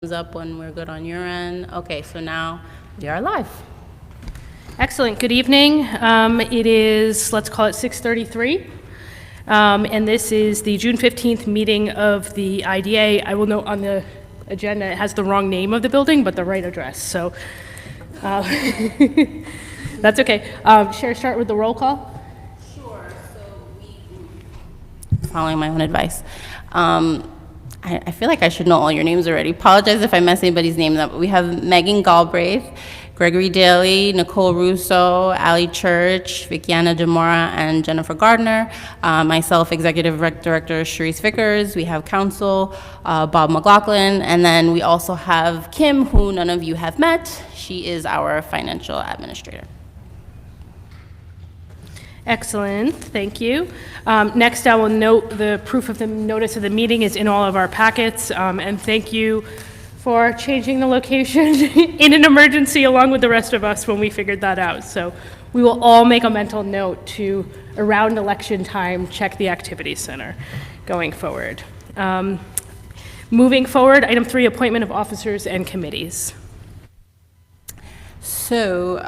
Thumbs up when we're good on your end. Okay, so now we are live. Excellent. Good evening. It is, let's call it 6:33. And this is the June 15th meeting of the IDA. I will note on the agenda, it has the wrong name of the building, but the right address. So that's okay. Share, start with the roll call. Sure. Following my own advice. I feel like I should know all your names already. Apologize if I mess anybody's name up. We have Megan Galbraith, Gregory Daly, Nicole Russo, Ali Church, Vickiana Demora, and Jennifer Gardner. Myself, Executive Director Sharice Vickers. We have Counsel Bob McLaughlin, and then we also have Kim, who none of you have met. She is our financial administrator. Excellent, thank you. Next, I will note the proof of the notice of the meeting is in all of our packets, and thank you for changing the location in an emergency along with the rest of us when we figured that out. So we will all make a mental note to, around election time, check the activity center going forward. Moving forward, item 3, appointment of officers and committees. So,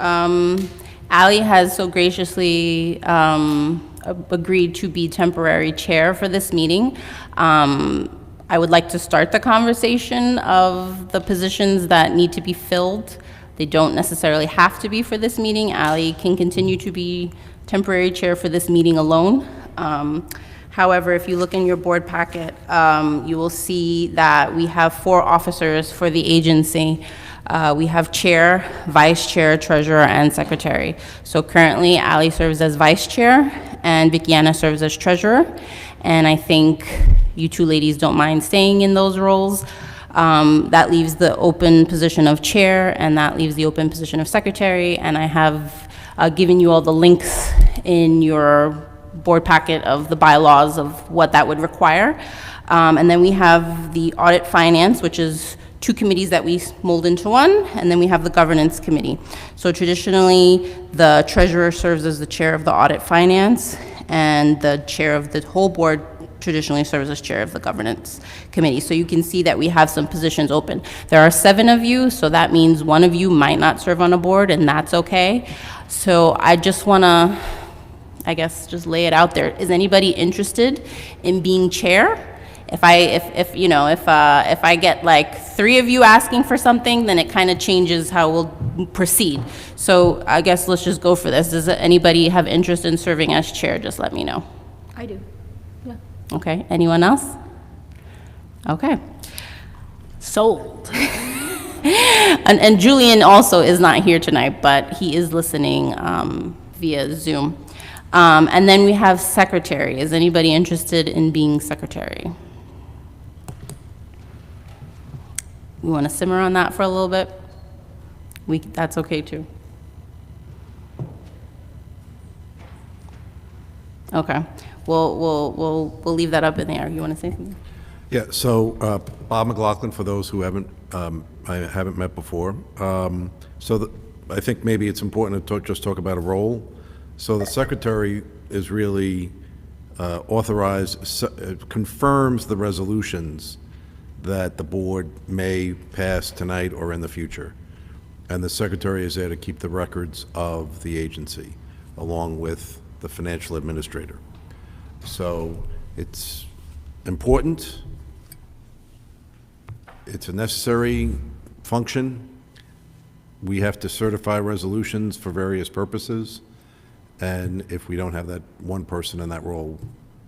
Ali has so graciously agreed to be temporary chair for this meeting. I would like to start the conversation of the positions that need to be filled. They don't necessarily have to be for this meeting. Ali can continue to be temporary chair for this meeting alone. However, if you look in your board packet, you will see that we have 4 officers for the agency. We have chair, vice chair, treasurer, and secretary. So currently, Ali serves as vice chair, and Vickiana serves as treasurer. And I think you two ladies don't mind staying in those roles. That leaves the open position of chair, and that leaves the open position of secretary. And I have given you all the links in your board packet of the bylaws of what that would require. And then we have the audit finance, which is 2 committees that we mold into one, and then we have the governance committee. So traditionally, the treasurer serves as the chair of the audit finance, and the chair of the whole board traditionally serves as chair of the governance committee. So you can see that we have some positions open. There are 7 of you, so that means 1 of you might not serve on a board, and that's okay. So I just wanna, I guess, just lay it out there. Is anybody interested in being chair? If I get like 3 of you asking for something, then it kind of changes how we'll proceed. So I guess let's just go for this. Does anybody have interest in serving as chair? Just let me know. I do, yeah. Okay, anyone else? Okay. Sold. And Julian also is not here tonight, but he is listening via Zoom. And then we have secretary. Is anybody interested in being secretary? We want to simmer on that for a little bit? That's okay too. Okay, we'll leave that up in the air. You want to say something? Yeah, so Bob McLaughlin, for those who I haven't met before. I think maybe it's important to just talk about a role. So the secretary is really authorized, confirms the resolutions that the board may pass tonight or in the future. And the secretary is there to keep the records of the agency, along with the financial administrator. So it's important. It's a necessary function. We have to certify resolutions for various purposes. And if we don't have that one person in that role,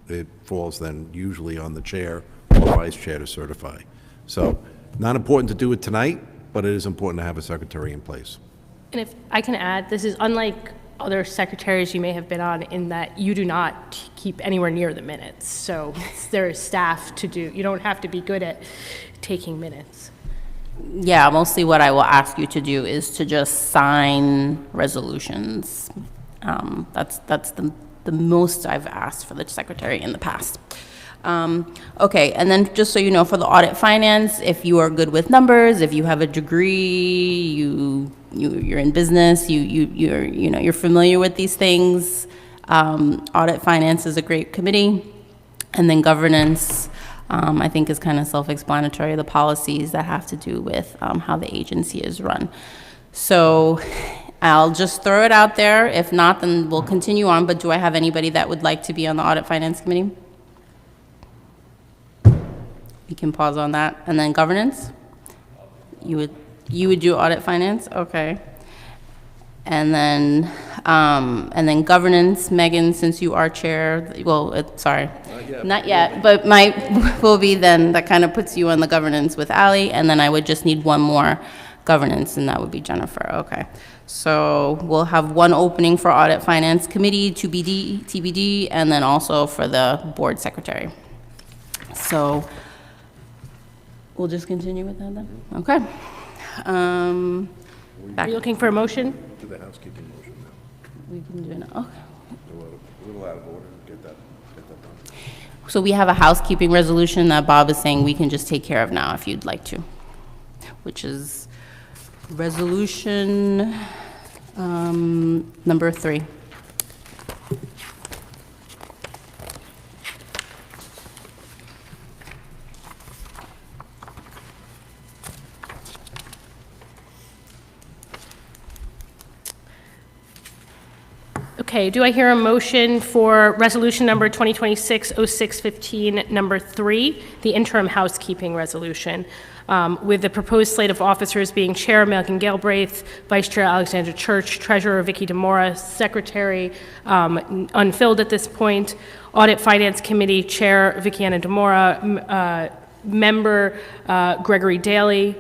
it falls then usually on the chair or vice chair to certify. So, not important to do it tonight, but it is important to have a secretary in place. And if I can add, this is unlike other secretaries you may have been on in that you do not keep anywhere near the minutes. So there is staff to do. You don't have to be good at taking minutes. Yeah, mostly what I will ask you to do is to just sign resolutions. That's the most I've asked for the secretary in the past. Okay, and then just so you know, for the audit finance, if you are good with numbers, if you have a degree, you're in business, you're familiar with these things, audit finance is a great committee. And then governance, I think is kind of self-explanatory, the policies that have to do with how the agency is run. So I'll just throw it out there. If not, then we'll continue on, but do I have anybody that would like to be on the Audit Finance Committee? We can pause on that. And then governance? You would do Audit Finance? Okay. And then governance, Megan, since you are chair, well, sorry. Not yet, but will be then, that kind of puts you on the governance with Ally, and then I would just need one more governance, and that would be Jennifer, okay. So we'll have one opening for Audit Finance Committee, TBD, and then also for the board secretary. So we'll just continue with that then? Okay. Are you looking for a motion? Do the housekeeping motion now. We can do it now, okay. A little out of order, get that done. So we have a housekeeping resolution that Bob is saying we can just take care of now if you'd like to, which is resolution number 3. Okay, do I hear a motion for resolution number 2026-0615, number 3, the interim housekeeping resolution, with the proposed slate of officers being Chair Megan Galbraith, Vice Chair Alexandra Church, Treasurer Vicky Demora, Secretary unfilled at this point, Audit Finance Committee Chair Vickiana Demora, Member Gregory Daly,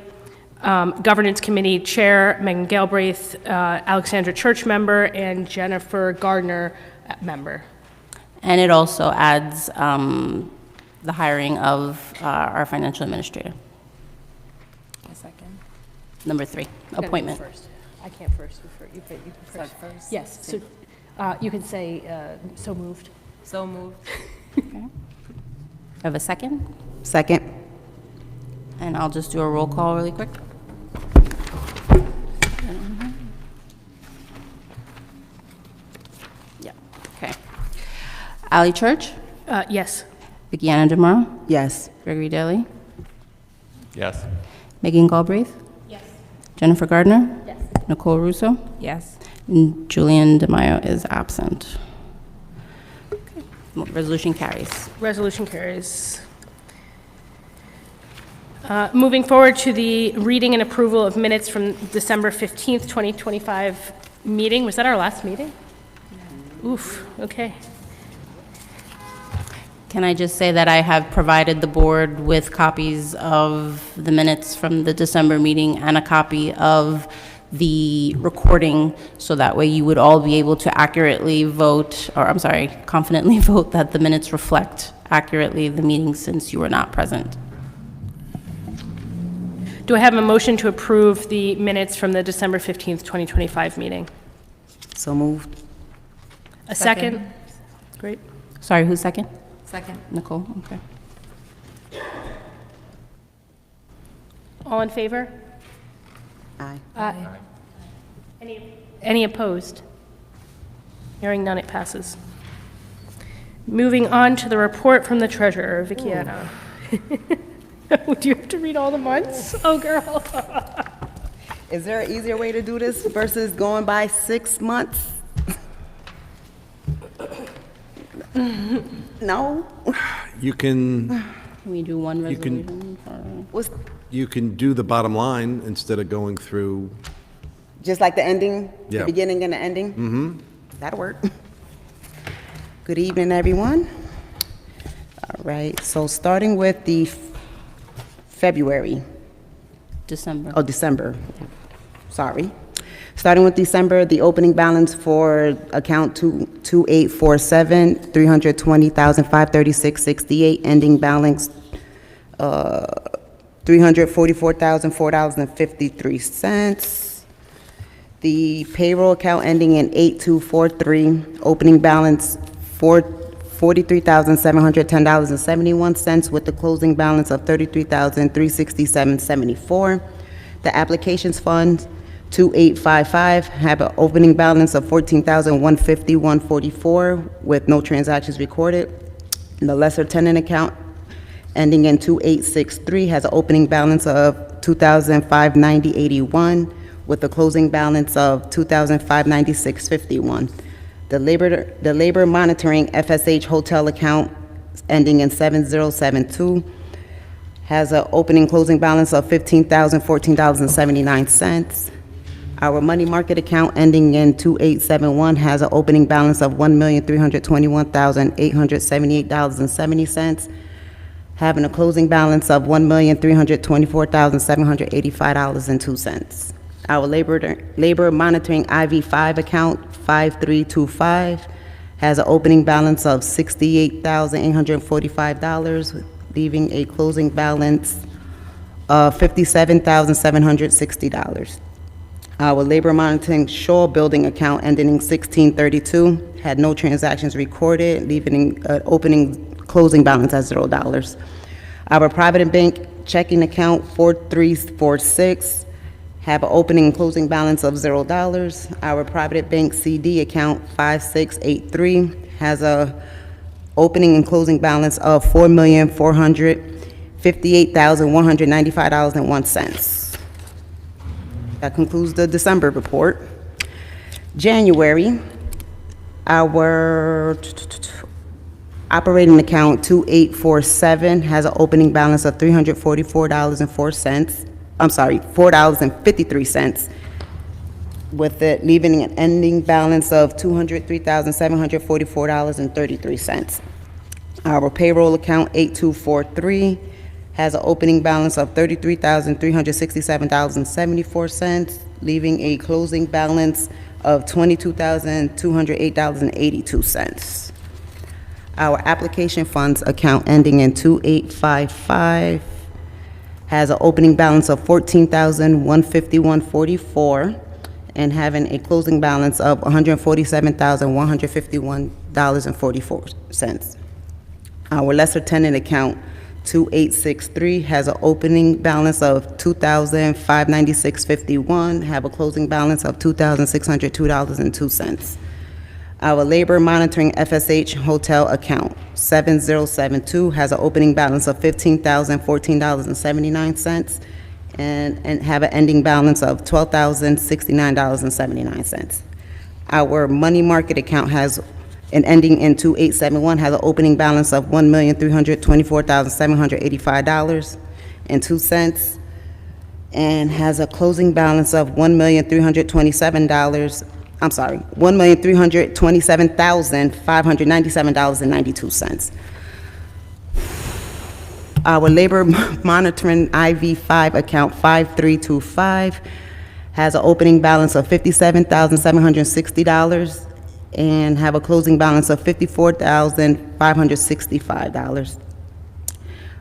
Governance Committee Chair Megan Galbraith, Alexandra Church member, and Jennifer Gardner member. And it also adds the hiring of our financial administrator. A second. Number 3, appointment. First. I can't first. You can first. First. Yes, so you can say, so moved. So moved. Have a second? Second. And I'll just do a roll call really quick. Yeah, okay. Ally Church, Yes. Vickiana Demora, Yes. Gregory Daly, Yes. Megan Galbraith. Yes. Jennifer Gardner. Yes. Nicole Russo. Yes. And Julian DeMaio is absent. Okay. Resolution carries. Resolution carries. Moving forward to the reading and approval of minutes from December 15th, 2025 meeting. Was that our last meeting? Oof, okay. Can I just say that I have provided the board with copies of the minutes from the December meeting and a copy of the recording, so that way you would all be able to accurately vote, or I'm sorry, confidently vote that the minutes reflect accurately the meeting since you were not present. Do I have a motion to approve the minutes from the December 15th, 2025 meeting? So moved. A second? Great. Sorry, who's second? Second. Nicole, okay. All in favor? Aye. Any opposed? Hearing none, it passes. Moving on to the report from the treasurer, Vickiana. Do you have to read all the months? Oh, girl. Is there an easier way to do this versus going by 6 months? No? You can, Can we do one You can- resolution? for- Was you can do the bottom line instead of going through, just like the ending, Yeah. the beginning and the ending? Mm-hmm. That'll work. Good evening, everyone. All right, so starting with the February, December, sorry. Starting with December, the opening balance for account 2847, $320,536.68, ending balance, $344,004.53. The payroll account ending in 8243, opening balance $43,710.71 with the closing balance of $33,367.74. The applications fund 2855 have an opening balance of $14,151.44 with no transactions recorded. And the lesser tenant account ending in 2863 has an opening balance of $2,590.81 with a closing balance of $2,596.51. The labor monitoring FSH hotel account ending in 7072 has an opening closing balance of $15,014.79. Our money market account ending in 2871 has an opening balance of $1,321,878.70, having a closing balance of $1,324,785.02. Our labor monitoring IV5 account 5325 has an opening balance of $68,845, leaving a closing balance of $57,760. Our labor monitoring Shaw building account ending in 1632 had no transactions recorded, leaving an opening closing balance at $0. Our Provident Bank checking account 4346 have an opening and closing balance of $0. Our Provident Bank CD account 5683 has a opening and closing balance of $4,458,195.01. That concludes the December report. January, our operating account 2847 has an opening balance of $344.04. I'm sorry, $4.53, with it leaving an ending balance of $203,744.33. Our payroll account 8243 has an opening balance of $33,367.74, leaving a closing balance of $22,208.82. Our application funds account ending in 2855 has an opening balance of $14,151.44 and having a closing balance of $147,151.44. Our lesser tenant account 2863 has an opening balance of $2,596.51, have a closing balance of $2,602.02. Our labor monitoring FSH hotel account 7072 has an opening balance of $15,014.79 and have an ending balance of $12,069.79. Our money market account has an ending in 2871, has an opening balance of $1,324,785.02 and has a closing balance of $1,327,597.92. Our labor monitoring IV5 account 5325 has an opening balance of $57,760 and have a closing balance of $54,565.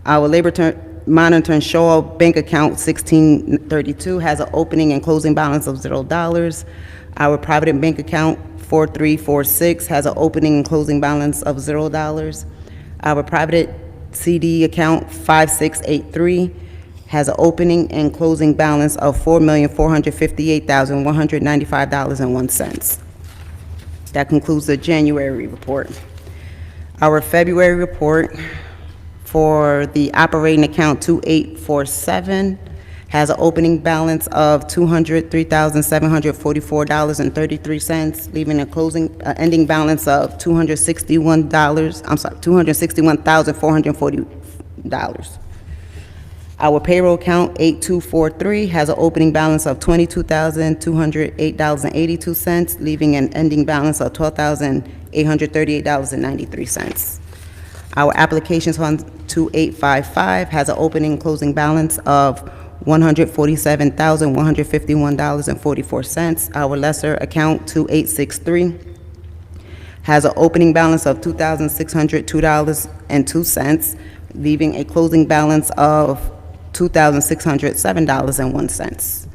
Our labor monitoring Shaw bank account 1632 has an opening and closing balance of $0. Our Provident Bank account 4346 has an opening and closing balance of $0. Our Provident CD account 5683 has an opening and closing balance of $4,458,195.01. That concludes the January report. Our February report for the operating account 2847 has an opening balance of $203,744.33, leaving a closing, ending balance of $261,440. Our payroll account 8243 has an opening balance of $22,208.82, leaving an ending balance of $12,838.93. Our applications fund 2855 has an opening and closing balance of $147,151.44. Our lesser account 2863 has an opening balance of $2,602.02, leaving a closing balance of $2,607.01.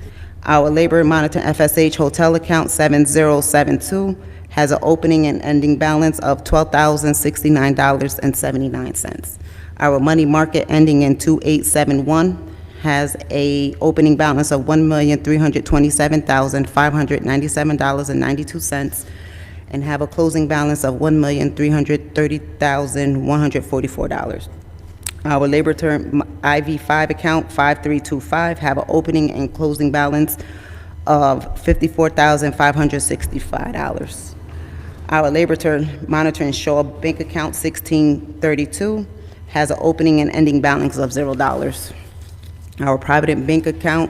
Our labor monitor FSH hotel account 7072 has an opening and ending balance of $12,069.79. Our money market ending in 2871 has a opening balance of $1,327,597.92 and have a closing balance of $1,330,144. Our labor term IV5 account 5325 have an opening and closing balance of $54,565. Our labor term monitoring Shaw bank account 1632 has an opening and ending balance of $0. Our Provident bank account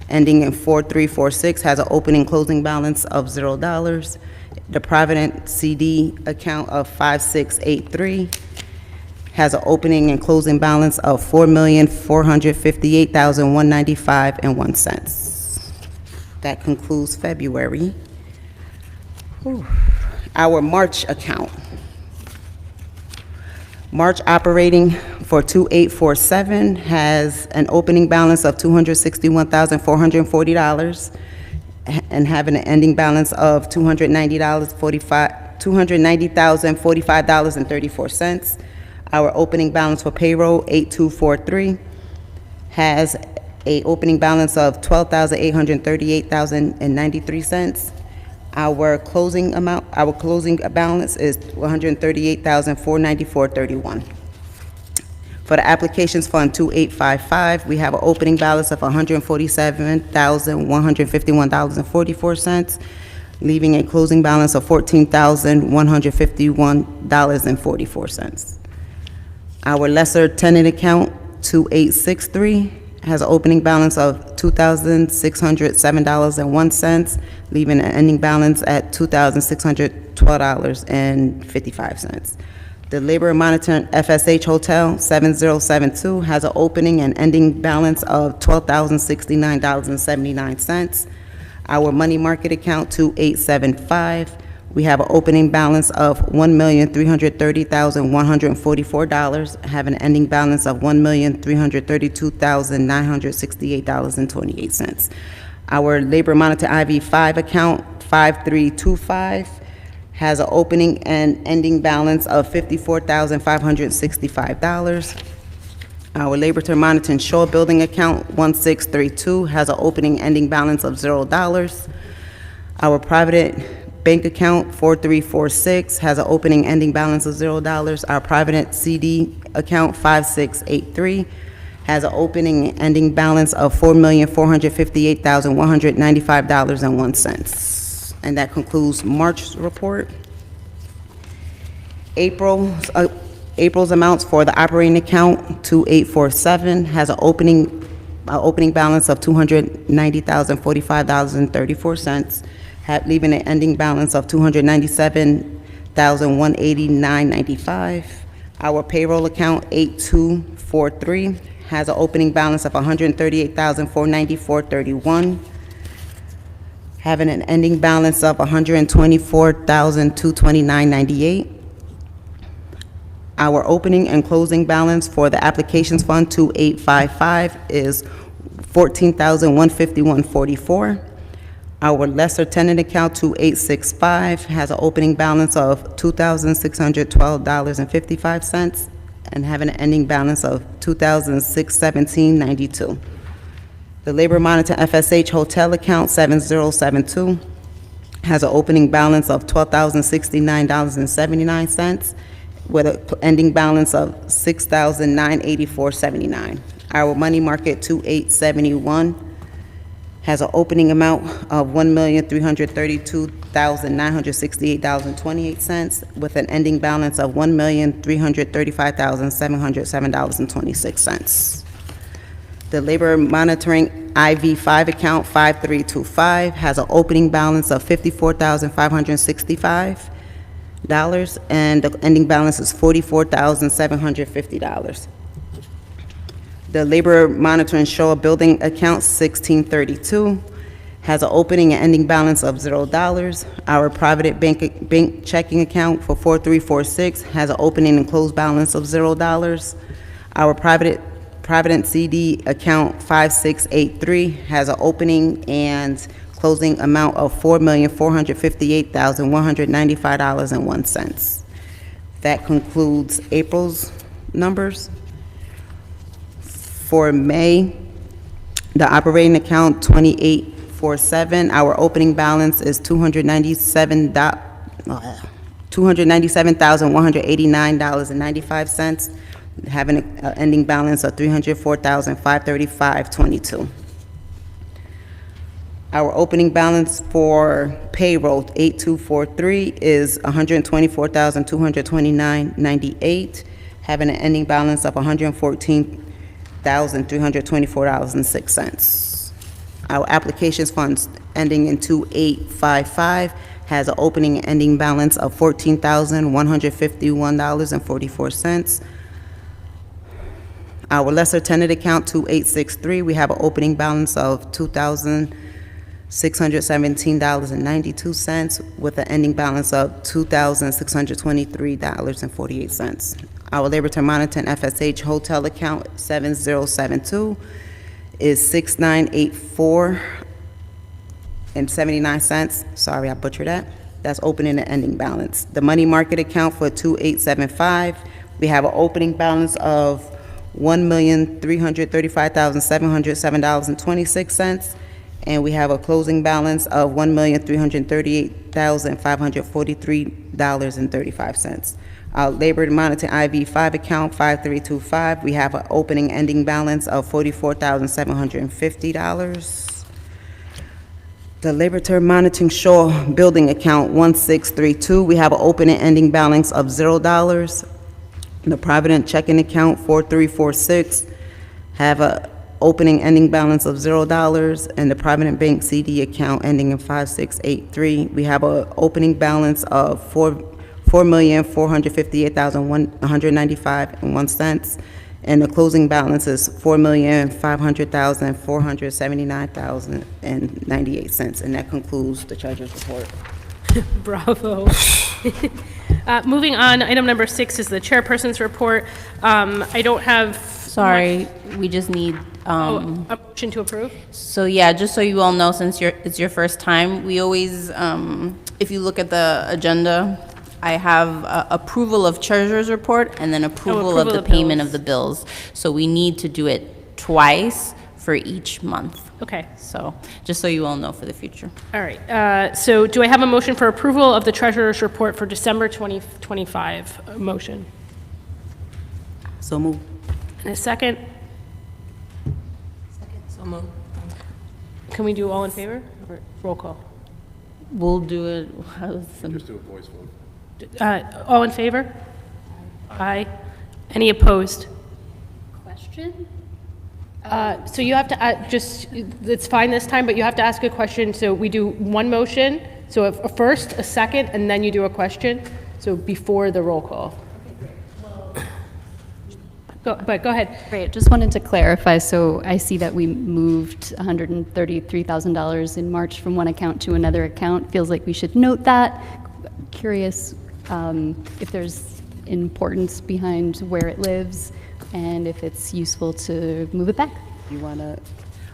ending in 4346 has an opening closing balance of $0. The Provident CD account of 5683 has an opening and closing balance of $4,458,195.01. That concludes February. Whew. Our March account. March operating for 2847 has an opening balance of $261,440 and having an ending balance of $290,045.34. Our opening balance for payroll 8243 has a opening balance of $12,838.93. Our closing balance is $138,494.31. For the applications fund 2855, we have an opening balance of $147,151.44, leaving a closing balance of $14,151.44. Our lesser tenant account 2863 has an opening balance of $2,607.01, leaving an ending balance at $2,612.55. The Labor Monitoring FSH Hotel 7072 has an opening and ending balance of $12,069.79. Our money market account 2875, we have an opening balance of $1,330,144, have an ending balance of $1,332,968.28. Our Labor Monitor IV5 account 5325 has an opening and ending balance of $54,565. Our Labor Term Monitoring Shaw Building account 1632 has an opening ending balance of $0. Our Provident Bank account 4346 has an opening ending balance of $0. Our Provident CD account 5683 has an opening and ending balance of $4,458,195.01. And that concludes March's report. April's amounts for the operating account 2847 has an opening balance of $290,045.34, leaving an ending balance of $297,189.95. Our payroll account 8243 has an opening balance of $138,494.31, having an ending balance of $124,229.98. Our opening and closing balance for the applications fund 2855 is $14,151.44. Our lesser tenant account 2865 has an opening balance of $2,612.55 and having an ending balance of $2,617.92. The Labor Monitor FSH Hotel account 7072 has an opening balance of $12,069.79 with an ending balance of $6,984.79. Our money market 2871 has an opening amount of $1,332,968.28 with an ending balance of $1,335,707.26. The Labor Monitoring IV5 account 5325 has an opening balance of $54,565 and the ending balance is $44,750. The Labor Monitoring Shaw Building account 1632 has an opening and ending balance of $0. Our Provident Bank checking account for 4346 has an opening and closed balance of $0. Our Provident CD account 5683 has an opening and closing amount of $4,458,195.01. That concludes April's numbers. For May, the operating account 2847, our opening balance is $297,189.95, having an ending balance of $304,535.22. Our opening balance for payroll, 8243, is $124,229.98, having an ending balance of $114,324.06. Our applications funds ending in 2855 has an opening and ending balance of $14,151.44. Our lesser tenant account, 2863, we have an opening balance of $2,617.92 with an ending balance of $2,623.48. Our Labor Term Monitoring FSH hotel account, 7072, is $6,984.79. Sorry, I butchered that. That's opening and ending balance. The money market account for 2875, we have an opening balance of $1,335,707.26, and we have a closing balance of $1,338,543.35. Our Labor Monitoring IV5 account, 5325, we have an opening ending balance of $44,750. The Labor Term Monitoring Shaw Building account, 1632, we have an opening ending balance of $0. The Provident Checking account, 4346, have a opening ending balance of $0, and the Provident Bank CD account ending in 5683, we have a opening balance of $4,458,195.01, and the closing balance is $4,500,479,098, and that concludes the treasurer's report. Bravo. Moving on, item number 6 is the chairperson's report. I don't have. Sorry, we just need, A motion to approve? so yeah, just so you all know, since it's your first time, we always, if you look at the agenda, I have approval of treasurer's report and then approval of approval the of payment bills. of the bills. So we need to do it twice for each month. Okay, So, just so you all know for the future. all right. So do I have a motion for approval of the treasurer's report for December 2025? A motion. So move. And a second? So moved. Can we do all in favor? Or roll call? We'll do it, how's some- Just do a voice vote. All in favor? Aye. Any opposed? Question? So you have to, it's fine this time, but you have to ask a question, so we do one motion, so a first, a second, and then you do a question, so before the roll call. But go ahead. Great, just wanted to clarify, so I see that we moved $133,000 in March from one account to another account. Feels like we should note that. Curious if there's importance behind where it lives and if it's useful to move it back. You wanna,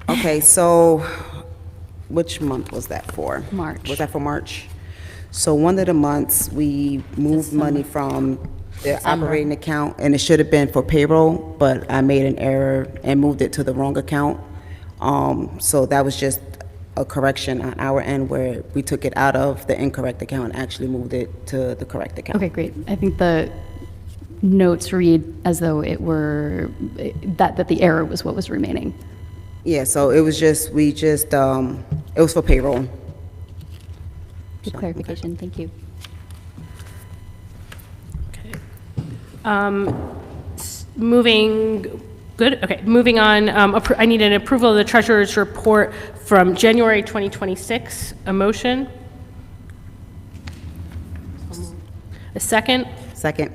okay, so which month was that for? March. Was that for March? So one of the months, we moved money from the operating account, and it should have been for payroll, but I made an error and moved it to the wrong account. So that was just a correction on our end where we took it out of the incorrect account and actually moved it to the correct account. Okay, great. I think the notes read as though it were, that the error was what was remaining. Yeah, so it was just, it was for payroll. Good clarification, thank you. Moving, good, okay, moving on, I need an approval of the treasurer's report from January 2026. A motion? A second? Second.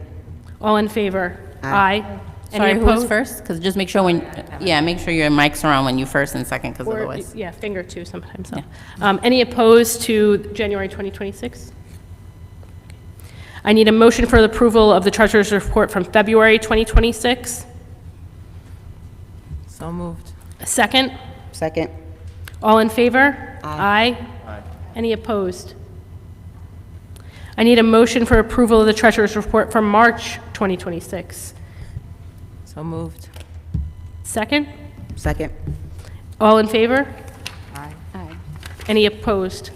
All in favor? Aye. Sorry, Any who was opposed? first? Because just make sure make sure your mic's are on when you first and second, because Or, otherwise. yeah, finger too sometimes, so. Any opposed to January 2026? I need a motion for the approval of the treasurer's report from February 2026. So moved. A second? Second. All in favor? Aye. Any opposed? I need a motion for approval of the treasurer's report from March 2026. So moved. Second? Second. All in favor? Aye. Any opposed?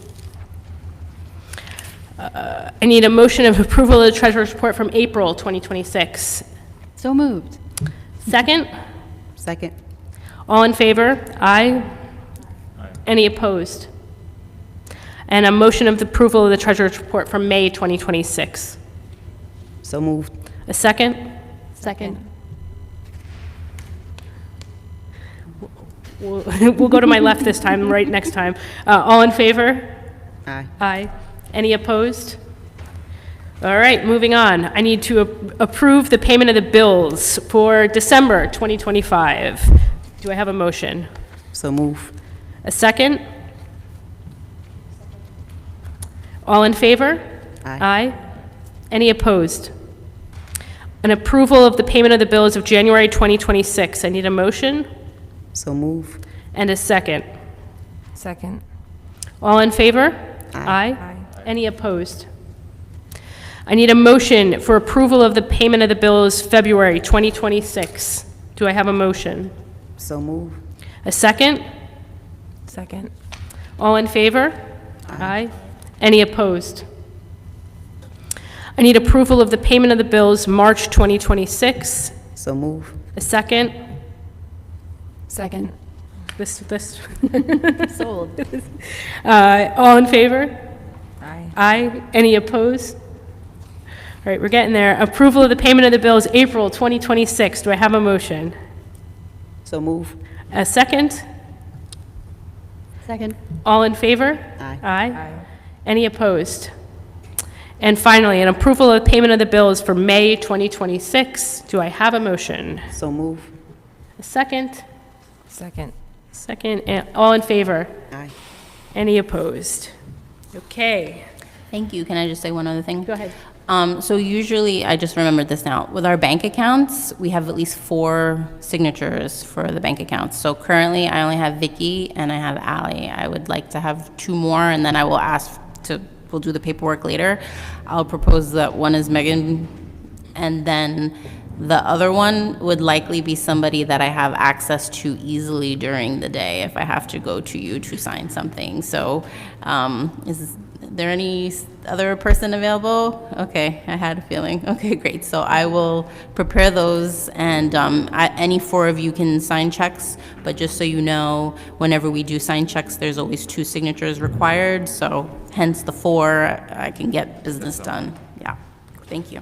I need a motion of approval of the treasurer's report from April 2026. So moved. Second? Second. All in favor? Aye. Any opposed? And a motion of the approval of the treasurer's report from May 2026. So moved. A second? Second. We'll go to my left this time, right next time. All in favor? Aye. Aye. Any opposed? All right, moving on. I need to approve the payment of the bills for December 2025. Do I have a motion? So move. A second? All in favor? Aye. Aye. Any opposed? An approval of the payment of the bills of January 2026. I need a motion So move. and a second. Second. All in favor? Aye. Any opposed? I need a motion for approval of the payment of the bills February 2026. Do I have a motion? So move. A second? Second. All in favor? Aye. Any opposed? I need approval of the payment of the bills March 2026. So move. A second? Second. This. Sold. All in favor? Aye. Aye. Any opposed? All right, we're getting there. Approval of the payment of the bills April 2026. Do I have a motion? So move. A second? Second. All in favor? Aye. Aye. Any opposed? And finally, an approval of the payment of the bills for May 2026. Do I have a motion? So move. A second? Second. Second, and all in favor? Aye. Any opposed? Okay, Thank you. Can I just say one other thing? go ahead. So usually, I just remembered this now, with our bank accounts, we have at least 4 signatures for the bank accounts. So currently, I only have Vicky and I have Ally. I would like to have 2 more, and then I will we'll do the paperwork later. I'll propose that one is Megan, and then the other one would likely be somebody that I have access to easily during the day if I have to go to you to sign something. So is there any other person available? Okay, I had a feeling. Okay, great. So I will prepare those, and any 4 of you can sign checks, but just so you know, whenever we do sign checks, there's always 2 signatures required, so hence the 4, I can get business done. Yeah, thank you.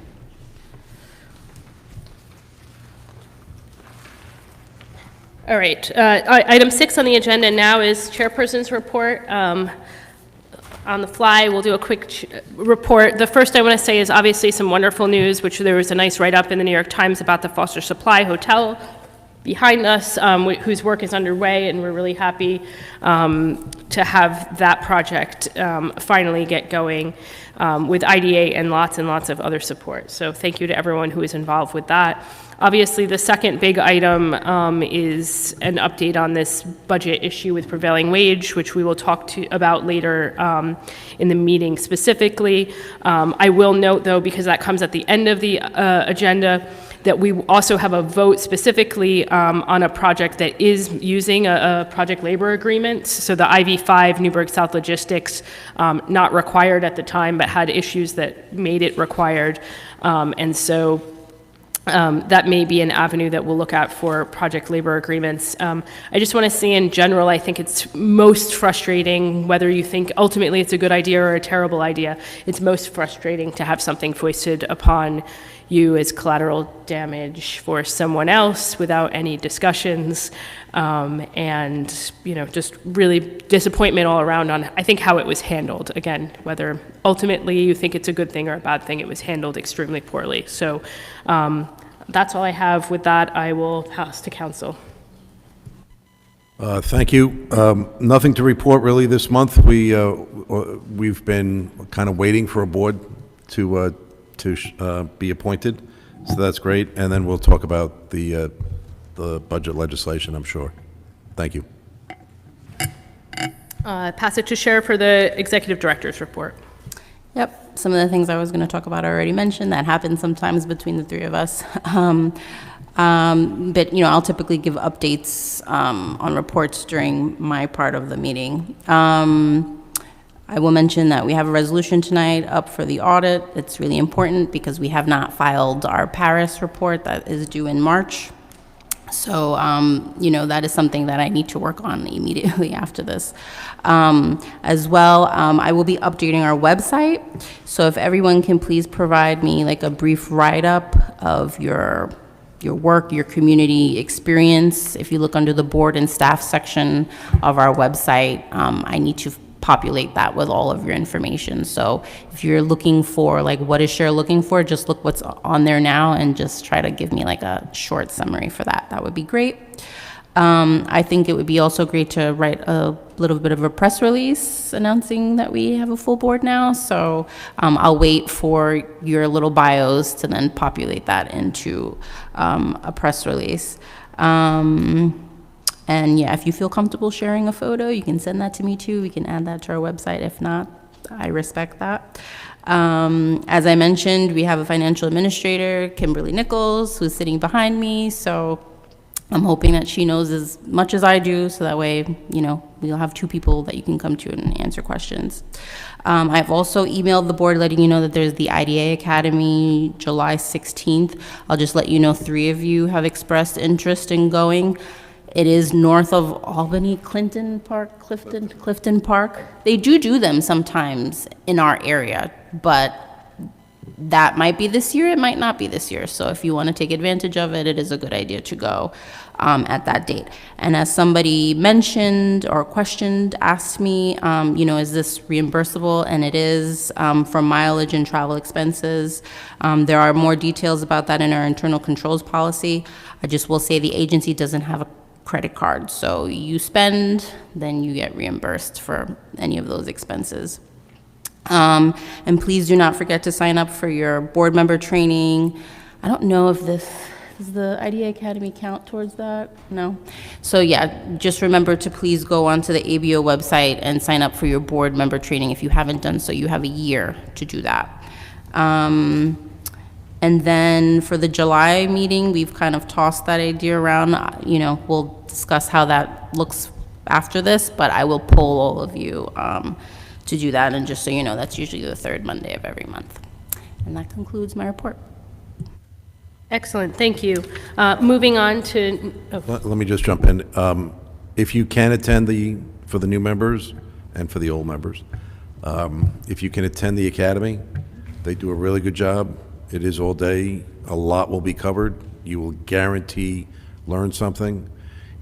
All right, item 6 on the agenda now is chairperson's report. On the fly, we'll do a quick report. The first I want to say is obviously some wonderful news, which there was a nice write-up in the New York Times about the Foster Supply Hotel behind us, whose work is underway, and we're really happy to have that project finally get going with IDA and lots of other support. So thank you to everyone who is involved with that. Obviously, the second big item is an update on this budget issue with prevailing wage, which we will talk about later in the meeting specifically. I will note, though, because that comes at the end of the agenda, that we also have a vote specifically on a project that is using a project labor agreement. So the IV5 Newburgh South Logistics, not required at the time, but had issues that made it required. And so that may be an avenue that we'll look at for project labor agreements. I just want to say in general, I think it's most frustrating, whether you think ultimately it's a good idea or a terrible idea, it's most frustrating to have something foisted upon you as collateral damage for someone else without any discussions, and just really disappointment all around on, I think, how it was handled. Again, whether ultimately you think it's a good thing or a bad thing, it was handled extremely poorly. So that's all I have. With that, I will pass to council. Thank you. Nothing to report really this month. We've been kind of waiting for a board to be appointed, so that's great. And then we'll talk about the budget legislation, I'm sure. Thank you. Pass it to Sheriff for the executive director's report. Yep, some of the things I was going to talk about I already mentioned. That happens sometimes between the 3 of us. But, I'll typically give updates on reports during my part of the meeting. I will mention that we have a resolution tonight up for the audit. It's really important because we have not filed our Paris report that is due in March. So, you know, that is something that I need to work on immediately after this. As well, I will be updating our website. So if everyone can please provide me like a brief write-up of your work, your community experience. If you look under the board and staff section of our website, I need to populate that with all of your information. So if you're looking for, like, what is Cher looking for, just look what's on there now and just try to give me like a short summary for that. That would be great. I think it would be also great to write a little bit of a press release announcing that we have a full board now. So I'll wait for your little bios to then populate that into a press release. And yeah, if you feel comfortable sharing a photo, you can send that to me too. We can add that to our website. If not, I respect that. As I mentioned, we have a financial administrator, Kimberly Nichols, who's sitting behind me. So I'm hoping that she knows as much as I do, so that way, you know, we'll have two people that you can come to and answer questions. I've also emailed the board letting you know that there's the IDA Academy July 16th. I'll just let you know 3 of you have expressed interest in going. It is north of Albany, Clifton Park. They do them sometimes in our area, but that might be this year, it might not be this year. So if you want to take advantage of it, it is a good idea to go at that date. And as somebody mentioned or questioned, asked me, you know, is this reimbursable? And it is for mileage and travel expenses. There are more details about that in our internal controls policy. I just will say the agency doesn't have a credit card. So you spend, then you get reimbursed for any of those expenses. And please do not forget to sign up for your board member training. I don't know if does the IDA Academy count towards that? No? So yeah, just remember to please go onto the ABO website and sign up for your board member training. If you haven't done so, you have a year to do that. And then for the July meeting, we've kind of tossed that idea around. You know, we'll discuss how that looks after this, but I will poll all of you to do that. And just so you know, that's usually the 3rd Monday of every month. And that concludes my report. Excellent, thank you. Moving on to, Let me just jump in. If you can attend for the new members and for the old members, if you can attend the academy, they do a really good job. It is all day. A lot will be covered. You will guarantee learn something.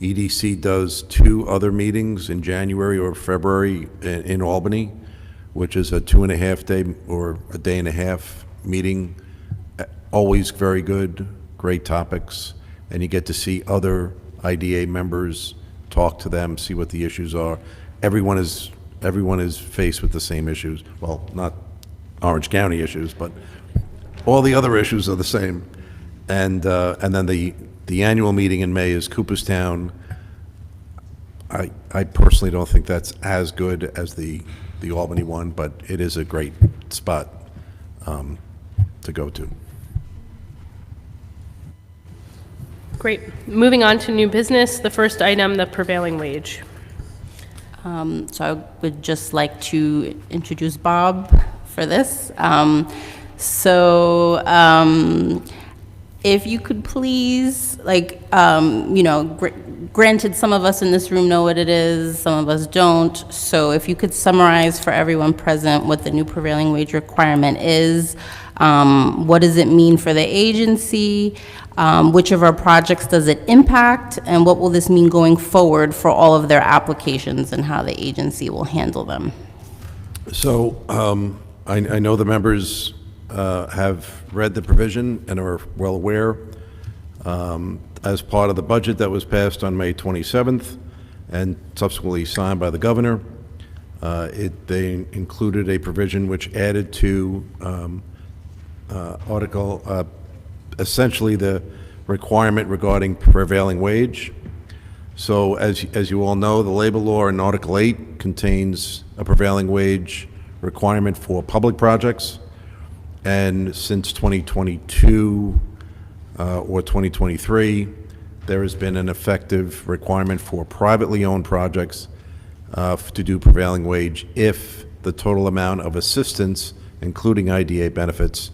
EDC does 2 other meetings in January or February in Albany, which is a 2.5-day or a day-and-a-half meeting. Always very good, great topics, and you get to see other IDA members, talk to them, see what the issues are. Everyone is faced with the same issues. Well, not Orange County issues, but all the other issues are the same. And then the annual meeting in May is Cooperstown. I personally don't think that's as good as the Albany one, but it is a great spot to go to. great. Moving on to new business, the first item, the prevailing wage. So I would just like to introduce Bob for this. If you could please, granted, some of us in this room know what it is, some of us don't. So if you could summarize for everyone present what the new prevailing wage requirement is, what does it mean for the agency, which of our projects does it impact, and what will this mean going forward for all of their applications and how the agency will handle them? So I know the members have read the provision and are well aware. As part of the budget that was passed on May 27th and subsequently signed by the governor, they included a provision which added to essentially the requirement regarding prevailing wage. So as you all know, the labor law in Article 8 contains a prevailing wage requirement for public projects. And since 2022 or 2023, there has been an effective requirement for privately owned projects to do prevailing wage if the total amount of assistance, including IDA benefits,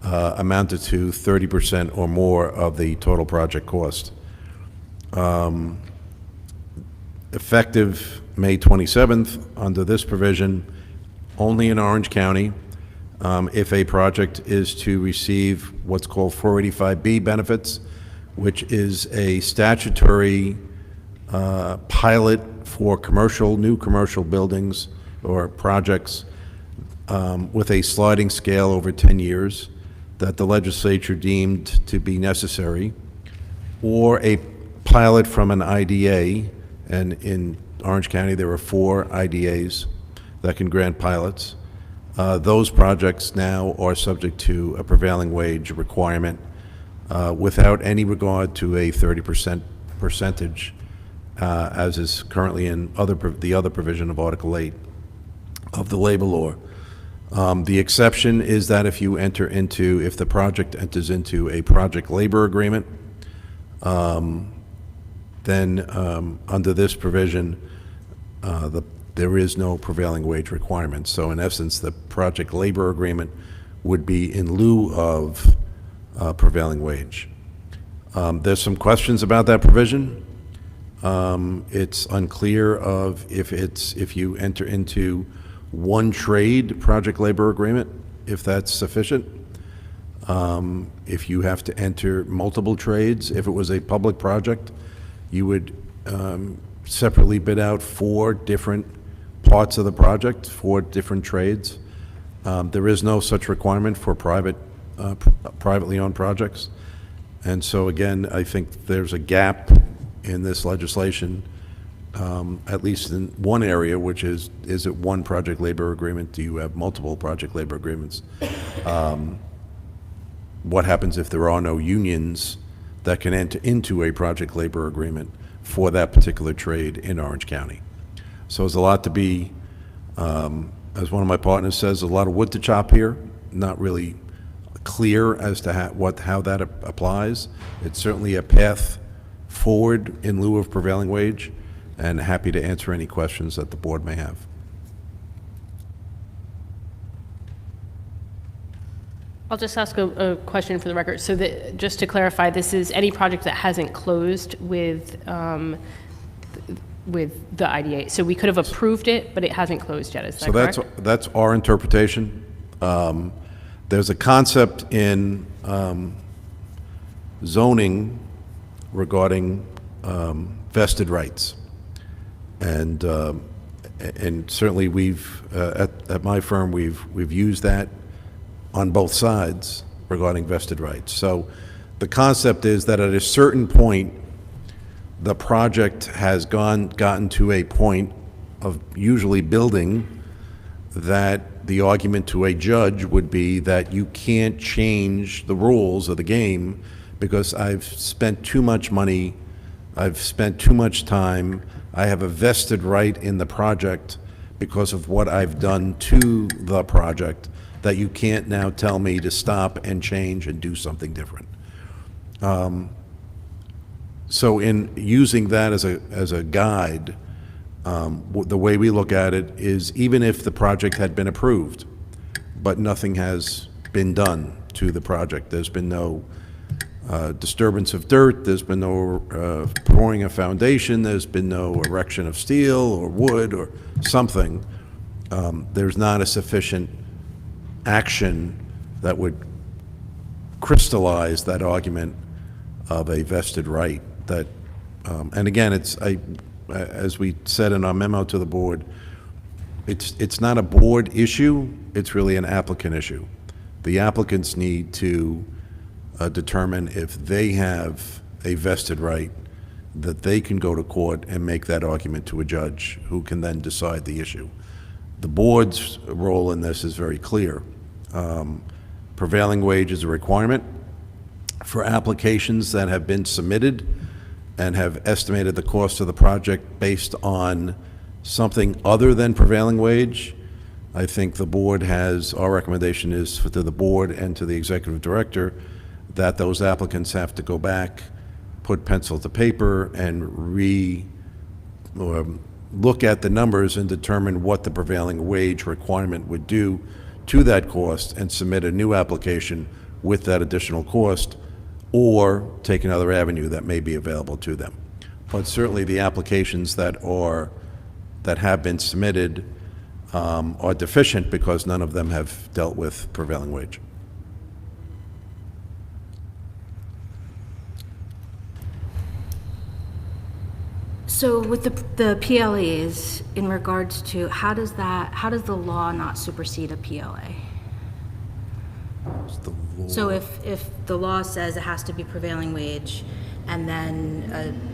amounted to 30% or more of the total project cost. Effective May 27th, under this provision, only in Orange County, if a project is to receive what's called 485B benefits, which is a statutory pilot for new commercial buildings or projects with a sliding scale over 10 years that the legislature deemed to be necessary, or a pilot from an IDA, and in Orange County there are 4 IDAs that can grant pilots. Those projects now are subject to a prevailing wage requirement without any regard to a 30% percentage, as is currently in the other provision of Article 8 of the labor law. The exception is that if the project enters into a project labor agreement, then under this provision, there is no prevailing wage requirement. So in essence, the project labor agreement would be in lieu of prevailing wage. There's some questions about that provision. It's unclear of if you enter into one trade project labor agreement, if that's sufficient. If you have to enter multiple trades, if it was a public project, you would separately bid out 4 different parts of the project, 4 different trades. There is no such requirement for privately owned projects. And so again, I think there's a gap in this legislation, at least in one area, which is it one project labor agreement? Do you have multiple project labor agreements? What happens if there are no unions that can enter into a project labor agreement for that particular trade in Orange County? So there's a lot to be, as one of my partners says, a lot of wood to chop here, not really clear as to how that applies. It's certainly a path forward in lieu of prevailing wage, and happy to answer any questions that the board may have. I'll just ask a question for the record. So just to clarify, this is any project that hasn't closed with the IDA. So we could have approved it, but it hasn't closed yet, is that correct? So that's our interpretation. There's a concept in zoning regarding vested rights. And certainly we've, at my firm, we've used that on both sides regarding vested rights. So the concept is that at a certain point, the project has gotten to a point of usually building that the argument to a judge would be that you can't change the rules of the game because I've spent too much money, I've spent too much time, I have a vested right in the project because of what I've done to the project, that you can't now tell me to stop and change and do something different. So in using that as a guide, the way we look at it is even if the project had been approved, but nothing has been done to the project, there's been no disturbance of dirt, there's been no pouring of foundation, there's been no erection of steel or wood or something, there's not a sufficient action that would crystallize that argument of a vested right. That, and again, as we said in our memo to the board, it's not a board issue, it's really an applicant issue. The applicants need to determine if they have a vested right that they can go to court and make that argument to a judge who can then decide the issue. The board's role in this is very clear. Prevailing wage is a requirement for applications that have been submitted and have estimated the cost of the project based on something other than prevailing wage. I think the board our recommendation is to the board and to the executive director that those applicants have to go back, put pencil to paper, and look at the numbers and determine what the prevailing wage requirement would do to that cost and submit a new application with that additional cost, or take another avenue that may be available to them. But certainly the applications that have been submitted are deficient because none of them have dealt with prevailing wage. So with the PLAs, in regards to, how does the law not supersede a PLA? So if the law says it has to be prevailing wage, and then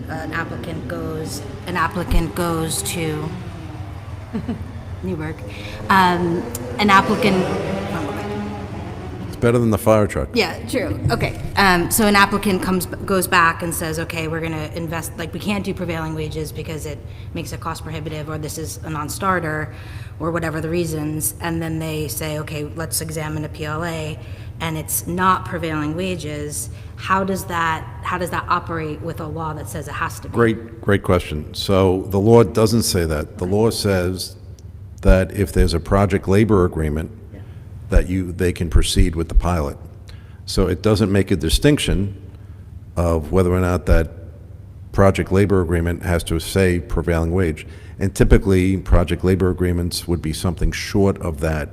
an applicant goes to Newburgh, an applicant, It's better than the fire truck. yeah, true, okay. So an applicant goes back and says, okay, we're gonna invest, like, we can't do prevailing wages because it makes it cost prohibitive, or this is a non-starter, or whatever the reasons, and then they say, okay, let's examine a PLA, and it's not prevailing wages. How does that operate with a law that says it has to be? Great question. So the law doesn't say that. The law says that if there's a project labor agreement, that they can proceed with the pilot. So it doesn't make a distinction of whether or not that project labor agreement has to say prevailing wage. And typically, project labor agreements would be something short of that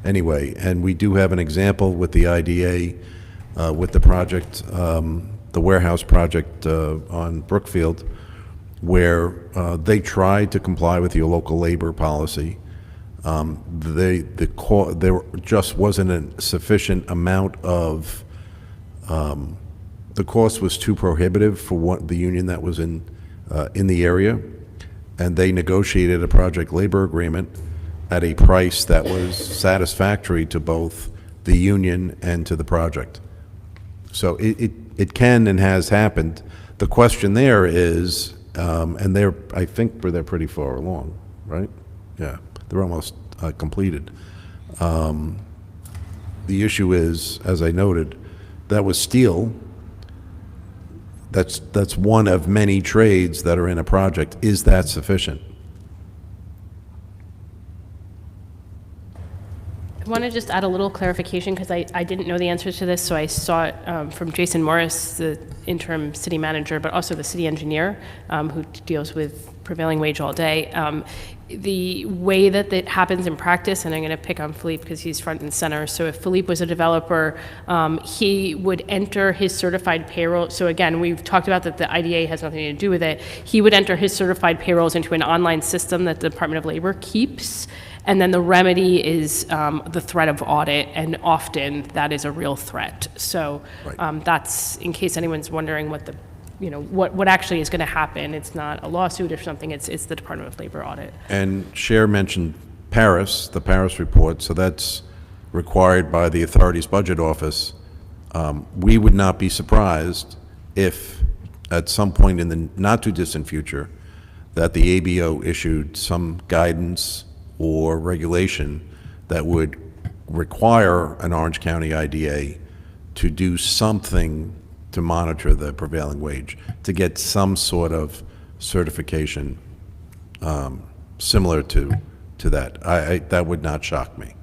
anyway. And we do have an example with the IDA, with the project, the warehouse project on Brookfield, where they tried to comply with your local labor policy. There just wasn't a sufficient amount of, the cost was too prohibitive for what the union that was in the area, and they negotiated a project labor agreement at a price that was satisfactory to both the union and to the project. So it can and has happened. The question there is, and I think they're pretty far along, right? Yeah, they're almost completed. The issue is, as I noted, that was steel. That's one of many trades that are in a project. Is that sufficient? I want to just add a little clarification, because I didn't know the answers to this, so I saw it from Jason Morris, the interim city manager, but also the city engineer, who deals with prevailing wage all day. The way that it happens in practice, and I'm going to pick on Philippe because he's front and center. So if Philippe was a developer, he would enter his certified payroll. So again, we've talked about that the IDA has nothing to do with it. He would enter his certified payrolls into an online system that the Department of Labor keeps. And then the remedy is the threat of audit, and often that is a real threat. So that's, in case anyone's wondering what the, what actually is going to happen. It's not a lawsuit or something. It's the Department of Labor audit. And Cher mentioned Paris, the Paris report, so that's required by the authority's budget office. We would not be surprised if, at some point in the not-too-distant future, that the ABO issued some guidance or regulation that would require an Orange County IDA to do something to monitor the prevailing wage, to get some sort of certification similar to that. That would not shock me.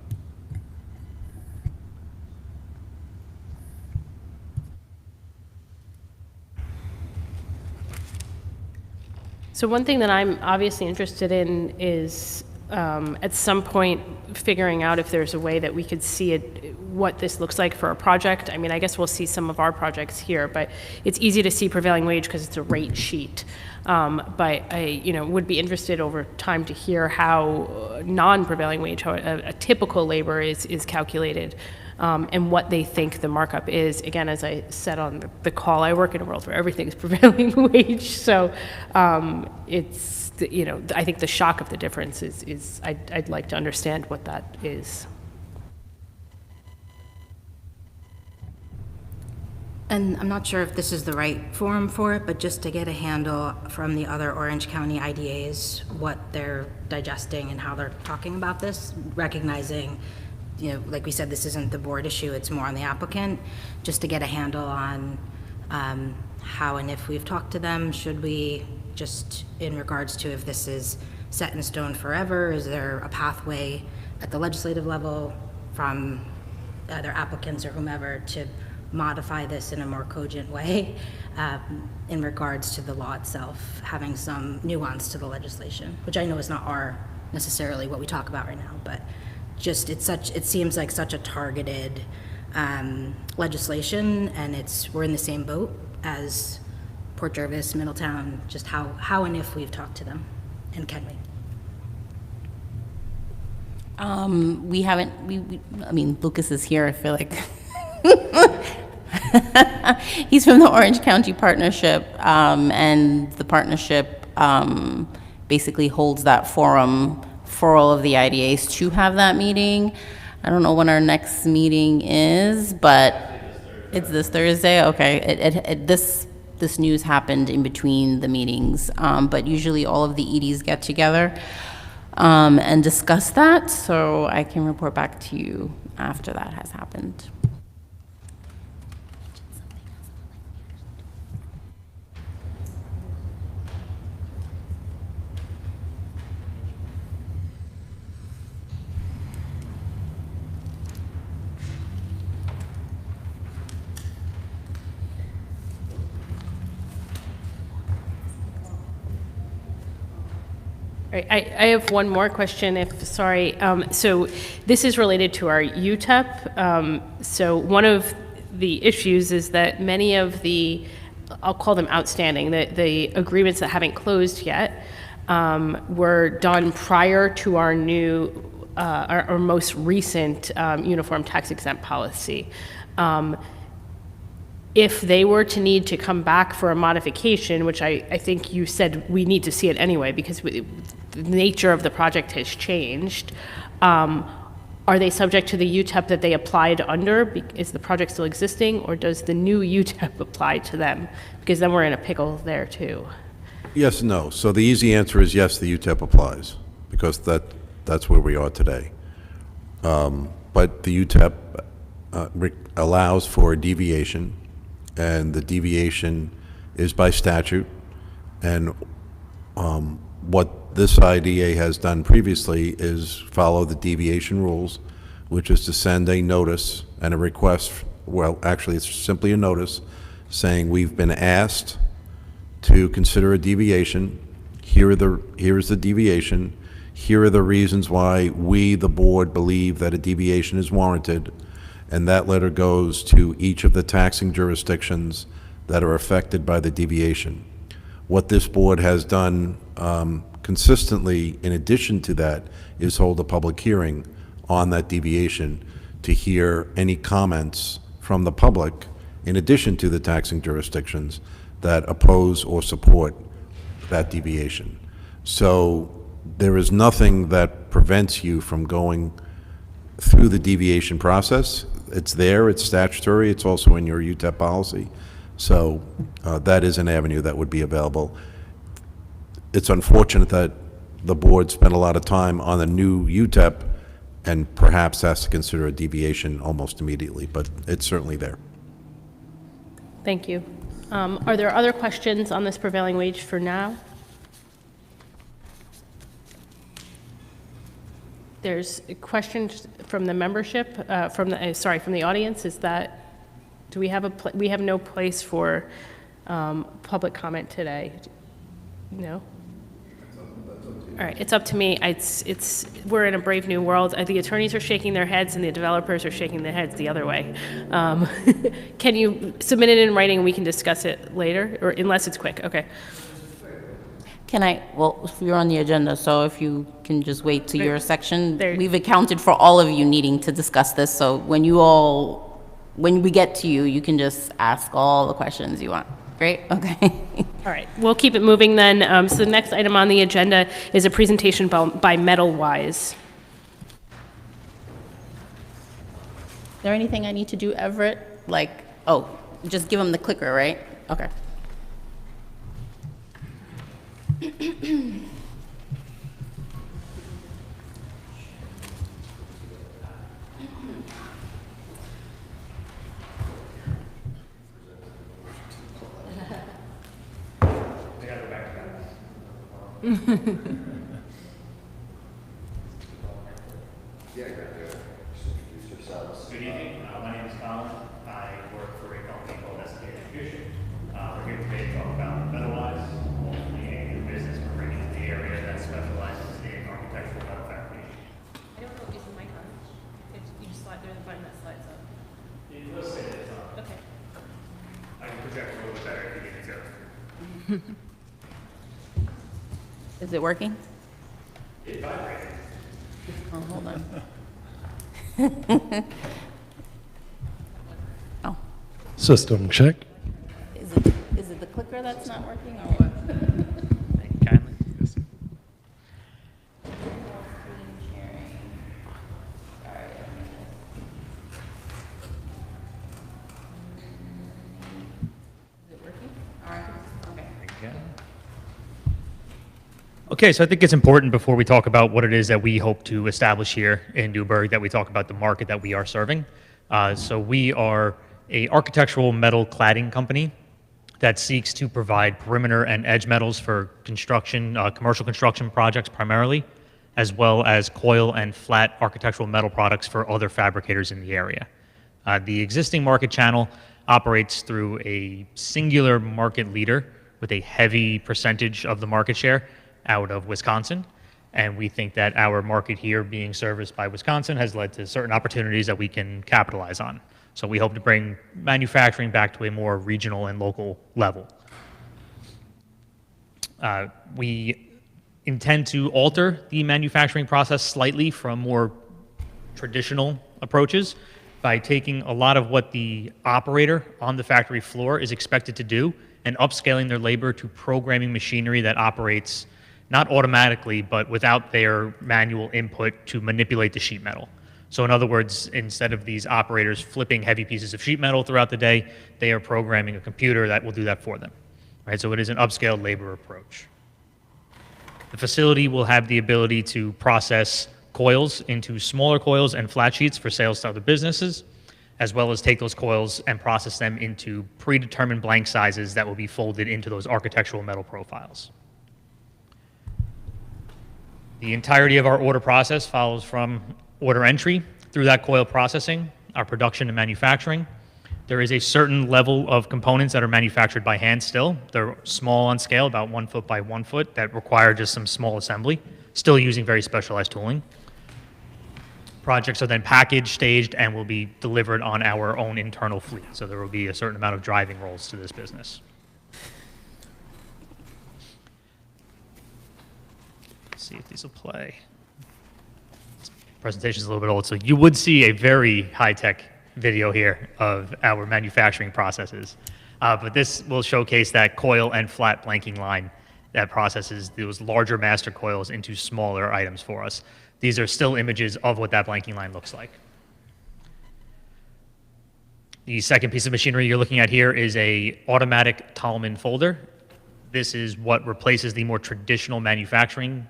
So one thing that I'm obviously interested in is at some point figuring out if there's a way that we could see what this looks like for a project. I mean, I guess we'll see some of our projects here, but it's easy to see prevailing wage because it's a rate sheet. But I, would be interested over time to hear how non-prevailing wage, how a typical labor is calculated, and what they think the markup is. Again, as I said on the call, I work in a world where everything is prevailing wage, so it's, I think the shock of the difference is I'd like to understand what that is. And I'm not sure if this is the right forum for it, but just to get a handle from the other Orange County IDAs, what they're digesting and how they're talking about this, recognizing, like we said, this isn't the board issue, it's more on the applicant, just to get a handle on how and if we've talked to them, should we just in regards to if this is set in stone forever? Is there a pathway at the legislative level from other applicants or whomever to modify this in a more cogent way in regards to the law itself, having some nuance to the legislation, which I know is not necessarily what we talk about right now, but just it seems like such a targeted legislation, and we're in the same boat as Port Jervis, Middletown, just how and if we've talked to them, and can we? We haven't, I mean, Lucas is here, I feel like. He's from the Orange County Partnership, and the partnership basically holds that forum for all of the IDAs to have that meeting. I don't know when our next meeting is, but it's this Thursday. Okay, this news happened in between the meetings, but usually all of the EDs get together and discuss that, so I can report back to you after that has happened. All right, I have one more question, sorry. So this is related to our UTEP. So one of the issues is that many of the, I'll call them outstanding, the agreements that haven't closed yet were done prior to our new, our most recent uniform tax exempt policy. If they were to need to come back for a modification, which I think you said we need to see it anyway because the nature of the project has changed, are they subject to the UTEP that they applied under? Is the project still existing, or does the new UTEP apply to them? Because then we're in a pickle there too. Yes and no. So the easy answer is yes, the UTEP applies, because that's where we are today. But the UTEP allows for a deviation, and the deviation is by statute. And what this IDA has done previously is follow the deviation rules, which is to send a notice and a request, well, actually it's simply a notice saying we've been asked to consider a deviation. Here is the deviation. Here are the reasons why we, the board, believe that a deviation is warranted. And that letter goes to each of the taxing jurisdictions that are affected by the deviation. What this board has done consistently, in addition to that, is hold a public hearing on that deviation to hear any comments from the public, in addition to the taxing jurisdictions, that oppose or support that deviation. So there is nothing that prevents you from going through the deviation process. It's there, it's statutory, it's also in your UTEP policy. So that is an avenue that would be available. It's unfortunate that the board spent a lot of time on the new UTEP and perhaps has to consider a deviation almost immediately, but it's certainly there. Thank you. Are there other questions on this prevailing wage for now? There's questions from the membership, from the audience. Is that, do we have we have no place for public comment today? No? All right, it's up to me. We're in a brave new world. The attorneys are shaking their heads and the developers are shaking their heads the other way. Can you submit it in writing and we can discuss it later, or unless it's quick? Okay. Well, you're on the agenda, so if you can just wait to your section. There- We've accounted for all of you needing to discuss this, so when we get to you, you can just ask all the questions you want. Great, okay. All right, we'll keep it moving then. So the next item on the agenda is a presentation by Metalwise. Is there anything I need to do, Everett? Just give them the clicker, right? Okay. Good evening. My name is Colin. I work for a company called SK Distribution. We're here today to talk about Metalwise, ultimately a new business we're bringing to the area that specializes in architectural metal fabrication. I don't know, is the mic on? You just slide, there's a button that slides up. It does say that it's on. Okay. I can project a little bit better if you need me to. Is it working? It vibrated. Oh, hold on. Oh, System check. is it the clicker that's not working or what? Thank you kindly. Is it working? All right, okay. Okay, so I think it's important before we talk about what it is that we hope to establish here in Newburgh that we talk about the market that we are serving. So we are a architectural metal cladding company that seeks to provide perimeter and edge metals for construction, commercial construction projects primarily, as well as coil and flat architectural metal products for other fabricators in the area. The existing market channel operates through a singular market leader with a heavy percentage of the market share out of Wisconsin. And we think that our market here being serviced by Wisconsin has led to certain opportunities that we can capitalize on. So we hope to bring manufacturing back to a more regional and local level. We intend to alter the manufacturing process slightly from more traditional approaches by taking a lot of what the operator on the factory floor is expected to do and upscaling their labor to programming machinery that operates not automatically, but without their manual input to manipulate the sheet metal. So in other words, instead of these operators flipping heavy pieces of sheet metal throughout the day, they are programming a computer that will do that for them. Right? So it is an upscaled labor approach. The facility will have the ability to process coils into smaller coils and flat sheets for sales to other businesses, as well as take those coils and process them into predetermined blank sizes that will be folded into those architectural metal profiles. The entirety of our order process follows from order entry through that coil processing, our production and manufacturing. There is a certain level of components that are manufactured by hand still. They're small on scale, about 1 foot by 1 foot, that require just some small assembly, still using very specialized tooling. Projects are then packaged, staged, and will be delivered on our own internal fleet. So there will be a certain amount of driving roles to this business. Let's see if these will play. This presentation's a little bit old, so you would see a very high-tech video here of our manufacturing processes. But this will showcase that coil and flat blanking line that processes those larger master coils into smaller items for us. These are still images of what that blanking line looks like. The second piece of machinery you're looking at here is a automatic Tolman folder. This is what replaces the more traditional manufacturing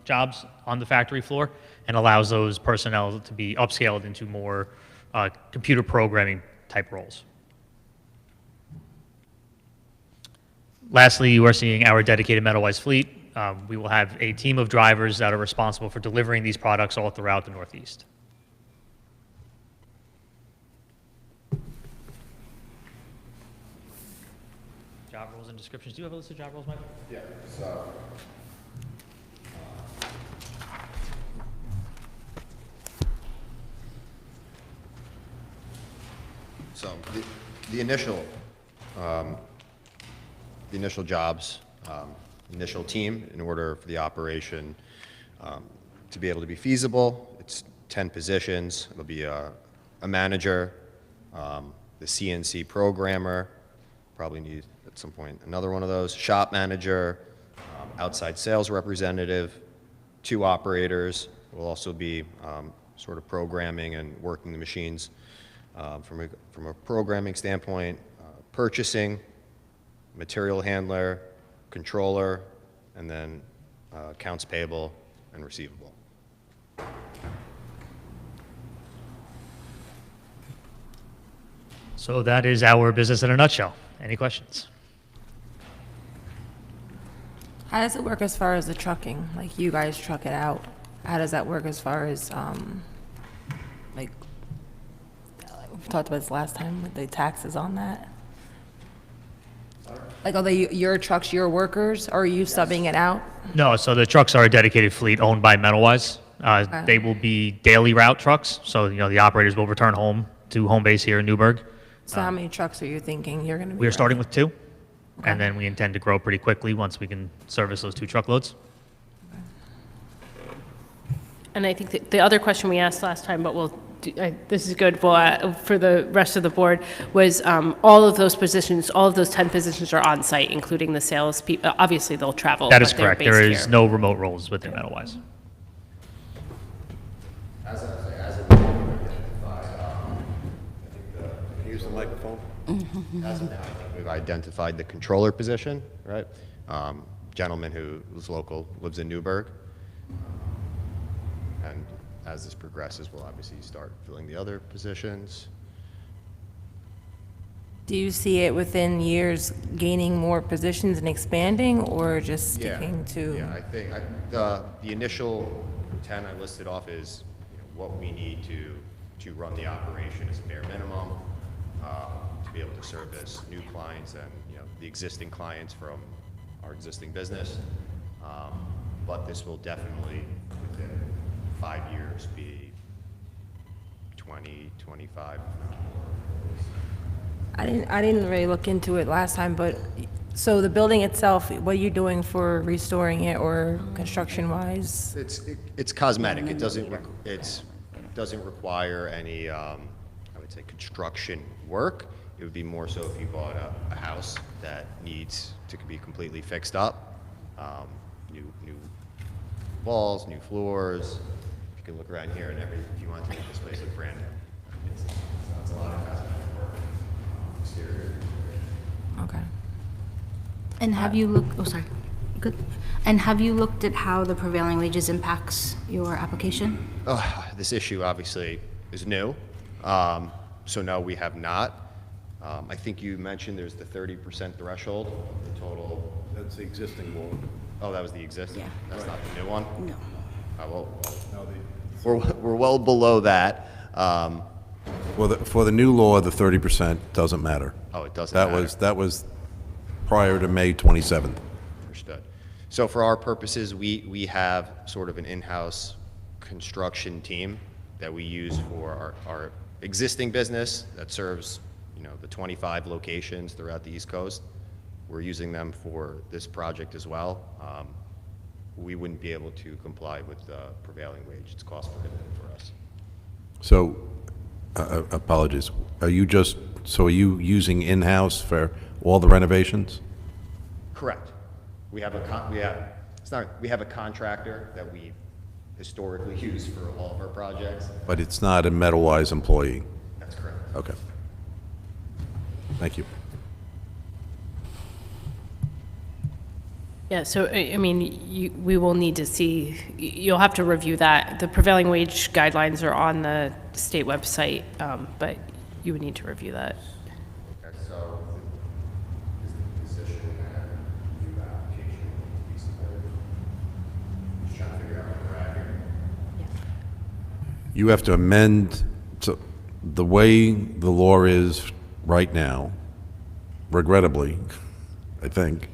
jobs on the factory floor and allows those personnel to be upscaled into more computer programming type roles. Lastly, you are seeing our dedicated Metalwise fleet. We will have a team of drivers that are responsible for delivering these products all throughout the Northeast. Job roles and descriptions. Do you have a list of job roles, Michael? Yeah, so the initial jobs, initial team, in order for the operation to be able to be feasible, it's 10 positions. It'll be a manager, the CNC programmer, probably need at some point another one of those, shop manager, outside sales representative, 2 operators will also be sort of programming and working the machines from a programming standpoint, purchasing, material handler, controller, and then accounts payable and receivable. So that is our business in a nutshell. Any questions? How does it work as far as the trucking? Like, you guys truck it out. How does that work as far as, like, we talked about this last time with the taxes on that? Like, are they your trucks, your workers, or are you subbing it out? No, so the trucks are a dedicated fleet owned by Metalwise. They will be daily route trucks, so the operators will return home to home base here in Newburgh. So how many trucks are you thinking you're gonna be? We are starting running? with 2, and then we intend to grow pretty quickly once we can service those 2 truckloads. And I think that the other question we asked last time, but this is good for the rest of the board, was all of those positions, all of those 10 positions are on site, including the sales people. Obviously, they'll travel. That is but they're correct. There based is here. no remote roles within Metalwise. Use the microphone. As of now, I think we've identified the controller position, right? Gentleman who's local, lives in Newburgh. And as this progresses, we'll obviously start filling the other positions. Do you see it within years gaining more positions and expanding, or just Yeah. sticking to? Yeah, I think the initial 10 I listed off is what we need to run the operation as a bare minimum, to be able to service new clients and the existing clients from our existing business. But this will definitely, within 5 years, be 20, 25. I didn't really look into it last time, but, so the building itself, what are you doing for restoring it or construction-wise? It's cosmetic. It doesn't require any, I would say, construction work. It would be more so if you bought a house that needs to be completely fixed up, new walls, new floors. You can look around here and if you want to make this place look brand new. It's a lot of cosmetic work, exterior. Okay. And have you looked, oh, sorry, good. And have you looked at how the prevailing wages impacts your application? This issue obviously is new, so no, we have not. I think you mentioned there's the 30% threshold of the total. That's the existing law. Oh, that was the existing? Yeah. That's not the new one? No. We're well below that. For the new law, the 30% doesn't matter. Oh, it doesn't matter. That was prior to May 27th. Understood. So for our purposes, we have sort of an in-house construction team that we use for our existing business that serves, the 25 locations throughout the East Coast. We're using them for this project as well. We wouldn't be able to comply with the prevailing wage. It's cost prohibitive for us. So, apologies. Are you using in-house for all the renovations? Correct. We have a contractor that we historically use for all of our projects. But it's not a Metalwise employee? That's correct. Okay. Thank you. Yeah, so, I mean, we will need to see, you'll have to review that. The prevailing wage guidelines are on the state website, but you would need to review that. Okay, so is the position that new application will be supported? Just trying to figure out where we're at here. You have to amend, the way the law is right now, regrettably, I think,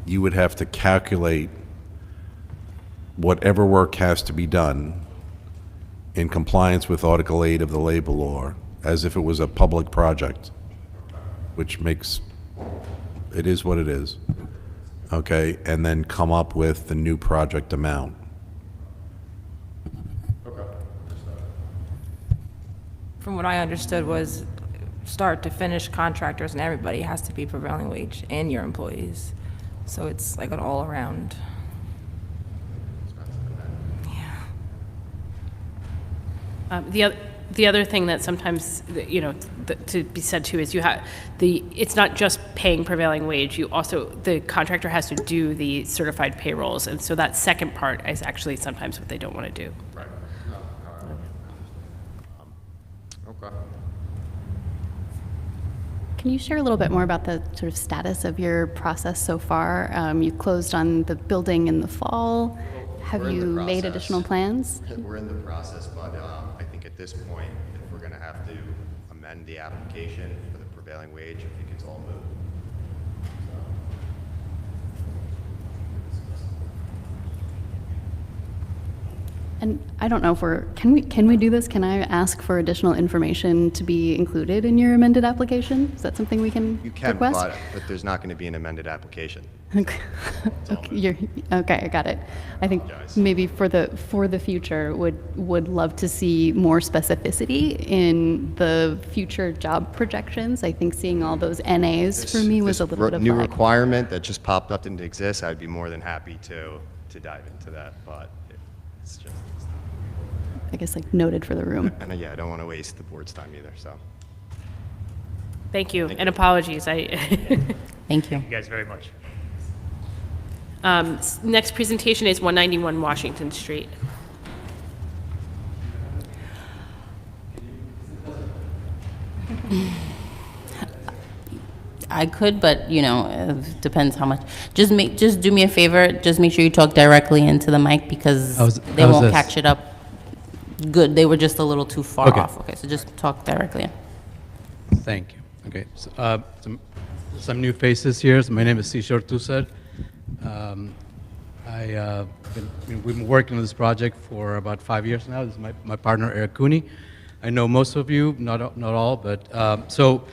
you would have to calculate whatever work has to be done in compliance with Article 8 of the labor law as if it was a public project, which makes, it is what it is, okay, and then come up with the new project amount. From what I understood was start to finish contractors and everybody has to be prevailing wage and your employees. So it's like an all around. The other thing that sometimes, to be said too is it's not just paying prevailing wage, the contractor has to do the certified payrolls, and so that second part is actually sometimes what they don't want to do. Right. Okay. Can you share a little bit more about the sort of status of your process so far? You closed on the building in the fall. Have We're in you the made process. additional plans? We're in the process, but I think at this point, if we're going to have to amend the application for the prevailing wage, I think it's all moot. And I don't know if can we do this? Can I ask for additional information to be included in your amended application? Is that something we can You can, request? but there's not going to be an amended application. Okay, okay, I got it. I think Apologize. maybe for the future, would love to see more specificity in the future job projections. I think seeing all those NAs for me was a little bit of New like, requirement that just popped up didn't exist, I'd be more than happy to dive into that, but it's just, I guess like noted for the room. and yeah, I don't want to waste the board's time either, so. Thank you, and apologies. Thank you. You guys very much. Next presentation is 191 Washington Street. I could, but it depends how much. Just do me a favor. Just make sure you talk directly into the mic because they how's won't this? catch it up. Good. They were just a little too far Okay. off. Okay, so just talk directly in. Thank you. Okay, so, some new faces here. So my name is Sishor Tusar. We've been working on this project for about 5 years now. This is my partner, Eric Cooney. I know most of you, not all, but so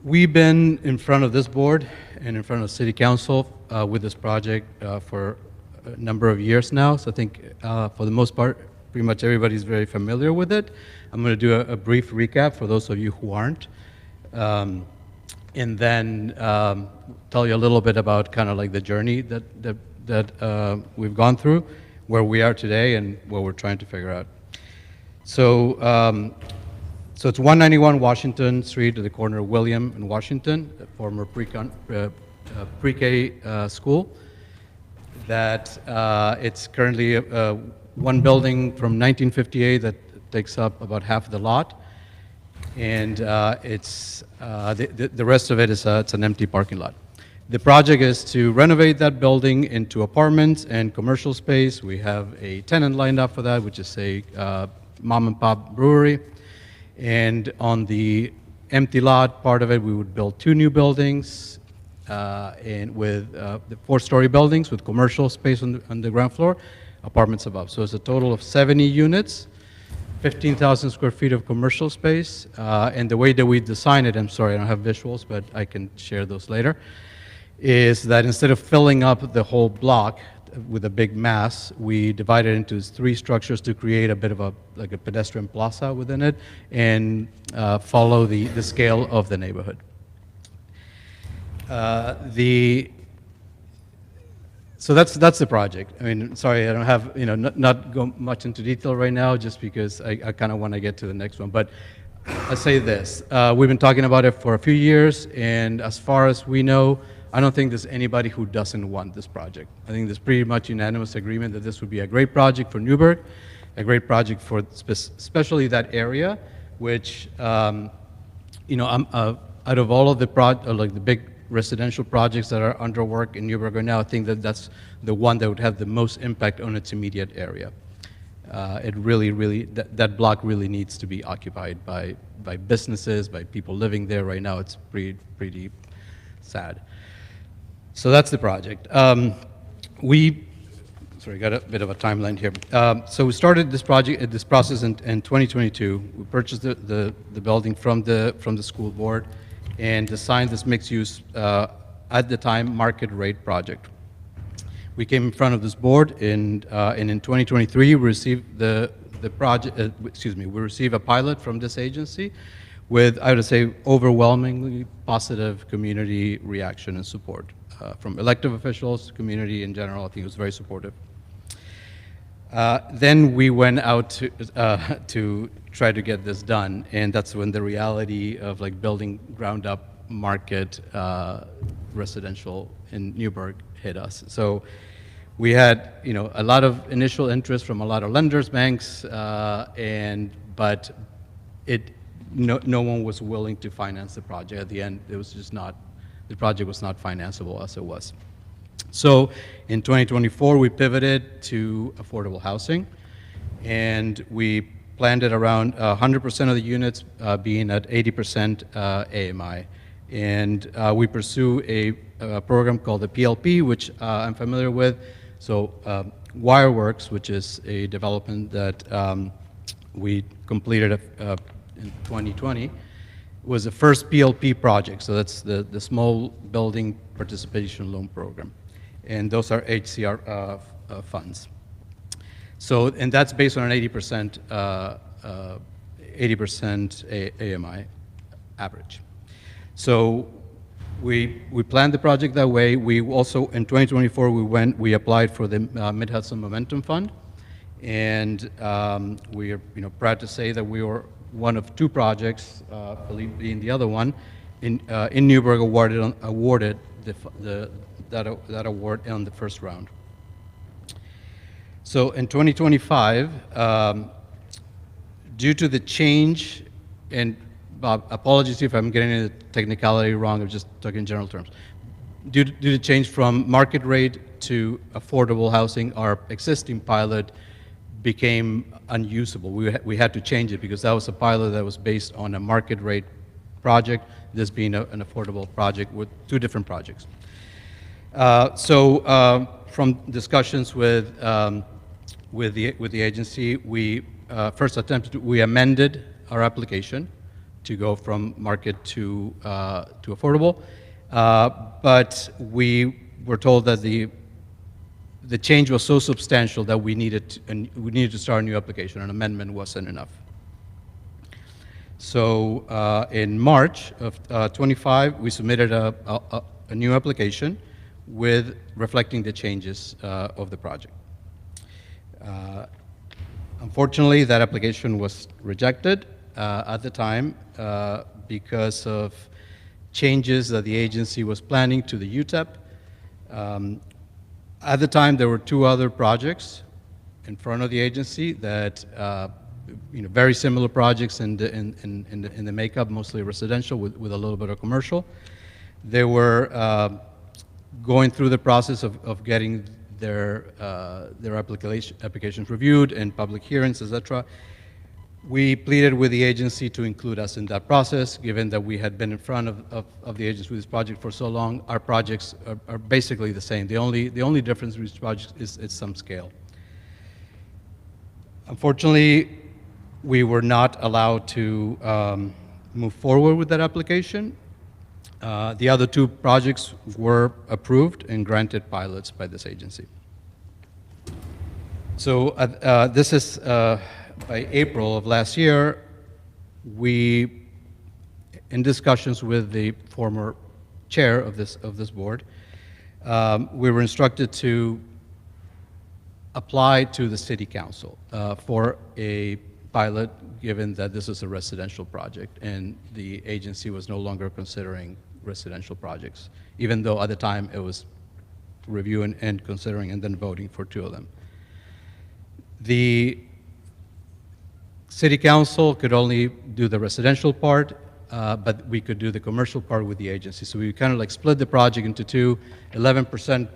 we've been in front of this board and in front of City Council with this project for a number of years now. So I think for the most part, pretty much everybody's very familiar with it. I'm going to do a brief recap for those of you who aren't. And then tell you a little bit about kind of like the journey that we've gone through, where we are today, and what we're trying to figure out. So, so it's 191 Washington Street at the corner of William and Washington, a former pre-K school. That it's currently one building from 1958 that takes up about half of the lot. And it's the rest of it is it's an empty parking lot. The project is to renovate that building into apartments and commercial space. We have a tenant lined up for that, which is a mom and pop brewery. And on the empty lot part of it, we would build 2 new buildings and with the 4-story buildings with commercial space on the ground floor, apartments above. So it's a total of 70 units. 15,000 square feet of commercial space, and the way that we design it, I'm sorry, I don't have visuals, but I can share those later, is that instead of filling up the whole block with a big mass, we divide it into 3 structures to create a bit of a pedestrian plaza within it and follow the scale of the neighborhood. So that's the project. I mean, sorry, I don't have, not go much into detail right now, just because I kind of want to get to the next one. But I say this, we've been talking about it for a few years, and as far as we know, I don't think there's anybody who doesn't want this project. I think there's pretty much unanimous agreement that this would be a great project for Newburgh, a great project for especially that area, which, out of all of the big residential projects that are under work in Newburgh right now, I think that's the one that would have the most impact on its immediate area. It really, that block really needs to be occupied by businesses, by people living there right now. It's pretty sad. So that's the project. Sorry, got a bit of a timeline here. So we started this process in 2022. We purchased the building from the school board and designed this mixed-use, at the time, market rate project. We came in front of this board, and in 2023, we received the project. We received a pilot from this agency, with, I would say, overwhelmingly positive community reaction and support from elected officials, community in general. I think it was very supportive. Then we went out to try to get this done, and that's when the reality of building ground up market residential in Newburgh hit us. So we had a lot of initial interest from a lot of lenders, banks, but no one was willing to finance the project. At the end, it was just not, the project was not financeable as it was. So in 2024, we pivoted to affordable housing, and we planned it around 100% of the units being at 80% AMI. And we pursue a program called the PLP, which I'm familiar with. So Wireworks, which is a development that we completed in 2020, was the first PLP project. So that's the Small Building Participation Loan Program. And those are HCR funds. So, and that's based on an 80% AMI average. So we planned the project that way. We also, in 2024, we applied for the Mid-Hudson Momentum Fund. And we are proud to say that we were one of two projects, I believe being the other one, in Newburgh awarded that award on the first round. So in 2025, due to the change, and Bob, apologies if I'm getting the technicality wrong, I'm just talking in general terms. Due to the change from market rate to affordable housing, our existing pilot became unusable. We had to change it because that was a pilot that was based on a market rate project, this being an affordable project with two different projects. From discussions with the agency, we first attempted, we amended our application to go from market to affordable, but we were told that the change was so substantial that we needed to start a new application. An amendment wasn't enough. So in March of 25, we submitted a new application with reflecting the changes of the project. Unfortunately, that application was rejected at the time because of changes that the agency was planning to the UTEP. At the time, there were two other projects in front of the agency that, very similar projects in the makeup, mostly residential with a little bit of commercial. They were going through the process of getting their applications reviewed and public hearings, etc. We pleaded with the agency to include us in that process, given that we had been in front of the agency with this project for so long. Our projects are basically the same. The only difference with these projects is some scale. Unfortunately, we were not allowed to move forward with that application. The other two projects were approved and granted pilots by this agency. So this is by April of last year, we, in discussions with the former chair of this board, we were instructed to apply to the city council for a pilot, given that this is a residential project and the agency was no longer considering residential projects, even though at the time it was reviewing and considering and then voting for two of them. The city council could only do the residential part, but we could do the commercial part with the agency. So we kind of like split the project into two, 11%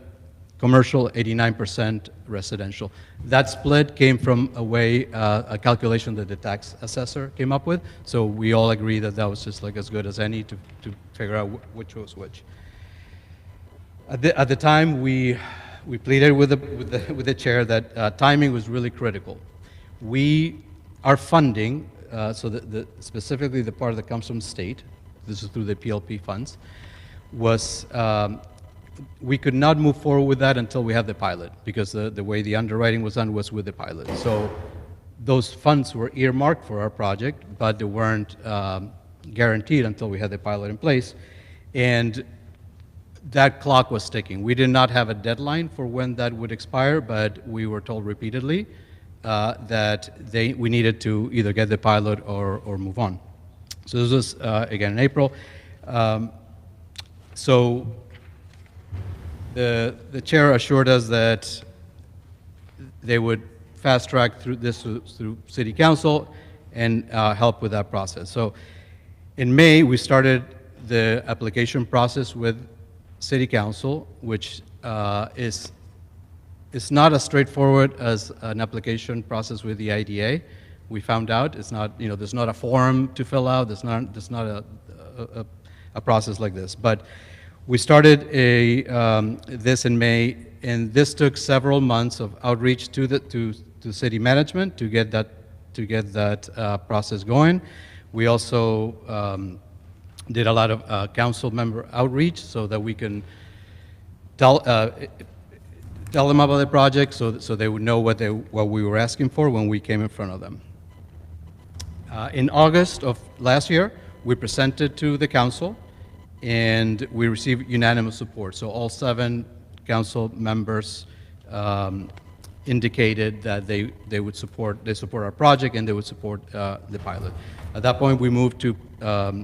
commercial, 89% residential. That split came from a calculation that the tax assessor came up with. So we all agree that that was just like as good as any to figure out which was which. At the time, we pleaded with the chair that timing was really critical. Our funding, so specifically the part that comes from the state, this is through the PLP funds, was we could not move forward with that until we had the pilot, because the way the underwriting was done was with the pilot. So those funds were earmarked for our project, but they weren't guaranteed until we had the pilot in place. And that clock was ticking. We did not have a deadline for when that would expire, but we were told repeatedly that we needed to either get the pilot or move on. So this was, again, in April. So the chair assured us that they would fast track through this through city council, and help with that process. So in May, we started the application process with City Council, which is not as straightforward as an application process with the IDA. We found out it's not, there's not a form to fill out. There's not a process like this. But we started this in May, and this took several months of outreach to city management to get that process going. We also did a lot of council member outreach so that we can tell them about the project, so they would know what we were asking for when we came in front of them. In August of last year, we presented to the council, and we received unanimous support. So all 7 council members indicated that they would support our project and they would support the pilot. At that point, we moved to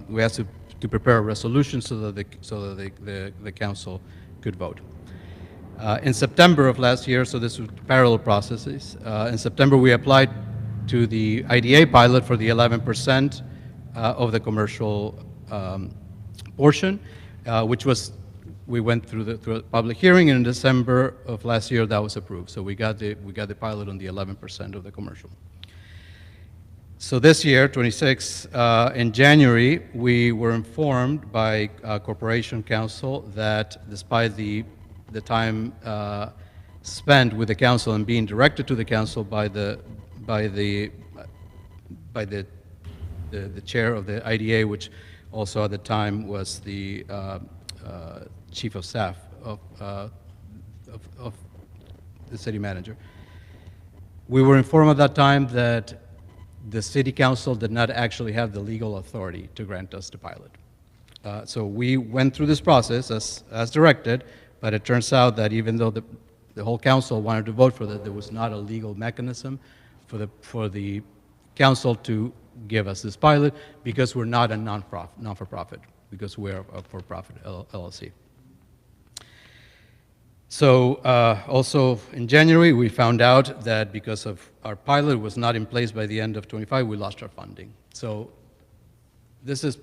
we asked to prepare a resolution so that the council could vote. In September of last year, so this was parallel processes. In September, we applied to the IDA pilot for the 11% of the commercial portion, which was, we went through a public hearing, and in December of last year, that was approved. So we got the pilot on the 11% of the commercial. So this year, 26, in January, we were informed by Corporation Council that despite the time spent with the council and being directed to the council by the chair of the IDA, which also at the time was the chief of staff of the city manager. We were informed at that time that the city council did not actually have the legal authority to grant us the pilot. So we went through this process as directed, but it turns out that even though the whole council wanted to vote for that, there was not a legal mechanism for the council to give us this pilot, because we're not a non-for-profit, because we're a for-profit LLC. So also in January, we found out that because of our pilot was not in place by the end of 25, we lost our funding. So this is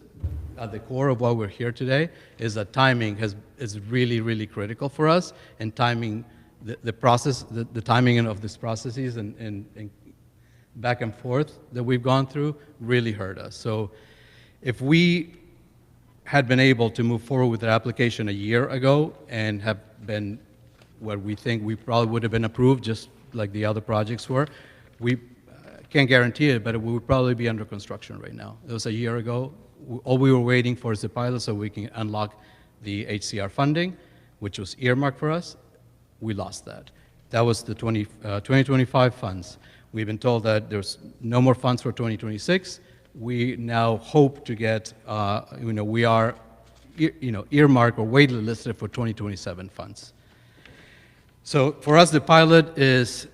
at the core of why we're here today, is that timing is really, really critical for us, and timing, the process, the timing of these processes and back and forth that we've gone through really hurt us. So if we had been able to move forward with the application a year ago and have been what we think we probably would have been approved, just like the other projects were, we can't guarantee it, but we would probably be under construction right now. It was a year ago. All we were waiting for is the pilot so we can unlock the HCR funding, which was earmarked for us. We lost that. That was the 2025 funds. We've been told that there's no more funds for 2026. We now hope to get, we are, earmarked or waiting listed for 2027 funds. So for us, the pilot is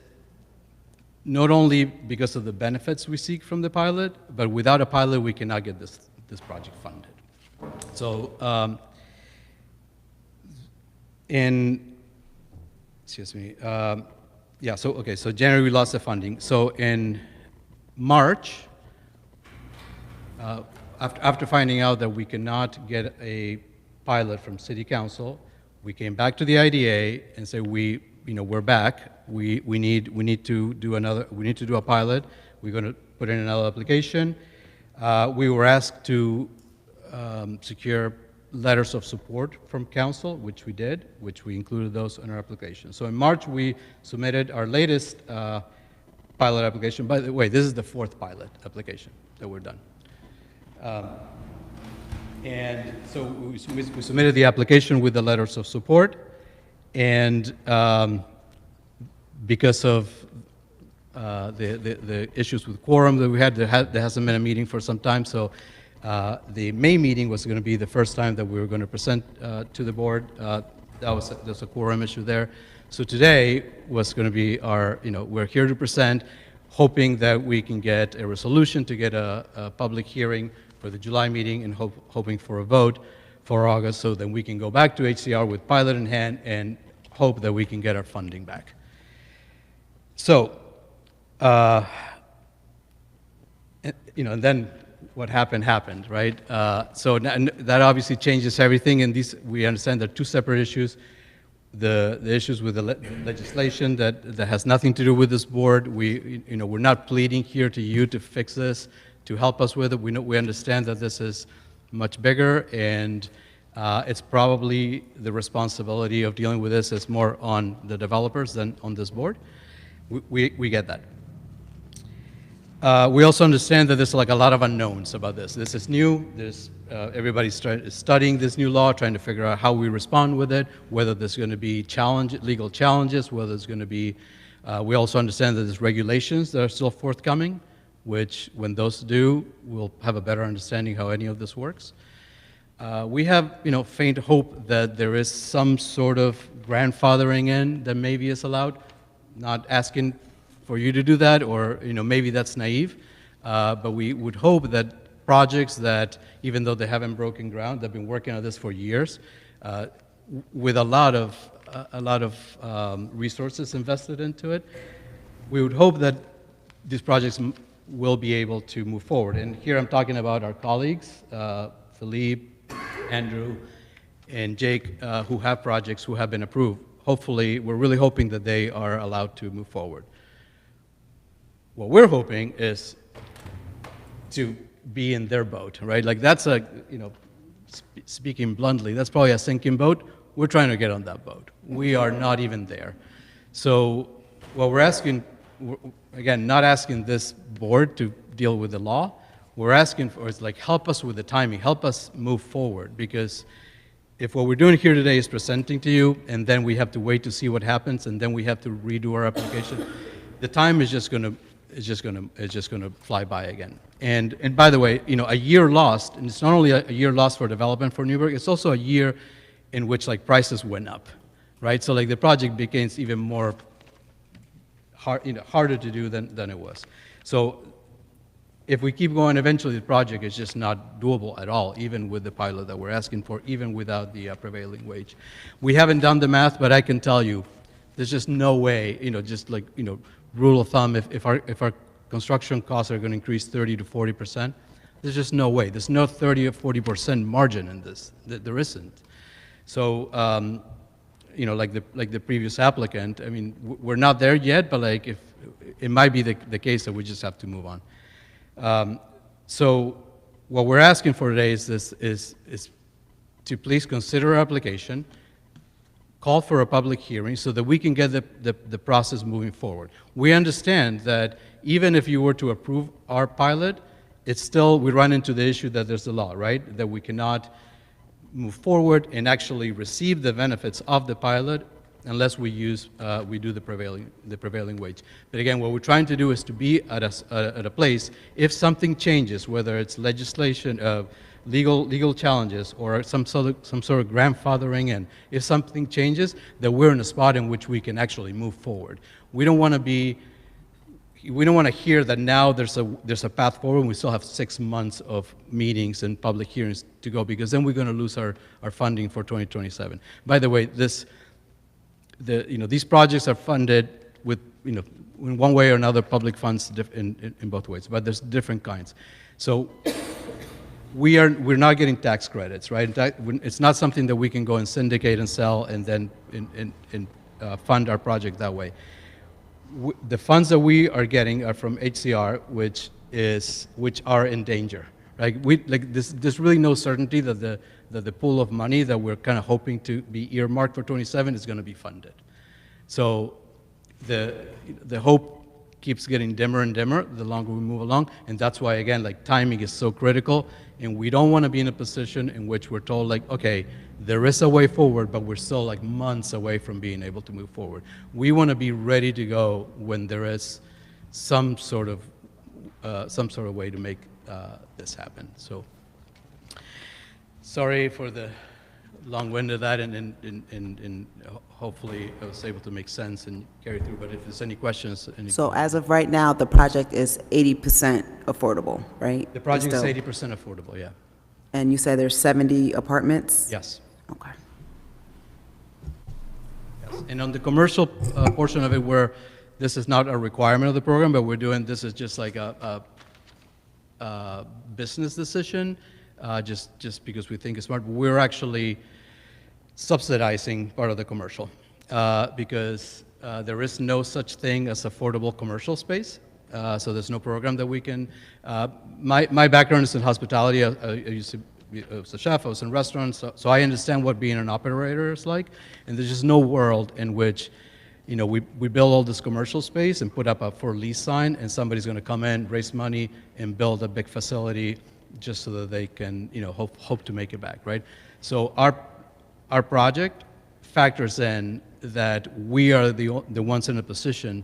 not only because of the benefits we seek from the pilot, but without a pilot, we cannot get this project funded. So so January we lost the funding. So in March, after finding out that we cannot get a pilot from City Council, we came back to the IDA and said we're back. We need to do a pilot. We're going to put in another application. We were asked to secure letters of support from council, which we did, which we included those in our application. So in March, we submitted our latest pilot application. By the way, this is the 4th pilot application that we're done. And so we submitted the application with the letters of support, and because of the issues with quorum that we had, there hasn't been a meeting for some time, so the May meeting was going to be the first time that we were going to present to the board. There's a quorum issue there. So today was going to be our, we're here to present, hoping that we can get a resolution to get a public hearing for the July meeting, and hoping for a vote for August, so then we can go back to HCR with pilot in hand and hope that we can get our funding back. and then what happened, right? So that obviously changes everything, and we understand there are two separate issues. The issues with the legislation that has nothing to do with this board. We're not pleading here to you to fix this, to help us with it. We understand that this is much bigger, and it's probably the responsibility of dealing with this is more on the developers than on this board. We get that. We also understand that there's like a lot of unknowns about this. This is new. Everybody's studying this new law, trying to figure out how we respond with it, whether there's going to be legal challenges, whether there's going to be. We also understand that there's regulations that are still forthcoming, which when those do, we'll have a better understanding how any of this works. We have, faint hope that there is some sort of grandfathering in that maybe is allowed. Not asking for you to do that, or maybe that's naive, but we would hope that projects that, even though they haven't broken ground, they've been working on this for years, with a lot of resources invested into it. We would hope that these projects will be able to move forward. And here I'm talking about our colleagues, Philippe, Andrew, and Jake, who have projects who have been approved. Hopefully, we're really hoping that they are allowed to move forward. What we're hoping is to be in their boat, right? Like that's speaking bluntly, that's probably a sinking boat. We're trying to get on that boat. We are not even there. So what we're asking, again, not asking this board to deal with the law, we're asking for is like help us with the timing, help us move forward, because if what we're doing here today is presenting to you and then we have to wait to see what happens and then we have to redo our application, the time is just going to fly by again. And by the way, a year lost, and it's not only a year lost for development for Newburgh, it's also a year in which like prices went up, right? So like the project becomes even more harder to do than it was. So if we keep going, eventually the project is just not doable at all, even with the pilot that we're asking for, even without the prevailing wage. We haven't done the math, but I can tell you, there's just no way, just like, rule of thumb, if our construction costs are going to increase 30 to 40%, there's just no way. There's no 30 or 40% margin in this. There isn't. So, like the previous applicant, I mean, we're not there yet, but like if it might be the case that we just have to move on. So, what we're asking for today is to please consider our application, call for a public hearing so that we can get the process moving forward. We understand that even if you were to approve our pilot, it's still, we run into the issue that there's a law, right? That we cannot move forward and actually receive the benefits of the pilot unless we do the prevailing wage. But again, what we're trying to do is to be at a place, if something changes, whether it's legislation, legal challenges, or some sort of grandfathering in, if something changes, that we're in a spot in which we can actually move forward. We don't want to hear that now there's a path forward and we still have 6 months of meetings and public hearings to go, because then we're going to lose our funding for 2027. By the way, these projects are funded with, in one way or another, public funds in both ways, but there's different kinds. So we're not getting tax credits, right? It's not something that we can go and syndicate and sell and then fund our project that way. The funds that we are getting are from HCR, which are in danger, right? There's really no certainty that the pool of money that we're kind of hoping to be earmarked for 27 is going to be funded. So the hope keeps getting dimmer and dimmer the longer we move along, and that's why, again, like timing is so critical, and we don't want to be in a position in which we're told, like, okay, there is a way forward, but we're still like months away from being able to move forward. We want to be ready to go when there is some sort of way to make this happen. So, sorry for the long-winded that, and hopefully I was able to make sense and carry through. But if there's any questions, So as of right now, the project is 80% affordable, right? The project is Still. 80% affordable, yeah. And you said there's 70 apartments? Yes. Okay. Yes. And on the commercial portion of it, where this is not a requirement of the program, but we're doing this is just like a business decision, just because we think it's smart. We're actually subsidizing part of the commercial because there is no such thing as affordable commercial space. So there's no program that we can. My background is in hospitality. I used to be I was a chef. I was in restaurants, so I understand what being an operator is like. And there's just no world in which, you know, we build all this commercial space and put up a for lease sign, and somebody's going to come in, raise money, and build a big facility just so that they can, you know, hope to make it back, right? So our project factors in that we are the ones in a position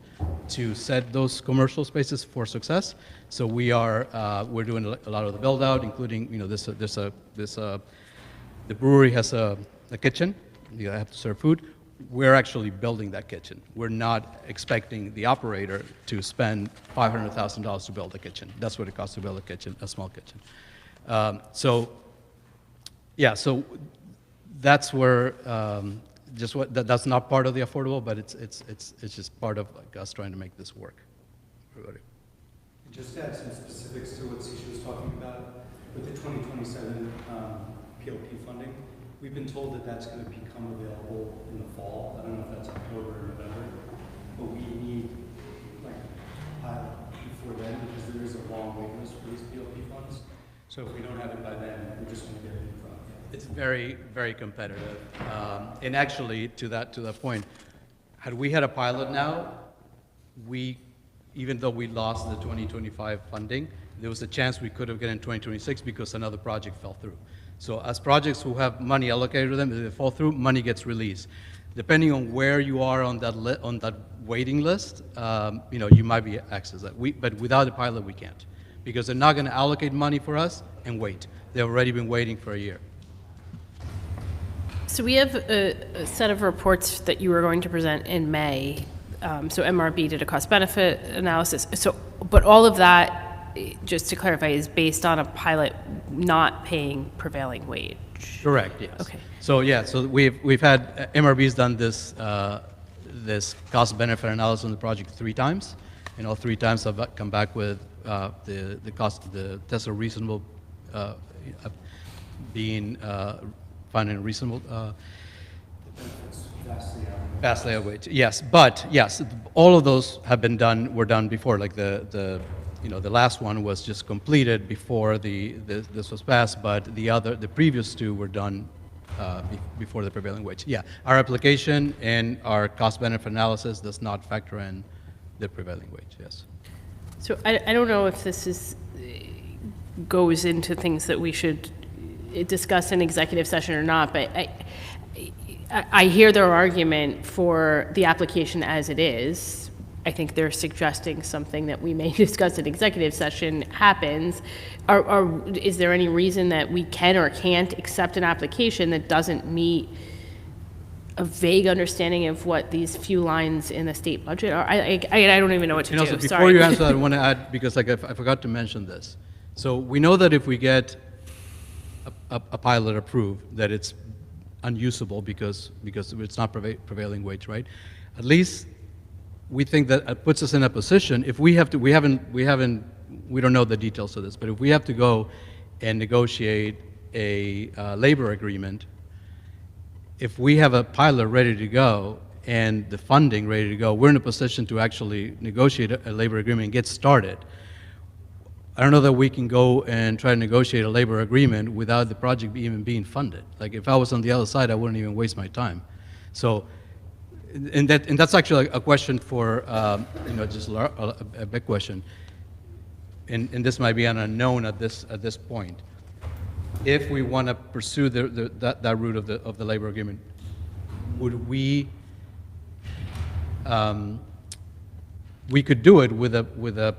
to set those commercial spaces for success. So we're doing a lot of the build out, including, you know, the brewery has a kitchen. You have to serve food. We're actually building that kitchen. We're not expecting the operator to spend $500,000 to build a kitchen. That's what it costs to build a kitchen, a small kitchen. So that's where that's not part of the affordable, but it's just part of like us trying to make this work. Everybody. Just to add some specifics to what Sisha was talking about, with the 2027 PLP funding, we've been told that that's going to become available in the fall. I don't know if that's October or November, but we need like a pilot before then because there is a long wait list for these PLP funds. So if we don't have it by then, we're just going to get it in front. It's very, very competitive. And actually, to that point, had we had a pilot now, even though we lost the 2025 funding, there was a chance we could have gotten in 2026 because another project fell through. So as projects who have money allocated to them, if they fall through, money gets released. Depending on where you are on that waiting list, you know, you might be accessed that. But without a pilot, we can't, because they're not going to allocate money for us and wait. They've already been waiting for a year. So we have a set of reports that you were going to present in May. So MRB did a cost-benefit analysis. So, but all of that, just to clarify, is based on a pilot not paying prevailing wage. Correct. Yes. Okay. So yeah. So we've had MRB's done this this cost-benefit analysis on the project 3 times, and all 3 times have come back with the cost, the test of reasonable being finding reasonable. Vastly outweighed. Yes, but yes, all of those have been done. Were done before. Like the last one was just completed before this was passed, but the previous 2 were done before the prevailing wage. Yeah, our application and our cost-benefit analysis does not factor in the prevailing wage. Yes. So I don't know if this goes into things that we should discuss in executive session or not, but I hear their argument for the application as it is. I think they're suggesting something that we may discuss in executive session happens. Is there any reason that we can or can't accept an application that doesn't meet a vague understanding of what these few lines in the state budget are? I don't even know what to do. So before Sorry. you answer that, I want to add, because like I forgot to mention this. So we know that if we get a pilot approved, that it's unusable because it's not prevailing wage, right? At least we think that it puts us in a position, if we have to, we don't know the details of this, but if we have to go and negotiate a labor agreement, if we have a pilot ready to go and the funding ready to go, we're in a position to actually negotiate a labor agreement and get started. I don't know that we can go and try to negotiate a labor agreement without the project even being funded. Like if I was on the other side, I wouldn't even waste my time. So, and that's actually a question for, just a big question. And this might be an unknown at this point. If we want to pursue that route of the labor agreement, would we could do it with a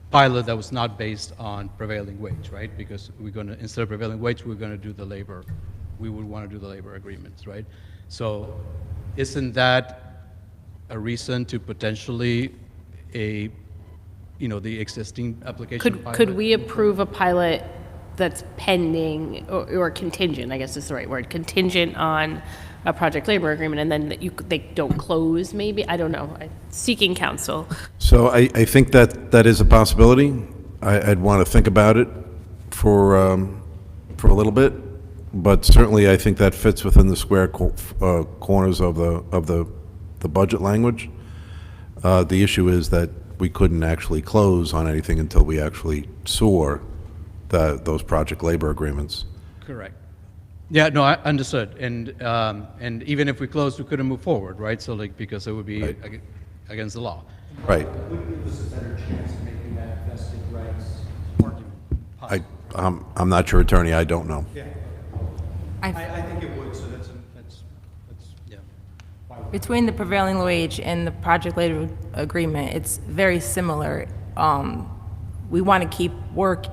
pilot that was not based on prevailing wage, right? Because we're going to, instead of prevailing wage, we're going to do the labor. We would want to do the labor agreements, right? So isn't that a reason to potentially the existing application pilot? Could we approve a pilot that's pending or contingent, I guess is the right word, contingent on a project labor agreement, and then they don't close maybe? I don't know. Seeking counsel. So I think that is a possibility. I'd want to think about it for a little bit, but certainly I think that fits within the square corners of the budget language. The issue is that we couldn't actually close on anything until we actually saw those project labor agreements. Correct. Yeah, no, I understood. And even if we closed, we couldn't move forward, right? So like, because it would be Right. against the law. Right. Would give us a better chance of making that vested rights argument possible. I'm not your attorney, I don't know. Yeah, I I think it would, so that's Yeah. why we're. Between the prevailing wage and the project labor agreement, it's very similar. We want to keep work,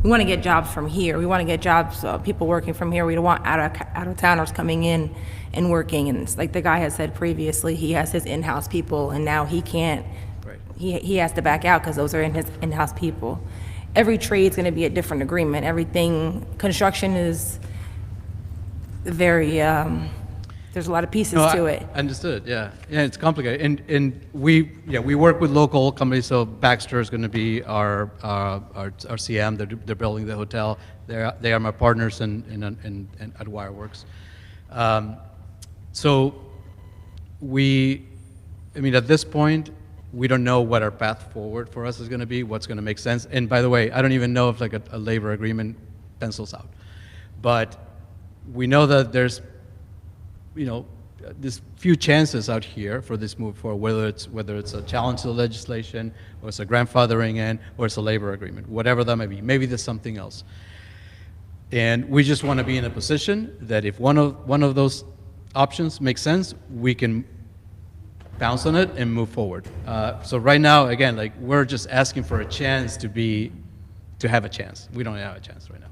we want to get jobs from here. We want to get jobs, people working from here. We don't want out-of-towners coming in and working. And it's like the guy has said previously, he has his in-house people, and now he can't. Right. He has to back out because those are his in-house people. Every trade's going to be a different agreement. Everything, construction is very, there's a lot of pieces No, to I it. understood, yeah. Yeah, it's complicated. And we work with local companies, so Baxter is going to be our CM. They're building the hotel. They are my partners in at Wireworks. So at this point, we don't know what our path forward for us is going to be, what's going to make sense. And by the way, I don't even know if like a labor agreement pencils out. But we know that there's there's few chances out here for this move forward, whether it's a challenge to the legislation, or it's a grandfathering in, or it's a labor agreement, whatever that may be. Maybe there's something else. And we just want to be in a position that if one of those options makes sense, we can bounce on it and move forward. So right now, again, like we're just asking for a chance to have a chance. We don't have a chance right now.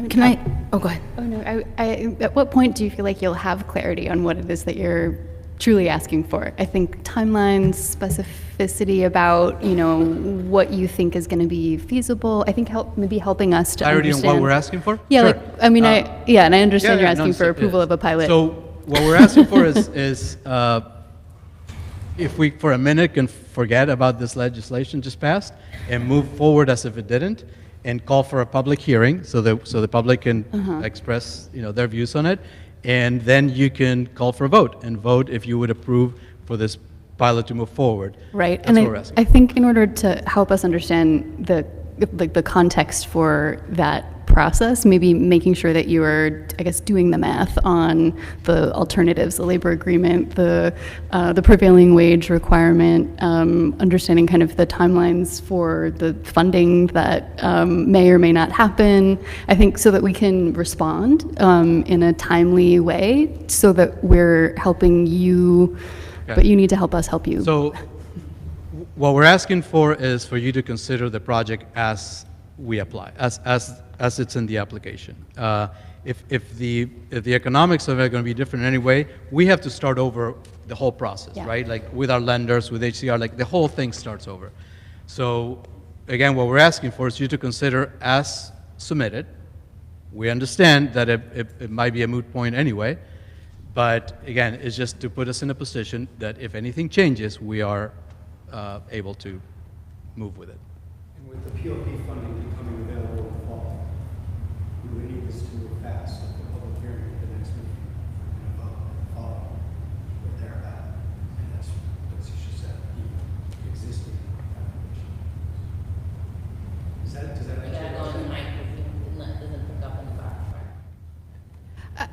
Can I, oh, go ahead. Oh, no, at what point do you feel like you'll have clarity on what it is that you're truly asking for? I think timelines, specificity about, what you think is going to be feasible, I think maybe helping us to Clarity on understand. what we're asking for? Yeah, Sure. and I understand you're Yeah, no, asking for so- approval yeah. of a pilot. So what we're asking for is if we, for a minute, can forget about this legislation just passed and move forward as if it didn't, and call for a public hearing so the public can express their views on it, and then you can call for a vote and vote if you would approve for this pilot to move forward. Right, That's and what we're asking. I think in order to help us understand the context for that process, maybe making sure that you are, I guess, doing the math on the alternatives, the labor agreement, the prevailing wage requirement, understanding kind of the timelines for the funding that may or may not happen, I think, so that we can respond in a timely way, so that we're helping you, but you need to help us help you. So what we're asking for is for you to consider the project as we apply, as it's in the application. If the economics of it are going to be different anyway, we have to start over the whole process, Yeah. right? Like with our lenders, with HCR, like the whole thing starts over. So again, what we're asking for is you to consider as submitted. We understand that it might be a moot point anyway, but again, it's just to put us in a position that if anything changes, we are able to move with it. And with the PLP funding becoming available in the fall, we would need this to move fast at the public hearing at the next meeting. And vote and follow what they're about. And that's what she said, the existing application. Does that make sense?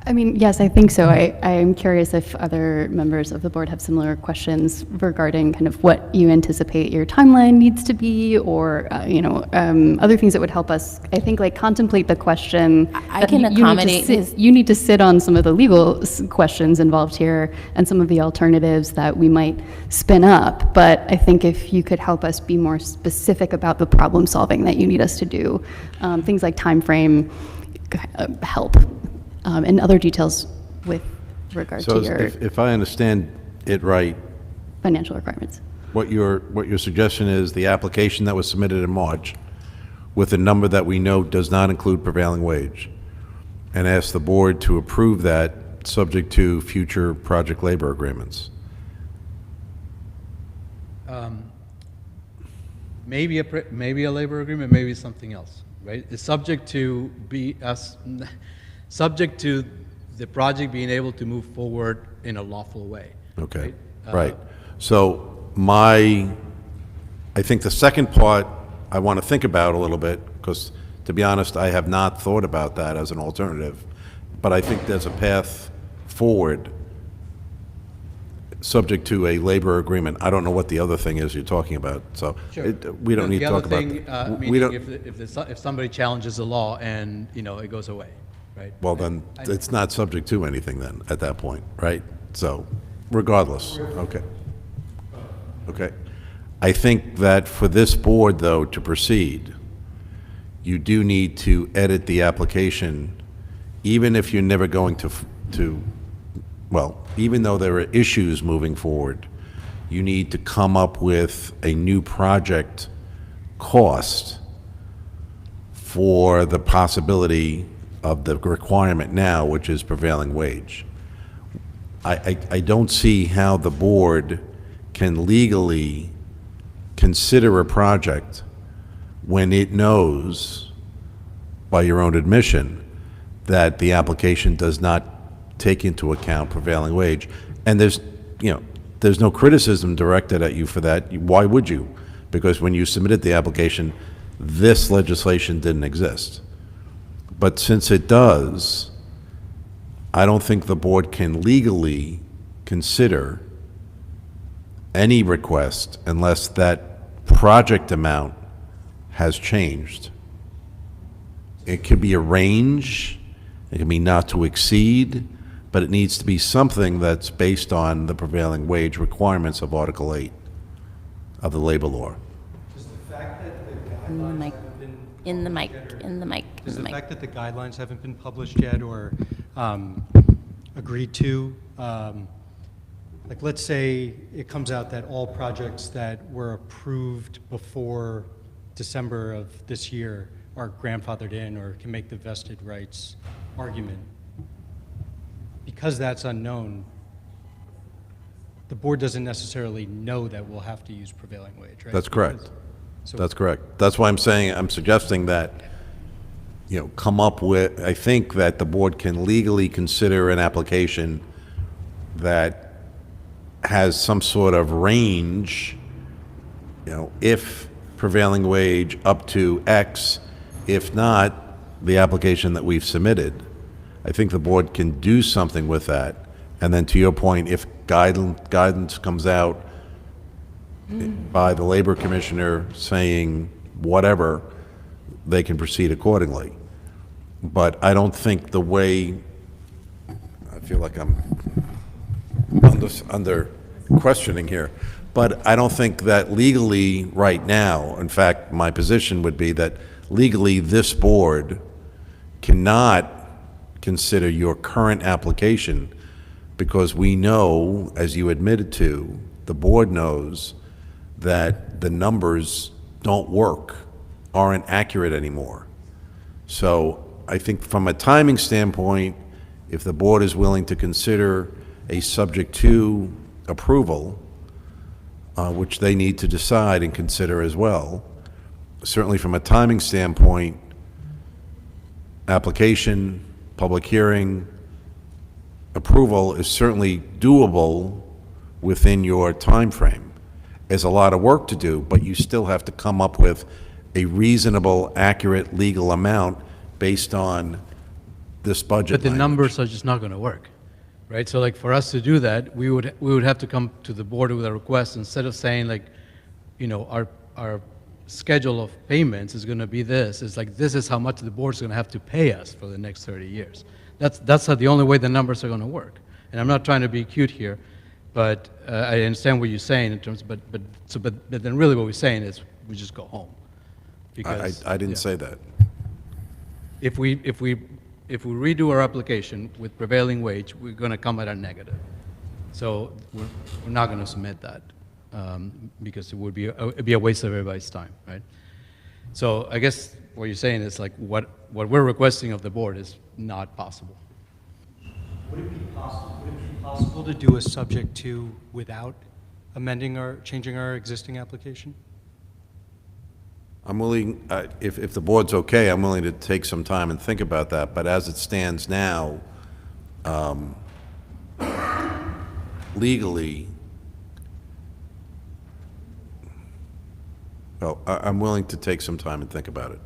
I mean, yes, I think so. I am curious if other members of the board have similar questions regarding kind of what you anticipate your timeline needs to be, or, other things that would help us, I think, like contemplate the question. I that can you need to accommodate sit- his- You need to sit on some of the legal questions involved here and some of the alternatives that we might spin up. But I think if you could help us be more specific about the problem solving that you need us to do, things like timeframe, help. And other details with regard So to your if I understand it right, financial requirements. what your suggestion is the application that was submitted in March with a number that we know does not include prevailing wage, and ask the board to approve that subject to future project labor agreements. Maybe maybe a labor agreement, maybe something else, right? It's subject to subject to the project being able to move forward in a lawful way. Okay, right? right. So I think the second part I want to think about a little bit, because to be honest, I have not thought about that as an alternative. But I think there's a path forward, subject to a labor agreement. I don't know what the other thing is you're talking about, so we don't need to talk about. The other thing, we meaning don't. if somebody challenges the law and, it goes away, right? Well, then, it's not subject to anything then, at that point, right? So, regardless, okay. Okay. I think that for this board, though, to proceed, you do need to edit the application, even if you're never going well, even though there are issues moving forward, you need to come up with a new project cost for the possibility of the requirement now, which is prevailing wage. I don't see how the board can legally consider a project when it knows, by your own admission, that the application does not take into account prevailing wage. And there's no criticism directed at you for that. Why would you? Because when you submitted the application, this legislation didn't exist. But since it does, I don't think the board can legally consider any request unless that project amount has changed. It could be a range, it can be not to exceed, but it needs to be something that's based on the prevailing wage requirements of Article 8 of the labor law. Does the fact that the In the guidelines mic, haven't been in the mic, published yet, or- in the mic, in Does the the mic. fact that the guidelines haven't been published yet or agreed to, like, let's say it comes out that all projects that were approved before December of this year are grandfathered in or can make the vested rights argument. Because that's unknown, the board doesn't necessarily know that we'll have to use prevailing wage, right? That's correct. Because- So That's correct. That's why I'm suggesting that, come up with, I think that the board can legally consider an application that has some sort of range, if prevailing wage up to X, if not, the application that we've submitted. I think the board can do something with that. And then to your point, if guidance comes out by the labor commissioner saying whatever, they can proceed accordingly. But I don't think the way, I feel like I'm under questioning here, but I don't think that legally right now, in fact, my position would be that legally this board cannot consider your current application because we know, as you admitted to, the board knows that the numbers don't work, aren't accurate anymore. So I think from a timing standpoint, if the board is willing to consider a subject to approval, which they need to decide and consider as well, certainly from a timing standpoint, application, public hearing, approval is certainly doable within your time frame. There's a lot of work to do, but you still have to come up with a reasonable, accurate legal amount based on this budget But the language. numbers are just not going to work, right? So like for us to do that, we would have to come to the board with a request instead of saying like, our schedule of payments is going to be this. It's like this is how much the board's going to have to pay us for the next 30 years. That's the only way the numbers are going to work. And I'm not trying to be cute here, but I understand what you're saying in terms. But then really what we're saying is we just go home. Because I didn't say that. if we redo our application with prevailing wage, we're going to come at a negative. So we're not going to submit that because it would be it'd be a waste of everybody's time, right? So I guess what you're saying is like what we're requesting of the board is not possible. Would it be possible to do a subject to without changing our existing application? I'm willing, if the board's okay, I'm willing to take some time and think about that, but as it stands now, legally, well, I'm willing to take some time and think about it,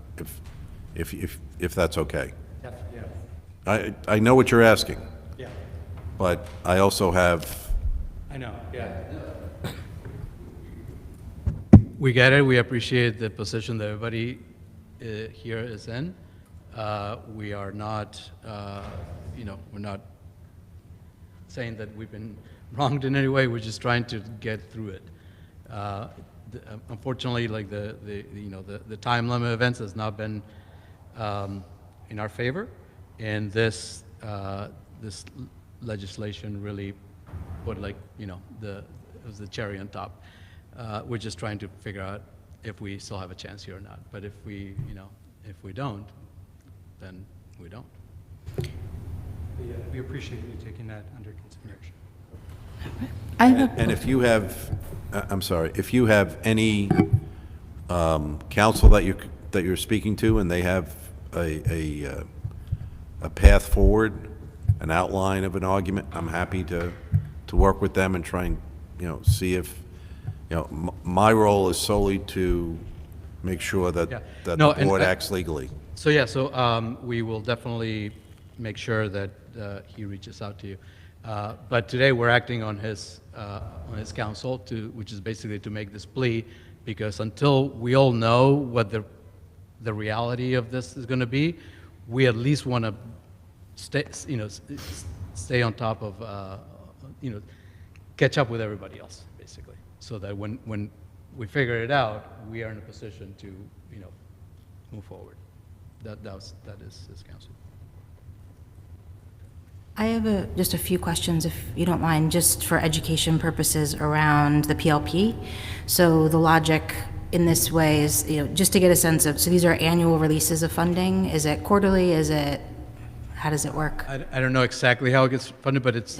if that's okay. Yeah. I know what you're asking, Yeah, but I also have, I know, yeah. We get it. We appreciate the position that everybody here is in. We are not, we're not saying that we've been wronged in any way. We're just trying to get through it. Unfortunately, like the time limit events has not been in our favor, and this legislation really put it was the cherry on top. We're just trying to figure out if we still have a chance here or not. But if we don't, then we don't. Yeah, we appreciate you taking that under consideration. and if you have, I'm sorry, if you have any counsel that you're speaking to, and they have a path forward, an outline of an argument, I'm happy to work with them and try and, see if, my role is solely to make sure that, Yeah. that No, the and board I- acts legally. So we will definitely make sure that he reaches out to you. But today, we're acting on his counsel, which is basically to make this plea, because until we all know what the reality of this is going to be, we at least want to stay on top of, catch up with everybody else, basically, so that when we figure it out, we are in a position to, move forward. That is his counsel. I have just a few questions, if you don't mind, just for education purposes around the PLP. So the logic in this way is, just to get a sense of, so these are annual releases of funding? Is it quarterly? How does it work? I don't know exactly how it gets funded, but it's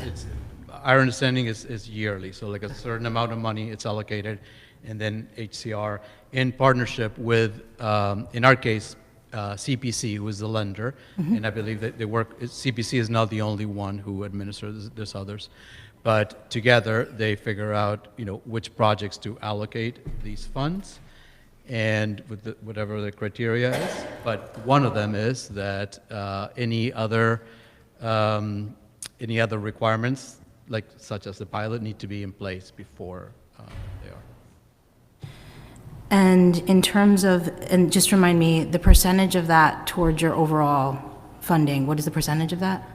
our understanding is yearly. So like a certain amount of money, it's allocated, and then HCR, in partnership with, in our case, CPC, who is the lender, and I believe that CPC is not the only one who administers, there's others, but together they figure out, which projects to allocate these funds, and with whatever the criteria is. But one of them is that any other requirements, like such as the pilot, need to be in place before they are. And in terms of, and just remind me, the percentage of that towards your overall funding, what is the percentage of that?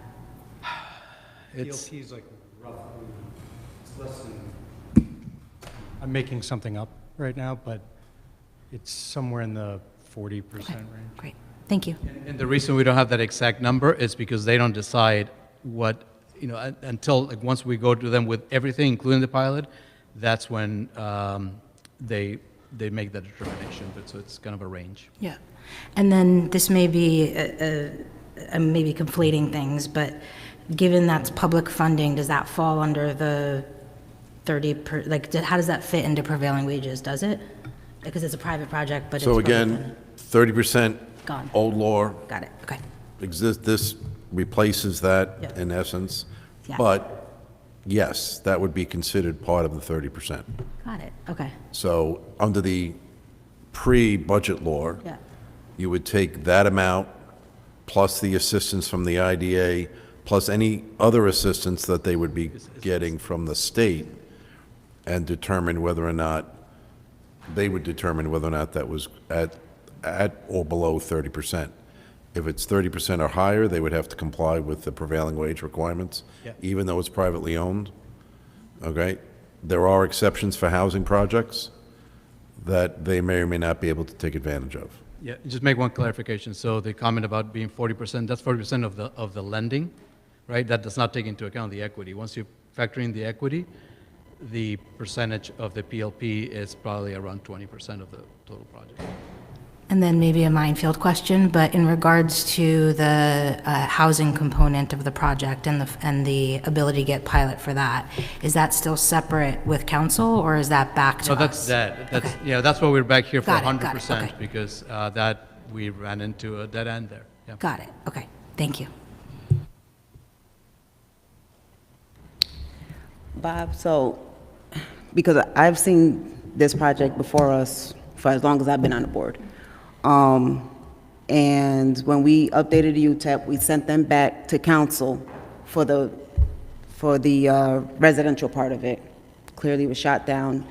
PLP is like roughly, it's less than, I'm making something up right now, but it's somewhere in the 40% range. Great, thank you. And the reason we don't have that exact number is because they don't decide what, until, like, once we go to them with everything, including the pilot, that's when they make that determination. But so it's kind of a range. Yeah. And then this may be, I'm maybe conflating things, but given that's public funding, does that fall under the 30%, how does that fit into prevailing wages, does it? Because it's a private project, but it's So public again, 30% Gone. old law Got it, okay. this replaces that Yeah. in essence. Yeah. But yes, that would be considered part of the 30%. Got it, okay. So under the pre-budget law, Yeah. you would take that amount plus the assistance from the IDA, plus any other assistance that they would be getting from the state, and determine whether or not, they would determine whether or not that was at or below 30%. If it's 30% or higher, they would have to comply with the prevailing wage requirements, Yeah. even though it's privately owned. Okay? There are exceptions for housing projects that they may or may not be able to take advantage of. Yeah, just make one clarification. So the comment about being 40%, that's 40% of the lending, right? That does not take into account the equity. Once you factor in the equity, the percentage of the PLP is probably around 20% of the total project. And then maybe a minefield question, but in regards to the housing component of the project and the ability to get pilot for that, is that still separate with council, or is that back to So us? that's that. That's, Okay. yeah, that's why we're back here for Got it, 100%, okay. because that, we ran into a dead end there. Yeah. Got it, okay, thank you. Bob, so, because I've seen this project before us for as long as I've been on the board. And when we updated the UTEP, we sent them back to council for the residential part of it. Clearly it was shot down.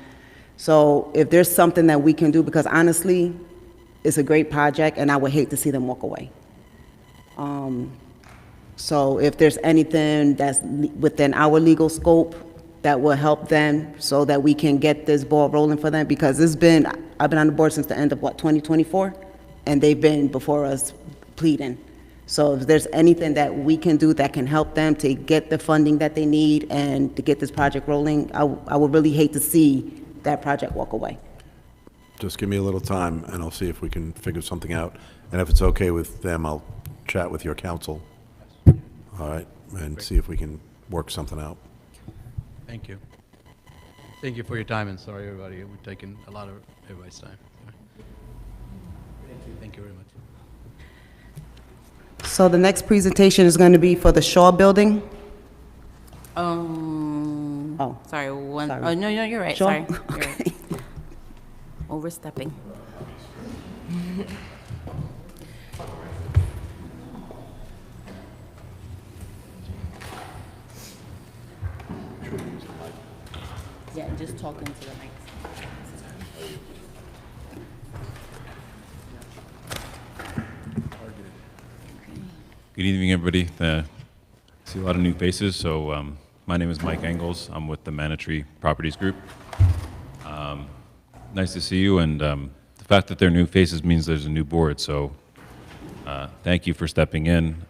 So if there's something that we can do, because honestly, it's a great project, and I would hate to see them walk away. So if there's anything that's within our legal scope that will help them so that we can get this ball rolling for them, because I've been on the board since the end of, 2024? And they've been before us pleading. So if there's anything that we can do that can help them to get the funding that they need and to get this project rolling, I would really hate to see that project walk away. Just give me a little time, and I'll see if we can figure something out. And if it's okay with them, I'll chat with your council. All right, and see if we can work something out. Thank you. Thank you for your time, and sorry, everybody, we've taken a lot of everybody's time. Thank you very much. So the next presentation is going to be for the Shaw Building. Oh. Sorry, one, Sorry. oh, no, you're right, Sure. sorry. You're right. Overstepping. Yeah, just talking to the mic. Good evening, everybody. I see a lot of new faces. So my name is Mike Engels. I'm with the Manatee Properties Group. Nice to see you. And the fact that they're new faces means there's a new board. So thank you for stepping in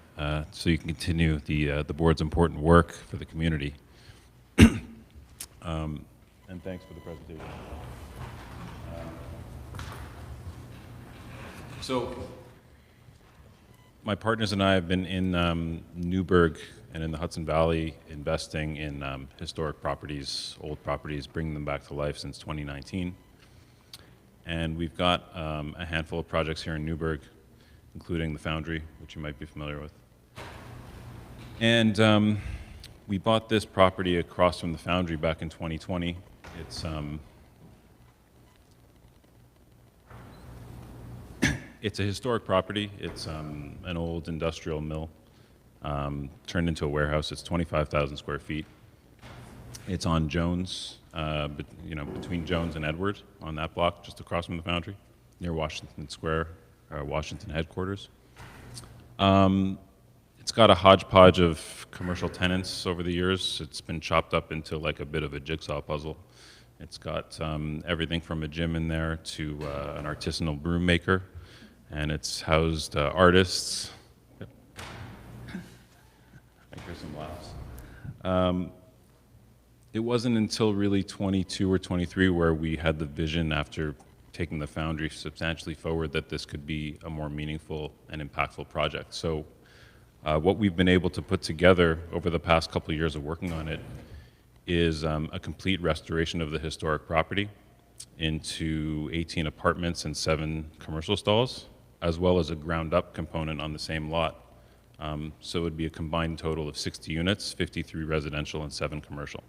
so you can continue the board's important work for the community. And thanks for the presentation. So my partners and I have been in Newburgh and in the Hudson Valley investing in historic properties, old properties, bringing them back to life since 2019. And we've got a handful of projects here in Newburgh, including the Foundry, which you might be familiar with. And we bought this property across from the Foundry back in 2020. It's a historic property. It's an old industrial mill turned into a warehouse. It's 25,000 square feet. It's on Jones, between Jones and Edward on that block, just across from the Foundry, near Washington Square, Washington headquarters. It's got a hodgepodge of commercial tenants over the years. It's been chopped up into like a bit of a jigsaw puzzle. It's got everything from a gym in there to an artisanal broom maker, and it's housed artists. I hear some laughs. It wasn't until really 22 or 23 where we had the vision, after taking the Foundry substantially forward, that this could be a more meaningful and impactful project. So what we've been able to put together over the past couple of years of working on it is a complete restoration of the historic property into 18 apartments and 7 commercial stalls, as well as a ground-up component on the same lot. So it would be a combined total of 60 units, 53 residential and 7 commercial.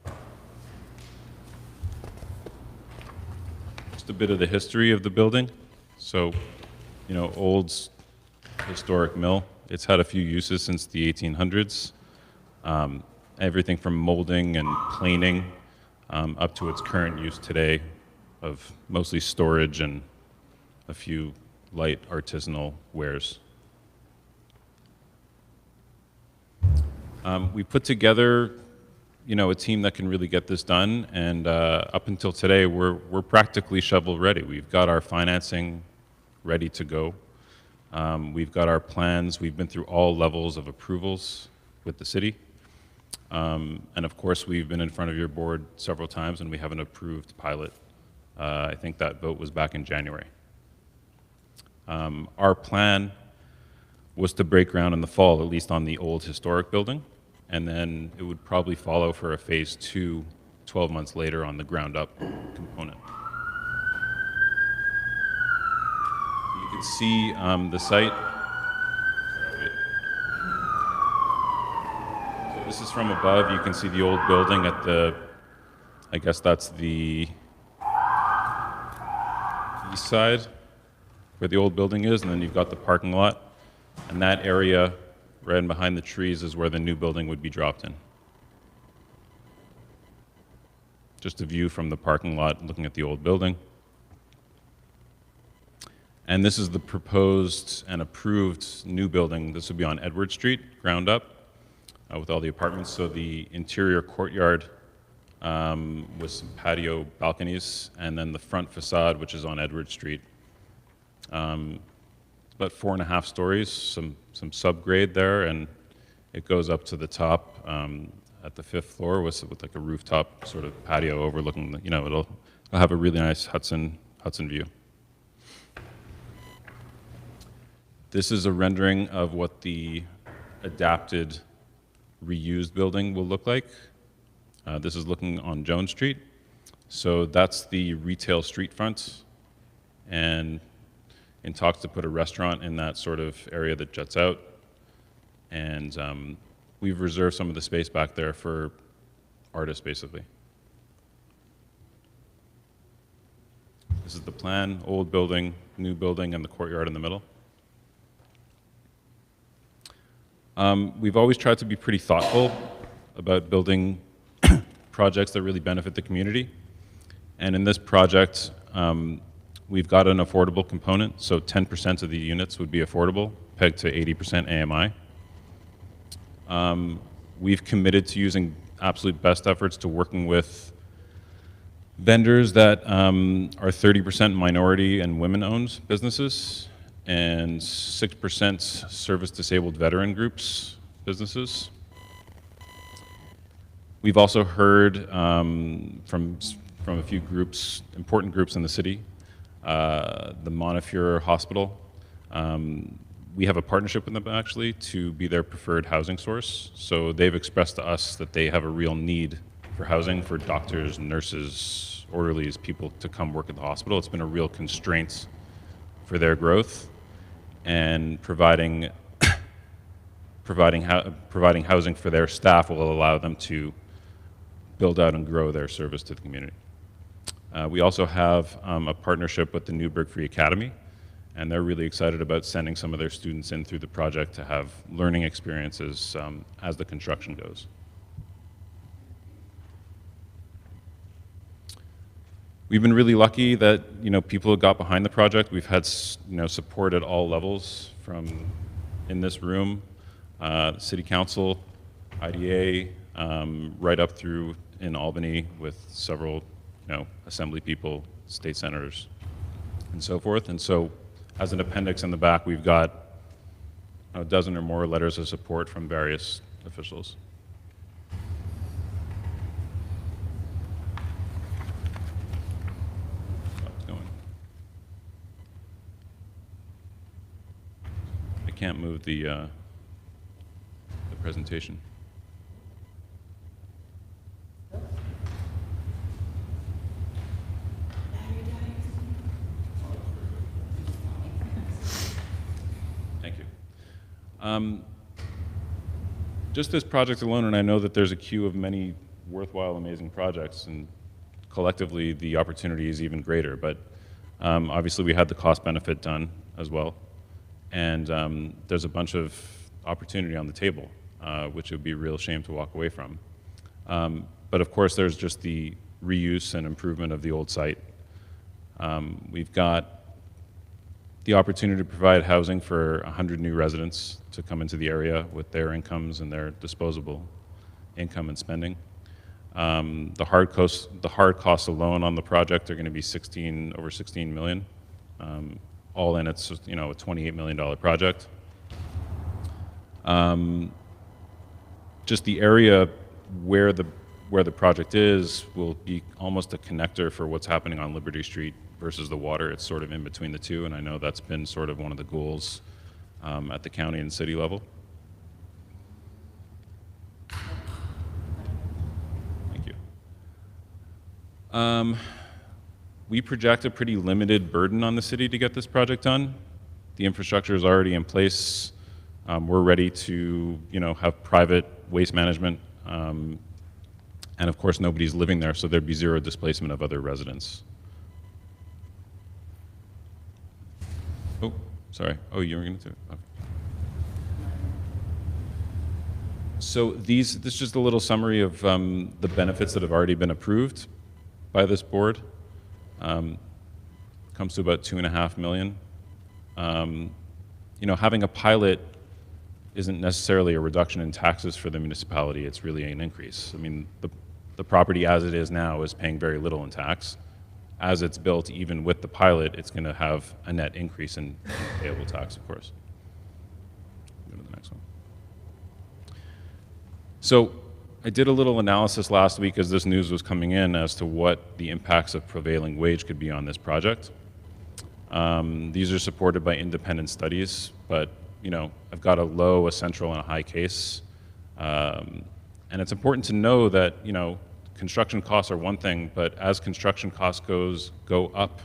Just a bit of the history of the building. So, old historic mill. It's had a few uses since the 1800s. Everything from molding and planing up to its current use today of mostly storage and a few light artisanal wares. We put together, a team that can really get this done, and up until today, we're practically shovel ready. We've got our financing ready to go. We've got our plans. We've been through all levels of approvals with the city. And of course, we've been in front of your board several times, and we have an approved pilot. I think that vote was back in January. Our plan was to break ground in the fall, at least on the old historic building, and then it would probably follow for a phase 2 12 months later on the ground up component. You can see the site. So this is from above. You can see the old building at the, I guess that's the east side where the old building is, and then you've got the parking lot. And that area right in behind the trees is where the new building would be dropped in. Just a view from the parking lot looking at the old building. And this is the proposed and approved new building. This would be on Edward Street, ground up, with all the apartments. So the interior courtyard with some patio balconies, and then the front facade, which is on Edward Street. About 4.5 stories, some subgrade there, and it goes up to the top at the 5th floor with like a rooftop sort of patio overlooking. It'll have a really nice Hudson view. This is a rendering of what the adapted, reused building will look like. This is looking on Jones Street. So that's the retail street front, and in talks to put a restaurant in that sort of area that juts out. And we've reserved some of the space back there for artists, basically. This is the plan, old building, new building, and the courtyard in the middle. We've always tried to be pretty thoughtful about building projects that really benefit the community. And in this project, we've got an affordable component, so 10% of the units would be affordable, pegged to 80% AMI. We've committed to using absolute best efforts to working with vendors that are 30% minority and women-owned businesses, and 6% service-disabled veteran groups businesses. We've also heard from a few groups, important groups in the city, the Montefiore Hospital. We have a partnership with them actually to be their preferred housing source. So they've expressed to us that they have a real need for housing for doctors, nurses, orderlies, people to come work at the hospital. It's been a real constraint for their growth, and providing housing for their staff will allow them to build out and grow their service to the community. We also have a partnership with the Newburgh Free Academy, and they're really excited about sending some of their students in through the project to have learning experiences as the construction goes. We've been really lucky that people have got behind the project. We've had support at all levels, from in this room, City Council, IDA, right up through in Albany with several assembly people, state senators, and so forth. And so, as an appendix in the back, we've got a dozen or more letters of support from various officials. I can't move the presentation. Thank you. Just this project alone, and I know that there's a queue of many worthwhile, amazing projects, and collectively the opportunity is even greater, but obviously we had the cost benefit done as well. And there's a bunch of opportunity on the table, which it would be a real shame to walk away from. But of course, there's just the reuse and improvement of the old site. We've got the opportunity to provide housing for 100 new residents to come into the area with their incomes and their disposable income and spending. The hard costs alone on the project are going to be over 16 million. All in, it's a $28 million project. Just the area where the project is will be almost a connector for what's happening on Liberty Street versus the water. It's sort of in between the two, and I know that's been sort of one of the goals at the county and city level. Thank you. We project a pretty limited burden on the city to get this project done. The infrastructure is already in place. We're ready to, have private waste management. And of course, nobody's living there, so there'd be zero displacement of other residents. Oh, sorry. Oh, you were going to? Okay. So this is just a little summary of the benefits that have already been approved by this board. Comes to about $2.5 million. Having a pilot isn't necessarily a reduction in taxes for the municipality. It's really an increase. I mean, the property as it is now is paying very little in tax. As it's built, even with the pilot, it's going to have a net increase in payable tax, of course. Go to the next one. So I did a little analysis last week as this news was coming in as to what the impacts of prevailing wage could be on this project. These are supported by independent studies, but I've got a low, a central, and a high case. And it's important to know that, construction costs are one thing, but as construction costs go up,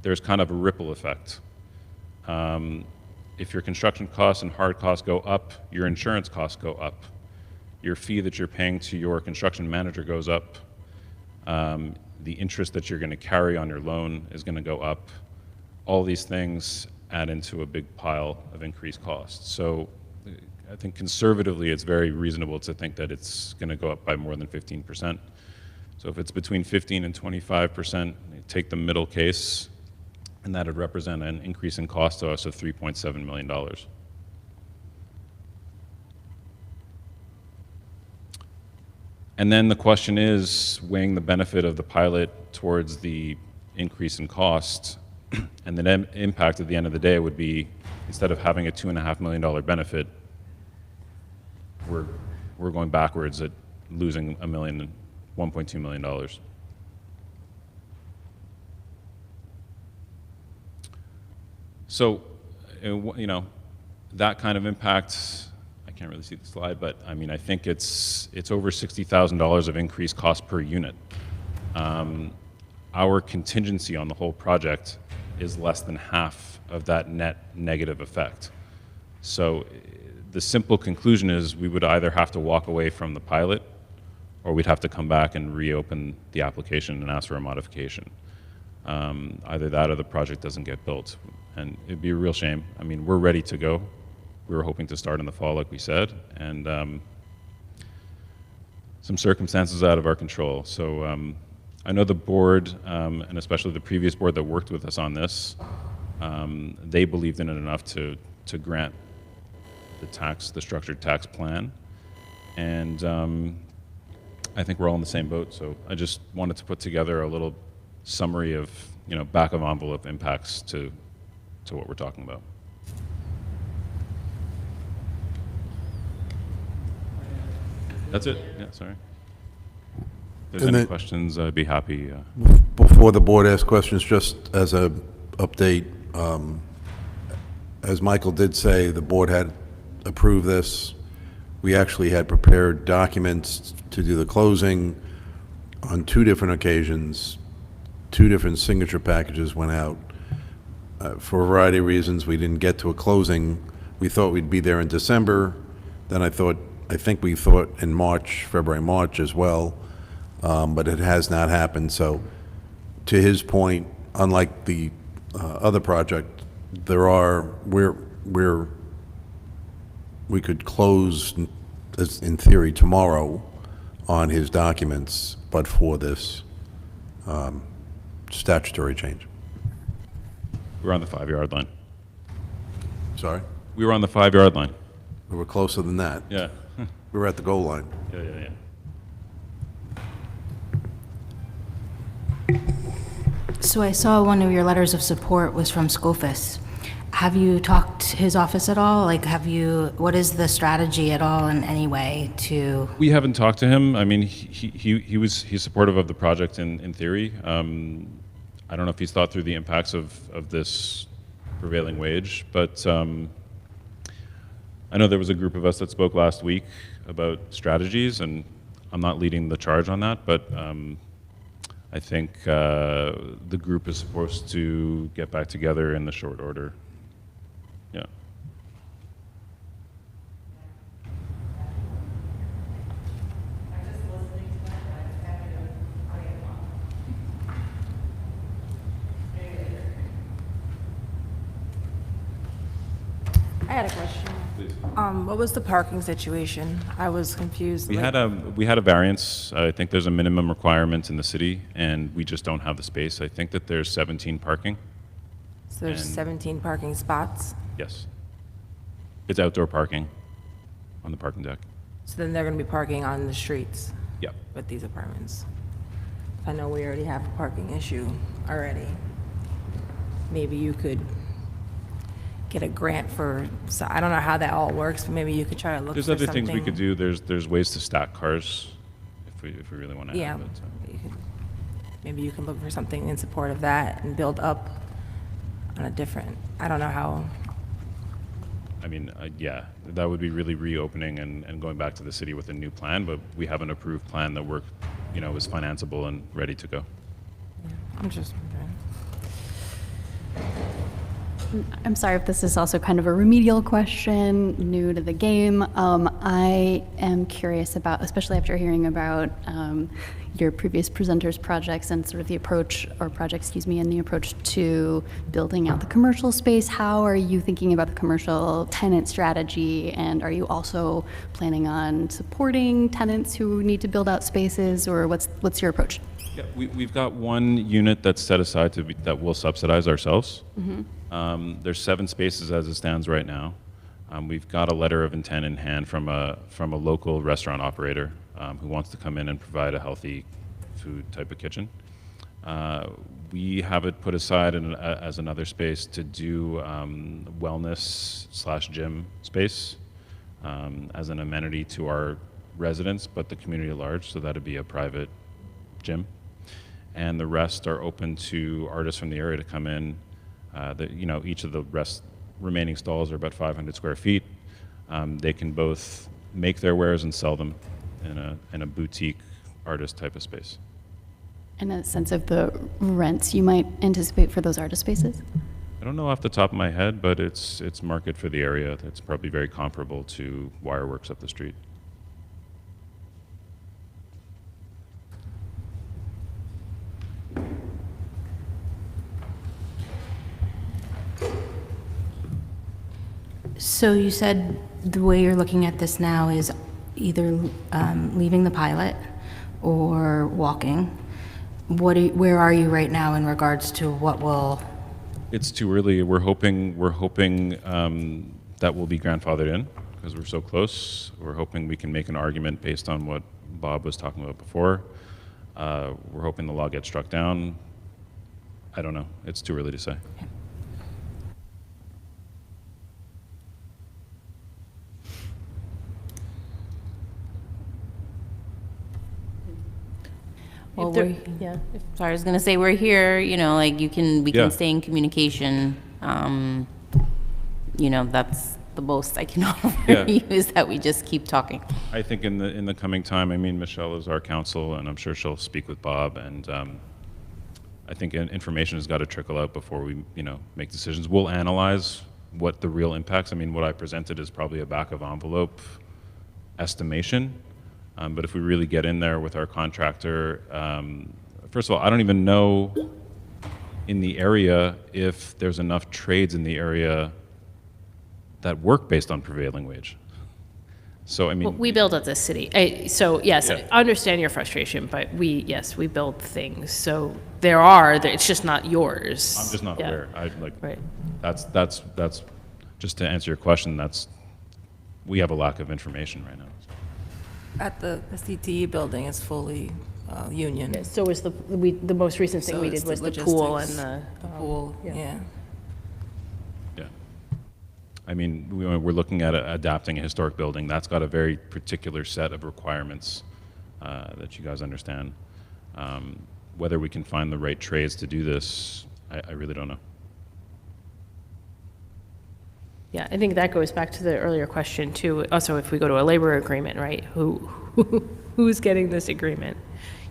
there's kind of a ripple effect. If your construction costs and hard costs go up, your insurance costs go up. Your fee that you're paying to your construction manager goes up. The interest that you're going to carry on your loan is going to go up. All these things add into a big pile of increased costs. So I think conservatively, it's very reasonable to think that it's going to go up by more than 15%. So if it's between 15 and 25%, take the middle case, and that would represent an increase in cost to us of $3.7 million. And then the question is, weighing the benefit of the pilot towards the increase in cost, and the net impact at the end of the day would be, instead of having a $2.5 million benefit, we're going backwards at losing $1.2 million. So, that kind of impact, I can't really see the slide, but I mean, I think it's over $60,000 of increased cost per unit. Our contingency on the whole project is less than half of that net negative effect. So the simple conclusion is we would either have to walk away from the pilot, or we'd have to come back and reopen the application and ask for a modification. Either that or the project doesn't get built. And it'd be a real shame. I mean, we're ready to go. We were hoping to start in the fall, like we said, and some circumstances out of our control. So I know the board, and especially the previous board that worked with us on this, they believed in it enough to grant the structured tax plan. And I think we're all in the same boat. So I just wanted to put together a little summary of, back of envelope impacts to what we're talking about. That's it. Yeah, sorry. If there's And any then- questions, I'd be happy. Before the board asks questions, just as a update, as Michael did say, the board had approved this. We actually had prepared documents to do the closing on 2 different occasions. 2 different signature packages went out. For a variety of reasons, we didn't get to a closing. We thought we'd be there in December. Then I think we thought in March, February, March as well, but it has not happened. So to his point, unlike the other project, we could close, in theory, tomorrow on his documents, but for this statutory change. We're on the 5-yard line. Sorry? We were on the 5-yard line. We were closer than that. Yeah. We were at the goal line. Yeah. So I saw one of your letters of support was from Scofus. Have you talked to his office at all? What is the strategy at all in any way to? We haven't talked to him. I mean, he's supportive of the project in theory. I don't know if he's thought through the impacts of this prevailing wage, but I know there was a group of us that spoke last week about strategies, and I'm not leading the charge on that, but I think the group is supposed to get back together in the short order. Yeah. I had a question. What was the parking situation? I was confused. We had a variance. I think there's a minimum requirement in the city, and we just don't have the space. I think that there's 17 parking. So there's and- 17 parking spots. Yes. It's outdoor parking on the parking deck. So then they're going to be parking on the streets Yep. with these apartments. I know we already have a parking issue already. Maybe you could get a grant for, so I don't know how that all works, but maybe you could try to look for There's something. other things we could do. There's ways to stack cars if we really want to Yeah. have it. So. Maybe you can look for something in support of that and build up on a different, I don't know how. I mean, yeah, that would be really reopening and going back to the city with a new plan, but we have an approved plan that is financeable and ready to go. I'm just wondering. I'm sorry if this is also kind of a remedial question, new to the game. I am curious about, especially after hearing about your previous presenters' projects and sort of the approach, or project, excuse me, and the approach to building out the commercial space. How are you thinking about the commercial tenant strategy? And are you also planning on supporting tenants who need to build out spaces, or what's your approach? Yeah, we've got one unit that's set aside that we'll subsidize ourselves. There's 7 spaces as it stands right now. We've got a letter of intent in hand from a local restaurant operator who wants to come in and provide a healthy food type of kitchen. We have it put aside as another space to do wellness/gym space as an amenity to our residents, but the community at large. So that'd be a private gym. And the rest are open to artists from the area to come in. Each of the remaining stalls are about 500 square feet. They can both make their wares and sell them in a boutique artist type of space. And a sense of the rents you might anticipate for those artist spaces? I don't know off the top of my head, but it's market for the area. It's probably very comparable to Wireworks up the street. So you said the way you're looking at this now is either leaving the pilot or walking. Where are you right now in regards to what will? It's too early. We're hoping that we'll be grandfathered in because we're so close. We're hoping we can make an argument based on what Bob was talking about before. We're hoping the law gets struck down. I don't know. It's too early to say. Well, Yeah. sorry, I was gonna say, we're here, we Yeah. can stay in communication. That's the most I can offer Yeah. you, is that we just keep talking. I think in the coming time, Michelle is our counsel, and I'm sure she'll speak with Bob, and I think information has got to trickle out before we, make decisions. We'll analyze what the real impacts. What I presented is probably a back of envelope estimation, but if we really get in there with our contractor, first of all, I don't even know in the area if there's enough trades in the area that work based on prevailing wage. So, Well, we build at the city. So yes, Yeah. I understand your frustration, but we build things. So it's just not yours. I'm just not Yeah. aware. Right. That's just to answer your question. We have a lack of information right now. At the CTE building is fully union. Yeah, so was the most recent thing So we it's did was the pool and logistics. the. Pool, yeah. Yeah. We're looking at adapting a historic building. That's got a very particular set of requirements that you guys understand. whether we can find the right trades to do this, I really don't know. Yeah, I think that goes back to the earlier question too. Also, if we go to a labor agreement, right? Who's getting this agreement?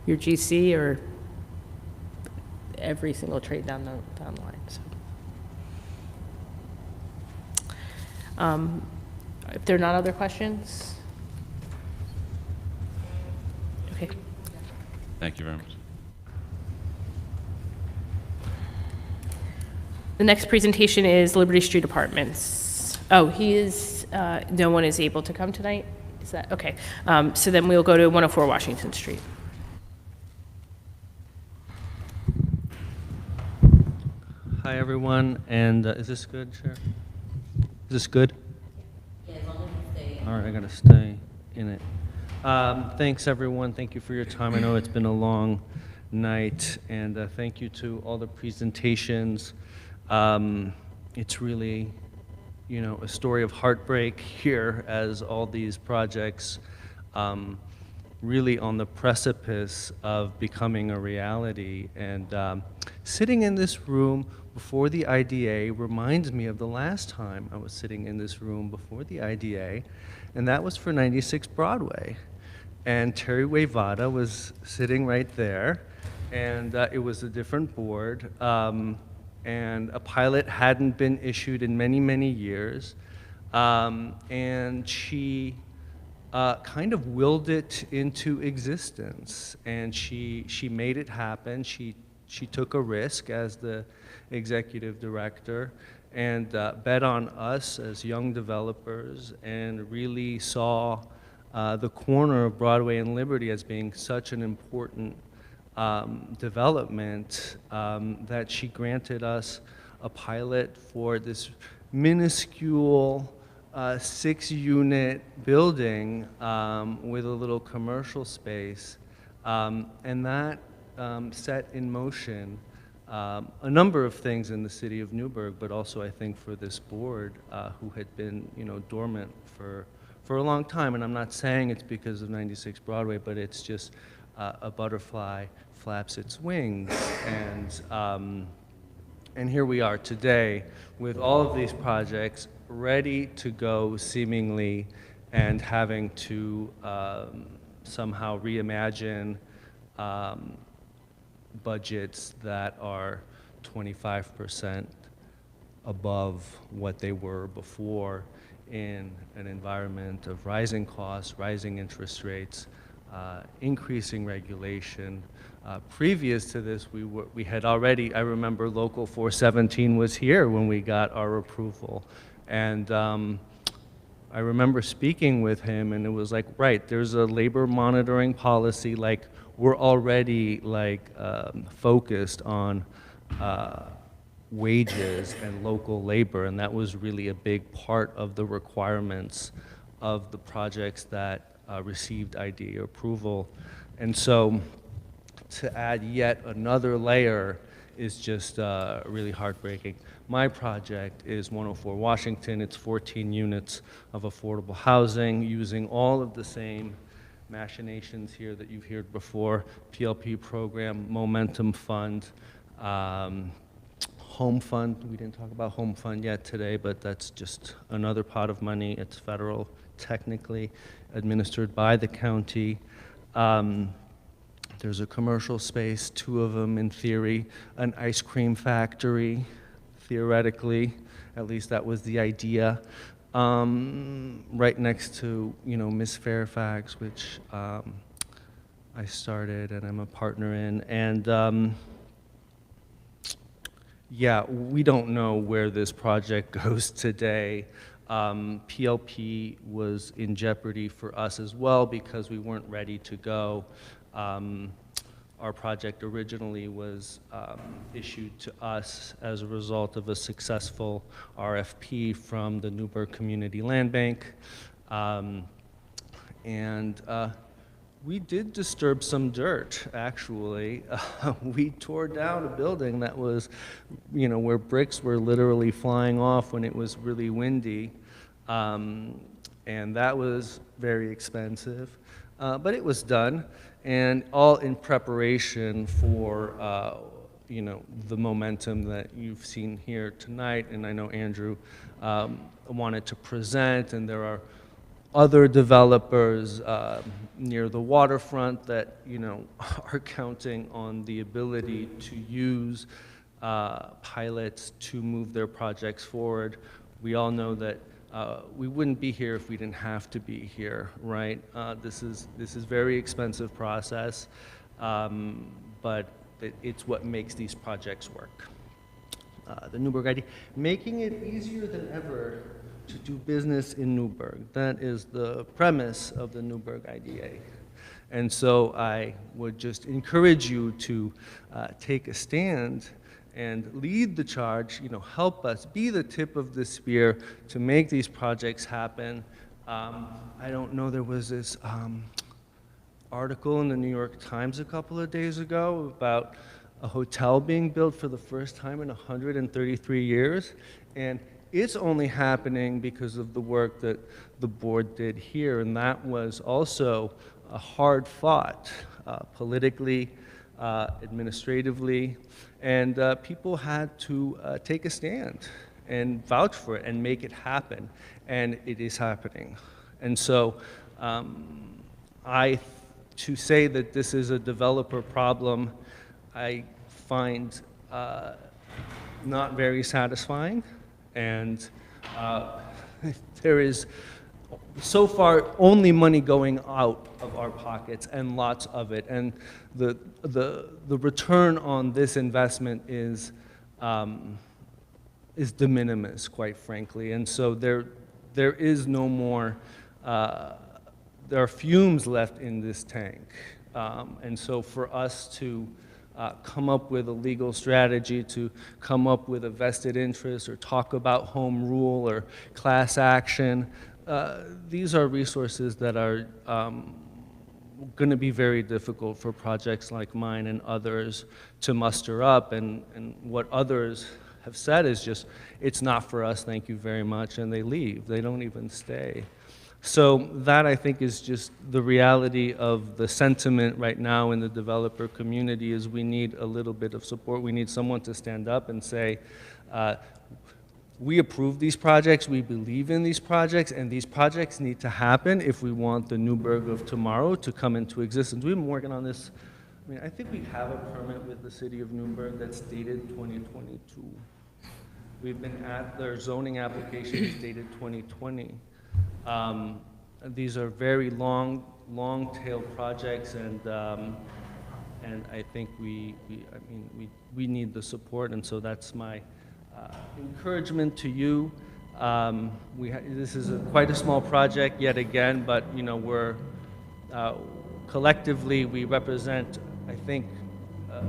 Your GC or every single trade down the line? So, if there are not other questions, okay. Thank you very much. The next presentation is Liberty Street Apartments. Oh, no one is able to come tonight? Is that, okay. So then we'll go to 104 Washington Street. Hi, everyone, and is this good, Chair? Is this good? Yeah, as long as you stay. All right, I gotta stay in it. Thanks, everyone. Thank you for your time. I know it's been a long night, and thank you to all the presentations. It's really, you know, a story of heartbreak here as all these projects really on the precipice of becoming a reality. And sitting in this room before the IDA reminds me of the last time I was sitting in this room before the IDA, and that was for 96 Broadway. And Terry Wayvada was sitting right there, and it was a different board. And a pilot hadn't been issued in many, many years. And she kind of willed it into existence, and she made it happen. She took a risk as the executive director and bet on us as young developers and really saw the corner of Broadway and Liberty as being such an important development that she granted us a pilot for this minuscule 6-unit building with a little commercial space. And that set in motion a number of things in the city of Newburgh, but also I think for this board who had been, you know, dormant for a long time. And I'm not saying it's because of 96 Broadway, but it's just a butterfly flaps its wings. And here we are today with all of these projects ready to go seemingly, and having to somehow reimagine budgets that are 25% above what they were before in an environment of rising costs, rising interest rates, increasing regulation. Previous to this, we had already, I remember Local 417 was here when we got our approval. And I remember speaking with him, and it was like, right, there's a labor monitoring policy, like we're already like focused on wages and local labor, and that was really a big part of the requirements of the projects that received IDA approval. And so to add yet another layer is just really heartbreaking. My project is 104 Washington. It's 14 units of affordable housing using all of the same machinations here that you've heard before: PLP program, Momentum Fund, Home Fund. We didn't talk about Home Fund yet today, but that's just another pot of money. It's federal, technically administered by the county. There's a commercial space, 2 of them in theory, an ice cream factory, theoretically, at least that was the idea, right next to, you know, Miss Fairfax, which I started and I'm a partner in. And yeah, we don't know where this project goes today. PLP was in jeopardy for us as well because we weren't ready to go. Our project originally was issued to us as a result of a successful RFP from the Newburgh Community Land Bank. We did disturb some dirt, actually. We tore down a building that was, you know, where bricks were literally flying off when it was really windy. And that was very expensive, but it was done. and all in preparation for, the momentum that you've seen here tonight. And I know Andrew wanted to present, and there are other developers near the waterfront that, are counting on the ability to use pilots to move their projects forward. We all know that we wouldn't be here if we didn't have to be here, right? This is very expensive process, but it's what makes these projects work. The Newburgh idea, making it easier than ever to do business in Newburgh. That is the premise of the Newburgh IDA. And so I would just encourage you to take a stand and lead the charge, help us be the tip of the spear to make these projects happen. I don't know, there was this article in the New York Times a couple of days ago about a hotel being built for the first time in 133 years. And it's only happening because of the work that the board did here, and that was also a hard fought politically, administratively, and people had to take a stand and vouch for it and make it happen, and it is happening. And so to say that this is a developer problem, I find not very satisfying. And there is, so far, only money going out of our pockets, and lots of it. And the return on this investment is de minimis, quite frankly. And so there is no more, there are fumes left in this tank. And so for us to come up with a legal strategy, to come up with a vested interest, or talk about home rule or class action. These are resources that are going to be very difficult for projects like mine and others to muster up. And what others have said is just, it's not for us, thank you very much, and they leave. They don't even stay. So that, I think, is just the reality of the sentiment right now in the developer community, is we need a little bit of support. We need someone to stand up and say, we approve these projects, we believe in these projects, and these projects need to happen if we want the Newburgh of tomorrow to come into existence. We've been working on this. I mean, I think we have a permit with the city of Newburgh that's dated 2022. We've been at, their zoning application is dated 2020. These are very long-tail projects, and I think we need the support, and so that's my encouragement to you. This is quite a small project yet again, but we're collectively we represent, I think, a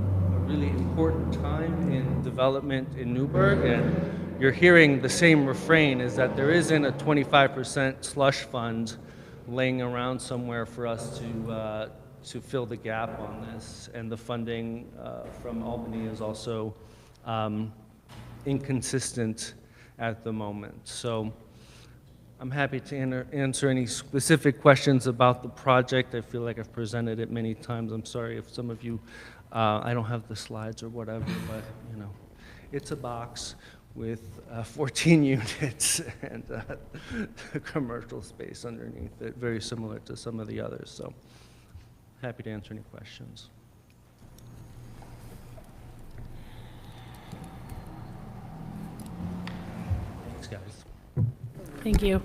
really important time in development in Newburgh, and you're hearing the same refrain, is that there isn't a 25% slush fund laying around somewhere for us to fill the gap on this. And the funding from Albany is also inconsistent at the moment. So I'm happy to answer any specific questions about the project. I feel like I've presented it many times. I'm sorry if some of you, I don't have the slides or whatever, but it's a box with 14 units and a commercial space underneath it, very similar to some of the others. So happy to answer any questions. Thanks, guys. Thank you.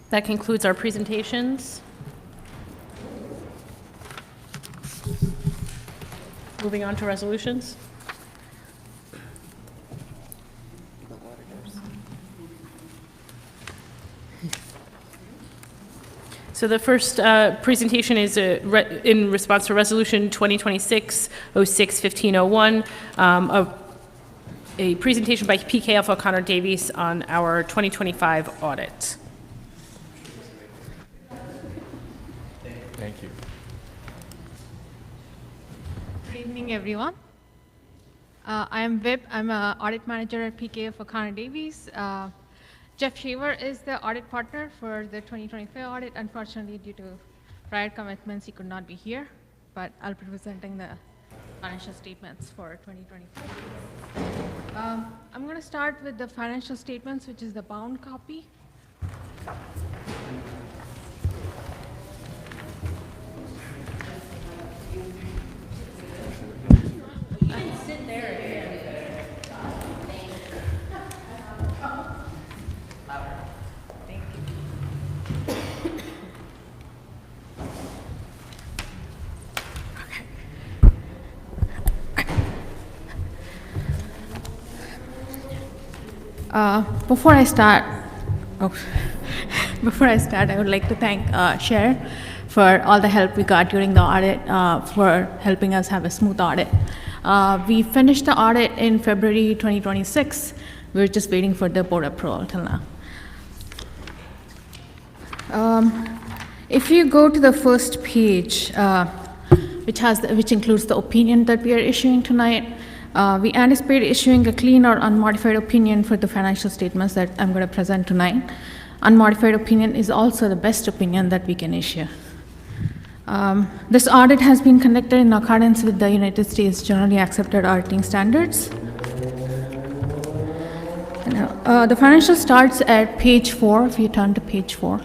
That concludes our presentations. Moving on to resolutions. So the first presentation is in response to Resolution 2026-06-1501, a presentation by PKF O'Connor Davies on our 2025 audit. Thank you. Good evening, everyone. I am Vip. I'm an audit manager at PKF O'Connor Davies. Jeff Shaver is the audit partner for the 2025 audit. Unfortunately, due to prior commitments, he could not be here, but I'll be presenting the financial statements for 2024. I'm going to start with the financial statements, which is the bound copy. Before I start, I would like to thank Chair for all the help we got during the audit, for helping us have a smooth audit. We finished the audit in February 2026. We're just waiting for the board approval till now. If you go to the first page, which includes the opinion that we are issuing tonight, we anticipate issuing a clean or unmodified opinion for the financial statements that I'm going to present tonight. Unmodified opinion is also the best opinion that we can issue. This audit has been conducted in accordance with the United States generally accepted auditing standards. The financial starts at page 4, if you turn to page 4.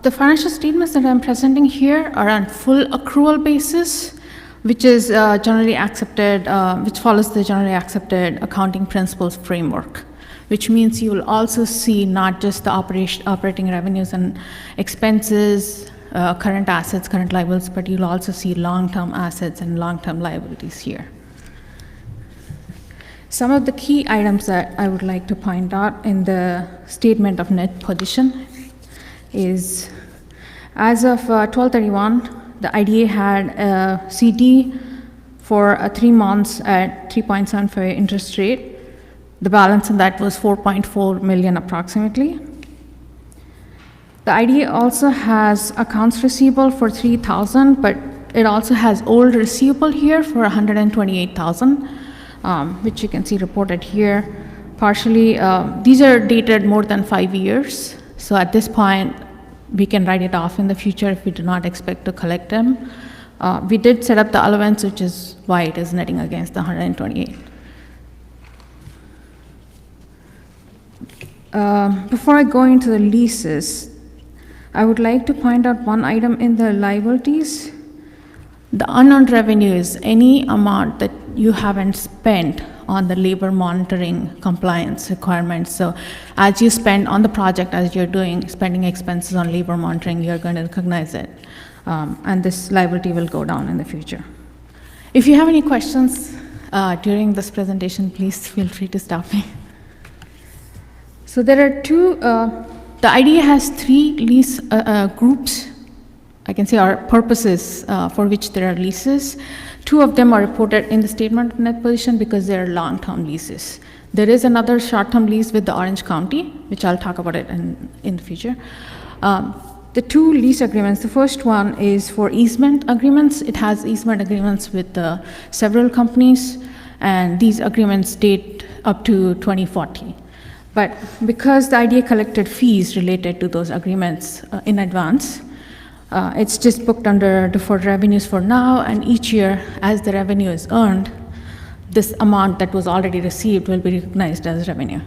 The financial statements that I'm presenting here are on full accrual basis, which is generally accepted, which follows the generally accepted accounting principles framework, which means you will also see not just the operating revenues and expenses, current assets, current liabilities, but you'll also see long-term assets and long-term liabilities here. Some of the key items that I would like to point out in the statement of net position is, as of 12/31, the IDA had a CD for 3 months at 3.75 interest rate. The balance of that was 4.4 million approximately. The IDA also has accounts receivable for 3,000, but it also has old receivable here for 128,000, which you can see reported here. Partially, these are dated more than 5 years. So at this point, we can write it off in the future if we do not expect to collect them. We did set up the allowance, which is why it is netting against the 128. Before I go into the leases, I would like to point out one item in the liabilities. The unearned revenue is any amount that you haven't spent on the labor monitoring compliance requirements. So as you spend on the project, as you're doing spending expenses on labor monitoring, you're going to recognize it. And this liability will go down in the future. If you have any questions during this presentation, please feel free to stop me. So there are the IDA has 3 lease groups, I can say, are purposes for which there are leases. 2 of them are reported in the statement of net position because they are long-term leases. There is another short-term lease with the Orange County, which I'll talk about it in the future. The 2 lease agreements, the first one is for easement agreements. It has easement agreements with several companies, and these agreements date up to 2040. But because the IDA collected fees related to those agreements in advance, it's just booked under deferred revenues for now, and each year, as the revenue is earned, this amount that was already received will be recognized as revenue.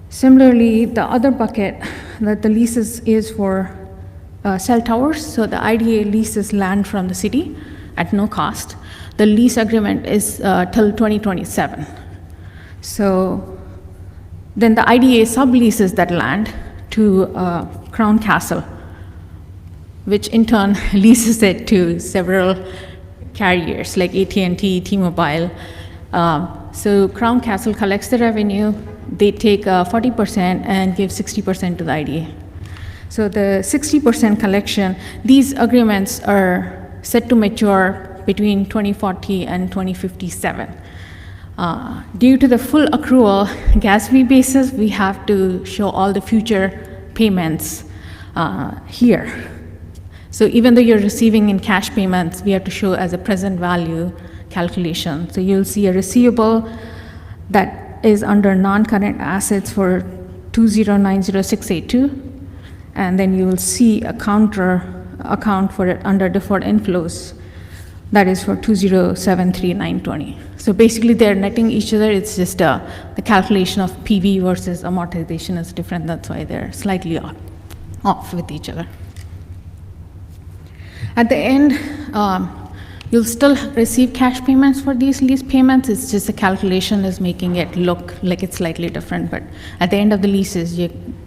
Similarly, the other bucket that the leases is for cell towers. So the IDA leases land from the city at no cost. The lease agreement is till 2027. So then the IDA subleases that land to Crown Castle, which in turn leases it to several carriers like AT&T, T-Mobile. So Crown Castle collects the revenue. They take 40% and give 60% to the IDA. So the 60% collection, these agreements are set to mature between 2040 and 2057. Due to the full accrual GASB basis, we have to show all the future payments here. So even though you're receiving in cash payments, we have to show as a present value calculation. So you'll see a receivable that is under non-current assets for 2090682, and then you will see a counter account for it under deferred inflows, that is for 2073920. So basically, they're netting each other. It's just the calculation of PV versus amortization is different. That's why they're slightly off with each other. At the end, you'll still receive cash payments for these lease payments. It's just the calculation is making it look like it's slightly different. But at the end of the leases,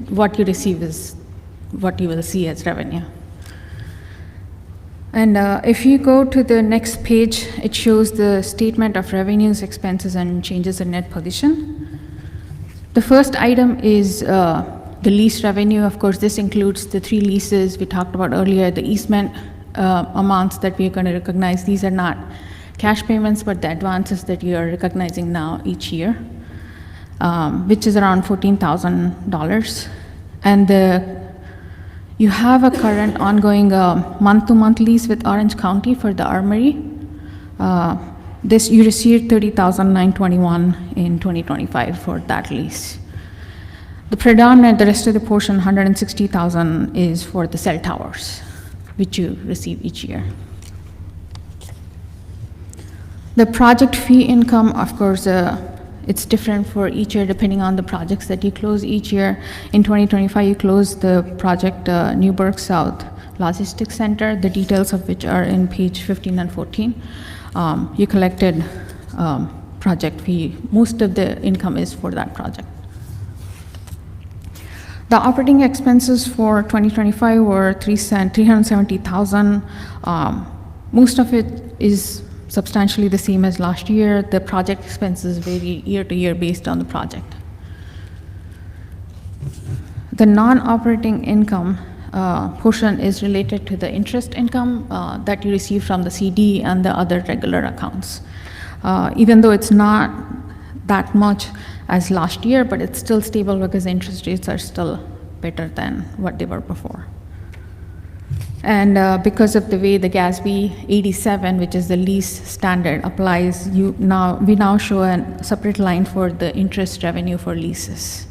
what you receive is what you will see as revenue. And if you go to the next page, it shows the statement of revenues, expenses, and changes in net position. The first item is the lease revenue. Of course, this includes the 3 leases we talked about earlier, the easement amounts that we're going to recognize. These are not cash payments, but the advances that you are recognizing now each year, which is around $14,000. And you have a current ongoing month-to-month lease with Orange County for the Armory. This you received $30,921 in 2025 for that lease. The predominant, the rest of the portion, $160,000, is for the cell towers, which you receive each year. The project fee income, of course, it's different for each year depending on the projects that you close each year. In 2025, you closed the project Newburgh South Logistics Center, the details of which are in page 15 and 14. You collected project fee. Most of the income is for that project. The operating expenses for 2025 were $370,000. Most of it is substantially the same as last year. The project expenses vary year to year based on the project. The non-operating income portion is related to the interest income that you receive from the CD and the other regular accounts. Even though it's not that much as last year, but it's still stable because interest rates are still better than what they were before. And because of the way the GASB 87, which is the lease standard, applies, we now show a separate line for the interest revenue for leases.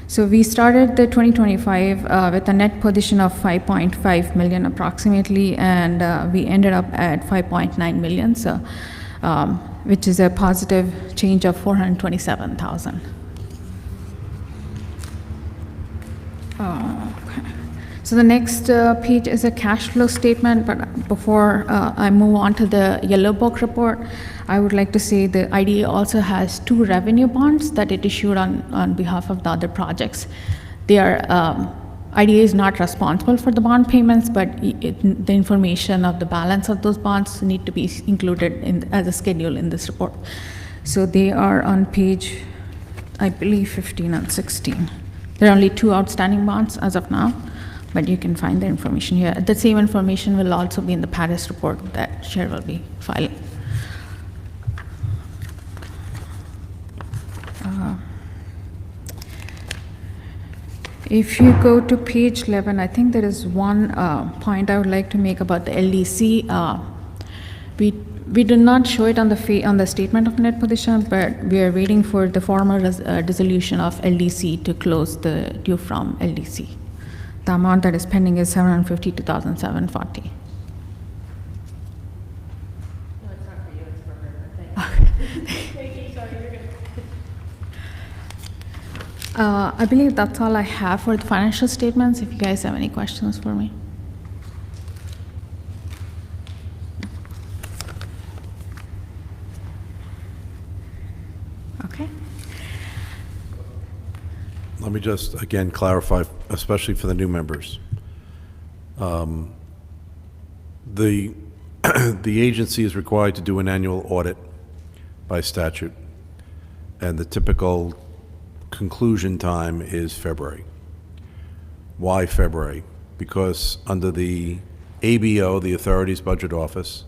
So we started the 2025 with a net position of 5.5 million approximately, and we ended up at 5.9 million, so which is a positive change of 427,000. So the next page is a cash flow statement, but before I move on to the Yellow Book report, I would like to say the IDA also has 2 revenue bonds that it issued on behalf of the other projects. They are, IDA is not responsible for the bond payments, but the information of the balance of those bonds need to be included as a schedule in this report. So they are on page, I believe, 15 and 16. There are only 2 outstanding bonds as of now, but you can find the information here. The same information will also be in the Paris report that Cher will be filing. If you go to page 11, I think there is one point I would like to make about the LDC. We do not show it on the statement of net position, but we are waiting for the formal dissolution of LDC to close the due from LDC. The amount that is pending is $752,740. No, it's not for you, it's for her. Thank you, sorry, you're good. I believe that's all I have for the financial statements. If you guys have any questions for me. Okay. Let me just, again, clarify, especially for the new members. The agency is required to do an annual audit by statute, and the typical conclusion time is February. Why February? Because under the ABO, the Authorities Budget Office,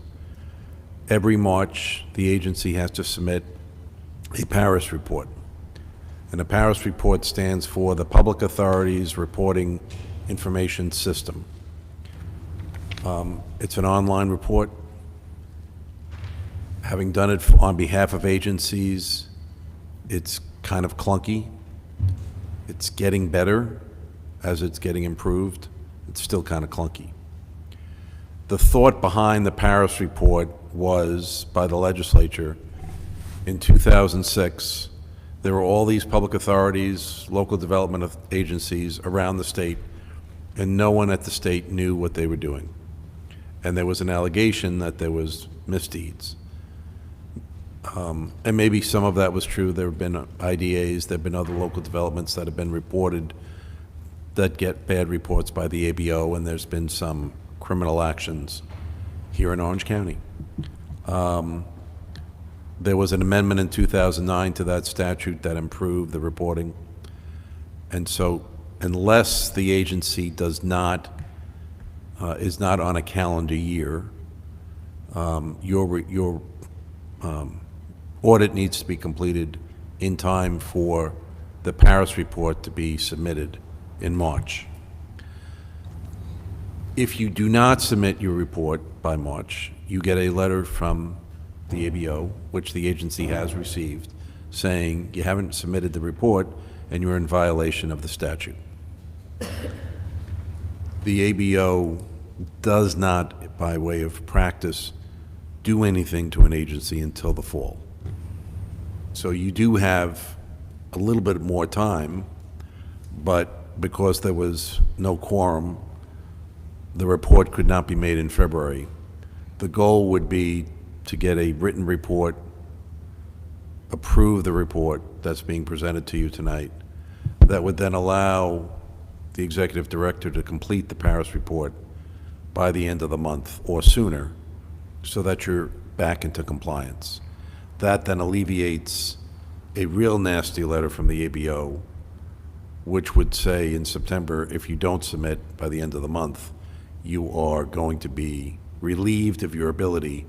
every March, the agency has to submit a Paris report. And the Paris report stands for the Public Authorities Reporting Information System. It's an online report, Having done it on behalf of agencies, it's kind of clunky. It's getting better as it's getting improved. It's still kind of clunky. The thought behind the Paris report was, by the legislature, in 2006, there were all these public authorities, local development agencies around the state, and no one at the state knew what they were doing. And there was an allegation that there was misdeeds. And maybe some of that was true. There have been IDAs, there have been other local developments that have been reported that get bad reports by the ABO, and there's been some criminal actions here in Orange County. There was an amendment in 2009 to that statute that improved the reporting. And so unless the agency does not, is not on a calendar year, your audit needs to be completed in time for the Paris report to be submitted in March. If you do not submit your report by March, you get a letter from the ABO, which the agency has received, saying you haven't submitted the report and you're in violation of the statute. The ABO does not, by way of practice, do anything to an agency until the fall. So you do have a little bit more time, but because there was no quorum, the report could not be made in February. The goal would be to get a written report, approve the report that's being presented to you tonight, that would then allow the executive director to complete the Paris report by the end of the month or sooner, so that you're back into compliance. That then alleviates a real nasty letter from the ABO, which would say in September, if you don't submit by the end of the month, you are going to be relieved of your ability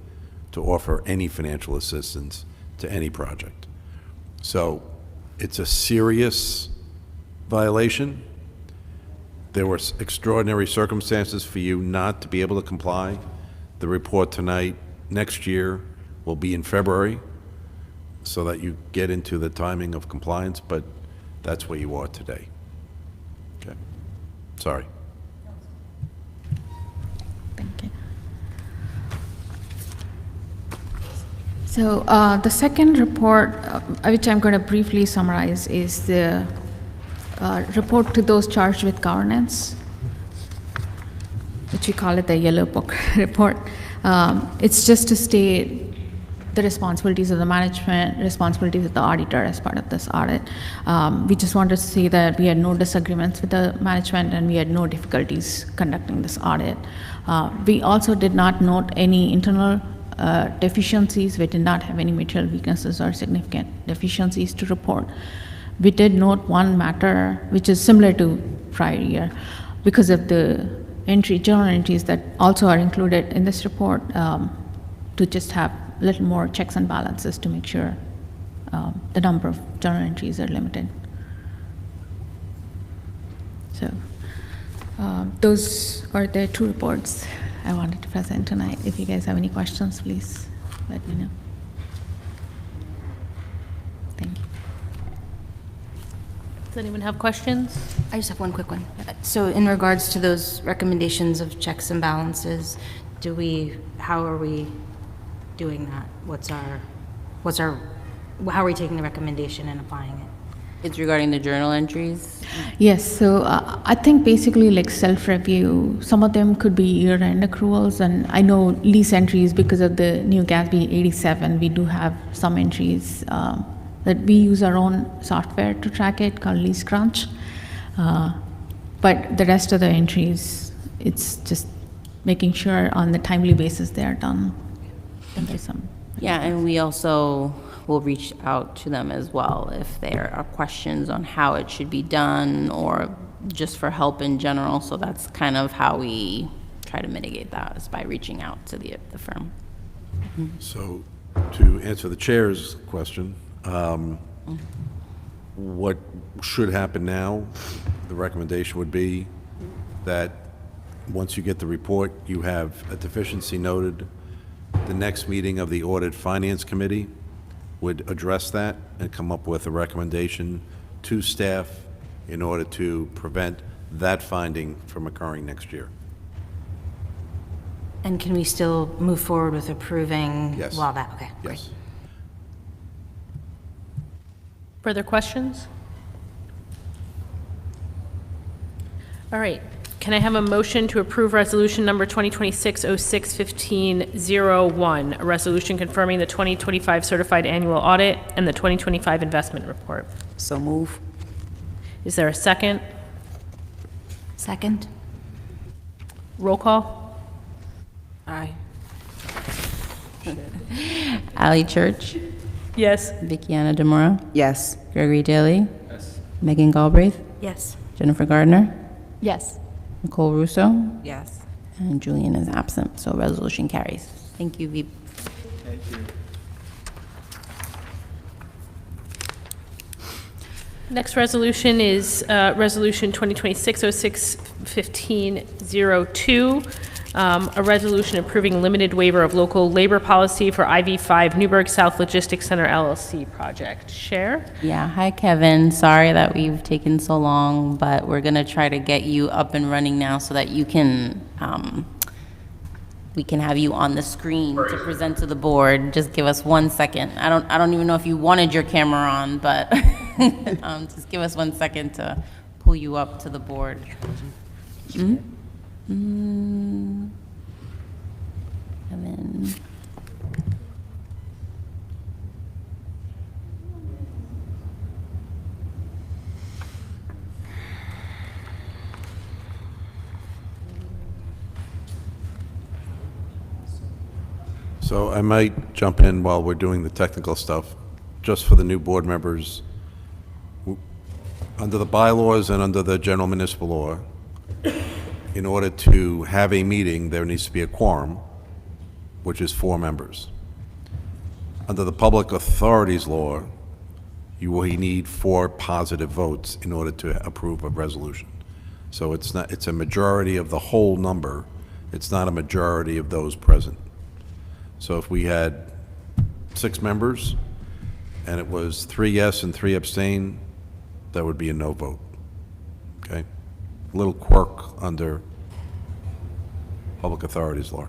to offer any financial assistance to any project. So it's a serious violation. There were extraordinary circumstances for you not to be able to comply. The report tonight, next year, will be in February, so that you get into the timing of compliance, but that's where you are today. Okay. Sorry. Thank you. So the second report, which I'm going to briefly summarize, is the report to those charged with governance, which we call it the Yellow Book report. It's just to state the responsibilities of the management, responsibilities of the auditor as part of this audit. We just wanted to say that we had no disagreements with the management and we had no difficulties conducting this audit. We also did not note any internal deficiencies. We did not have any material weaknesses or significant deficiencies to report. We did note one matter which is similar to prior year because of the journal entries that also are included in this report, to just have a little more checks and balances to make sure the number of journal entries are limited. So those are the two reports I wanted to present tonight. If you guys have any questions, please let me know. Thank you. Does anyone have questions? I just have one quick one. So in regards to those recommendations of checks and balances, how are we doing that? How are we taking the recommendation and applying it? It's regarding the journal entries. Yes, so I think basically like self-review, some of them could be year-end accruals, and I know lease entries, because of the new GASB 87, we do have some entries that we use our own software to track it called Lease Crunch. But the rest of the entries, it's just making sure on the timely basis they are done. And there's some. Yeah, and we also will reach out to them as well if there are questions on how it should be done or just for help in general. So that's kind of how we try to mitigate that, is by reaching out to the firm. So to answer the chair's question, what should happen now, the recommendation would be that once you get the report, you have a deficiency noted, the next meeting of the Audit Finance Committee would address that and come up with a recommendation to staff in order to prevent that finding from occurring next year. And can we still move forward with approving? Yes. While that, okay, great. Yes. Further questions? All right. Can I have a motion to approve resolution number 2026-06-1501, a resolution confirming the 2025 certified annual audit and the 2025 investment report? So move. Is there a second? Second? Roll call? Aye. Ally Church, Yes. Vickiana Demora, Yes. Gregory Daly, Yes. Megan Galbraith, Yes. Jennifer Gardner, Yes. Nicole Russo, Yes. and Julian is absent, so resolution carries. Thank you, Veep. Thank you. Next resolution is Resolution 2026-06-1502, a resolution approving limited waiver of local labor policy for IV5 Newburgh South Logistics Center LLC project. Share? Yeah, hi Kevin. Sorry that we've taken so long, but we're gonna try to get you up and running now so that you can, we can have you on the screen to present to the board. Just give us 1 second. I don't even know if you wanted your camera on, but just give us 1 second to pull you up to the board. Kevin. So I might jump in while we're doing the technical stuff, just for the new board members. Under the bylaws and under the general municipal law, in order to have a meeting, there needs to be a quorum, which is 4 members. Under the public authorities law, you will need 4 positive votes in order to approve a resolution. So it's not, it's a majority of the whole number. It's not a majority of those present. So if we had 6 members, and it was 3 yes and 3 abstain, that would be a no vote. Okay? Little quirk under public authorities law.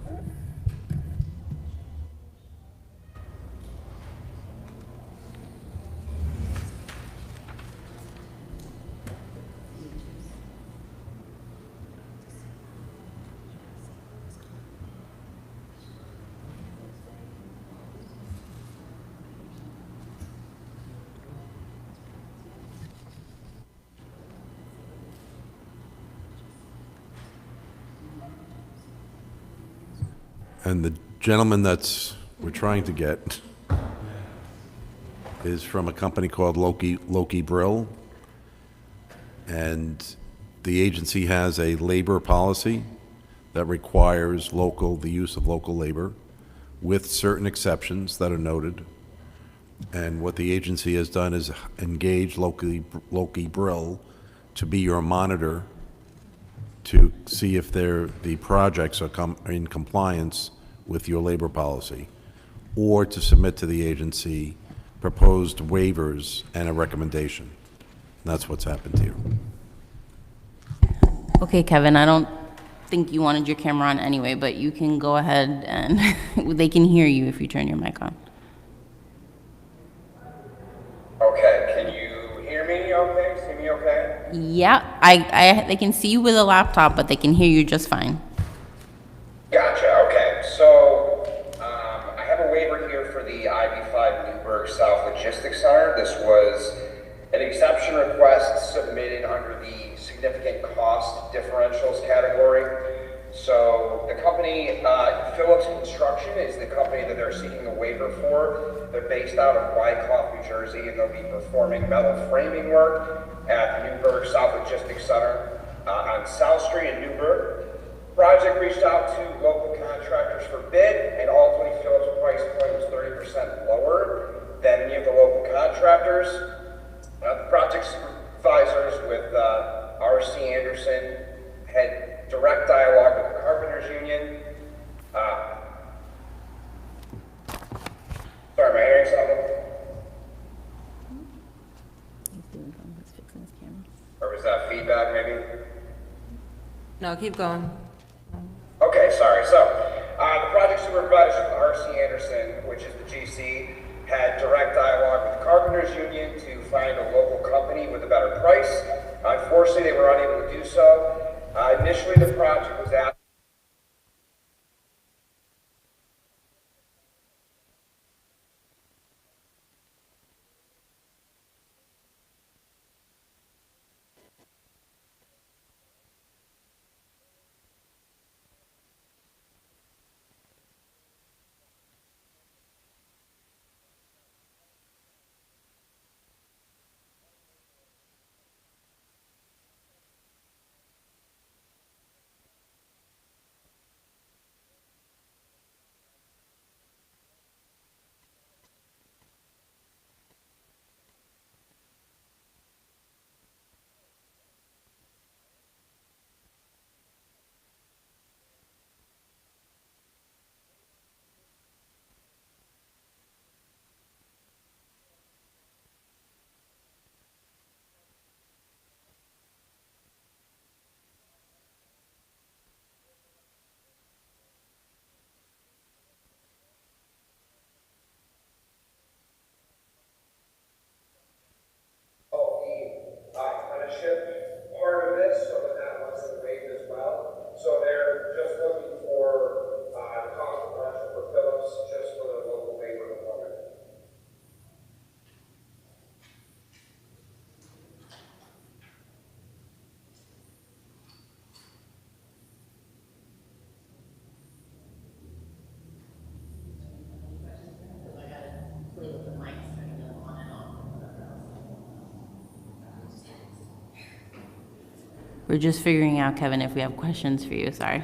And the gentleman we're trying to get is from a company called Loki Brill. And the agency has a labor policy that requires the use of local labor with certain exceptions that are noted. And what the agency has done is engage Loki Brill to be your monitor to see if the projects are in compliance with your labor policy, or to submit to the agency proposed waivers and a recommendation. And that's what's happened here. Okay, Kevin, I don't think you wanted your camera on anyway, but you can go ahead and they can hear you if you turn your mic on. Okay, can you hear me okay? See me okay? Yeah, they can see you with a laptop, but they can hear you just fine. Gotcha, okay. So, I have a waiver here for the IV5 Newburgh South Logistics Center. This was an exception request submitted under the significant cost differentials category. So the company, Phillips Construction, is the company that they're seeking a waiver for. They're based out of Wyckoff, New Jersey, and they'll be performing metal framing work at the Newburgh South Logistics Center on South Street in Newburgh. Project reached out to local contractors for bid, and ultimately Phillips' price point was 30% lower than any of the local contractors. The project supervisors with R.C. Anderson had direct dialogue with the Carpenters Union. Sorry, am I hearing something? Or was that feedback maybe? No, keep going. Okay, sorry. So, the project supervisor from RC Anderson, which is the GC, had direct dialogue with the Carpenters Union to find a local company with a better price. Unfortunately, they were unable to do so. Initially, the project was at apprenticeship part of this, so that wasn't waived as well. So they're just looking for the cost differential for Phillips just for the local labor component. We're just figuring out, Kevin, if we have questions for you, sorry.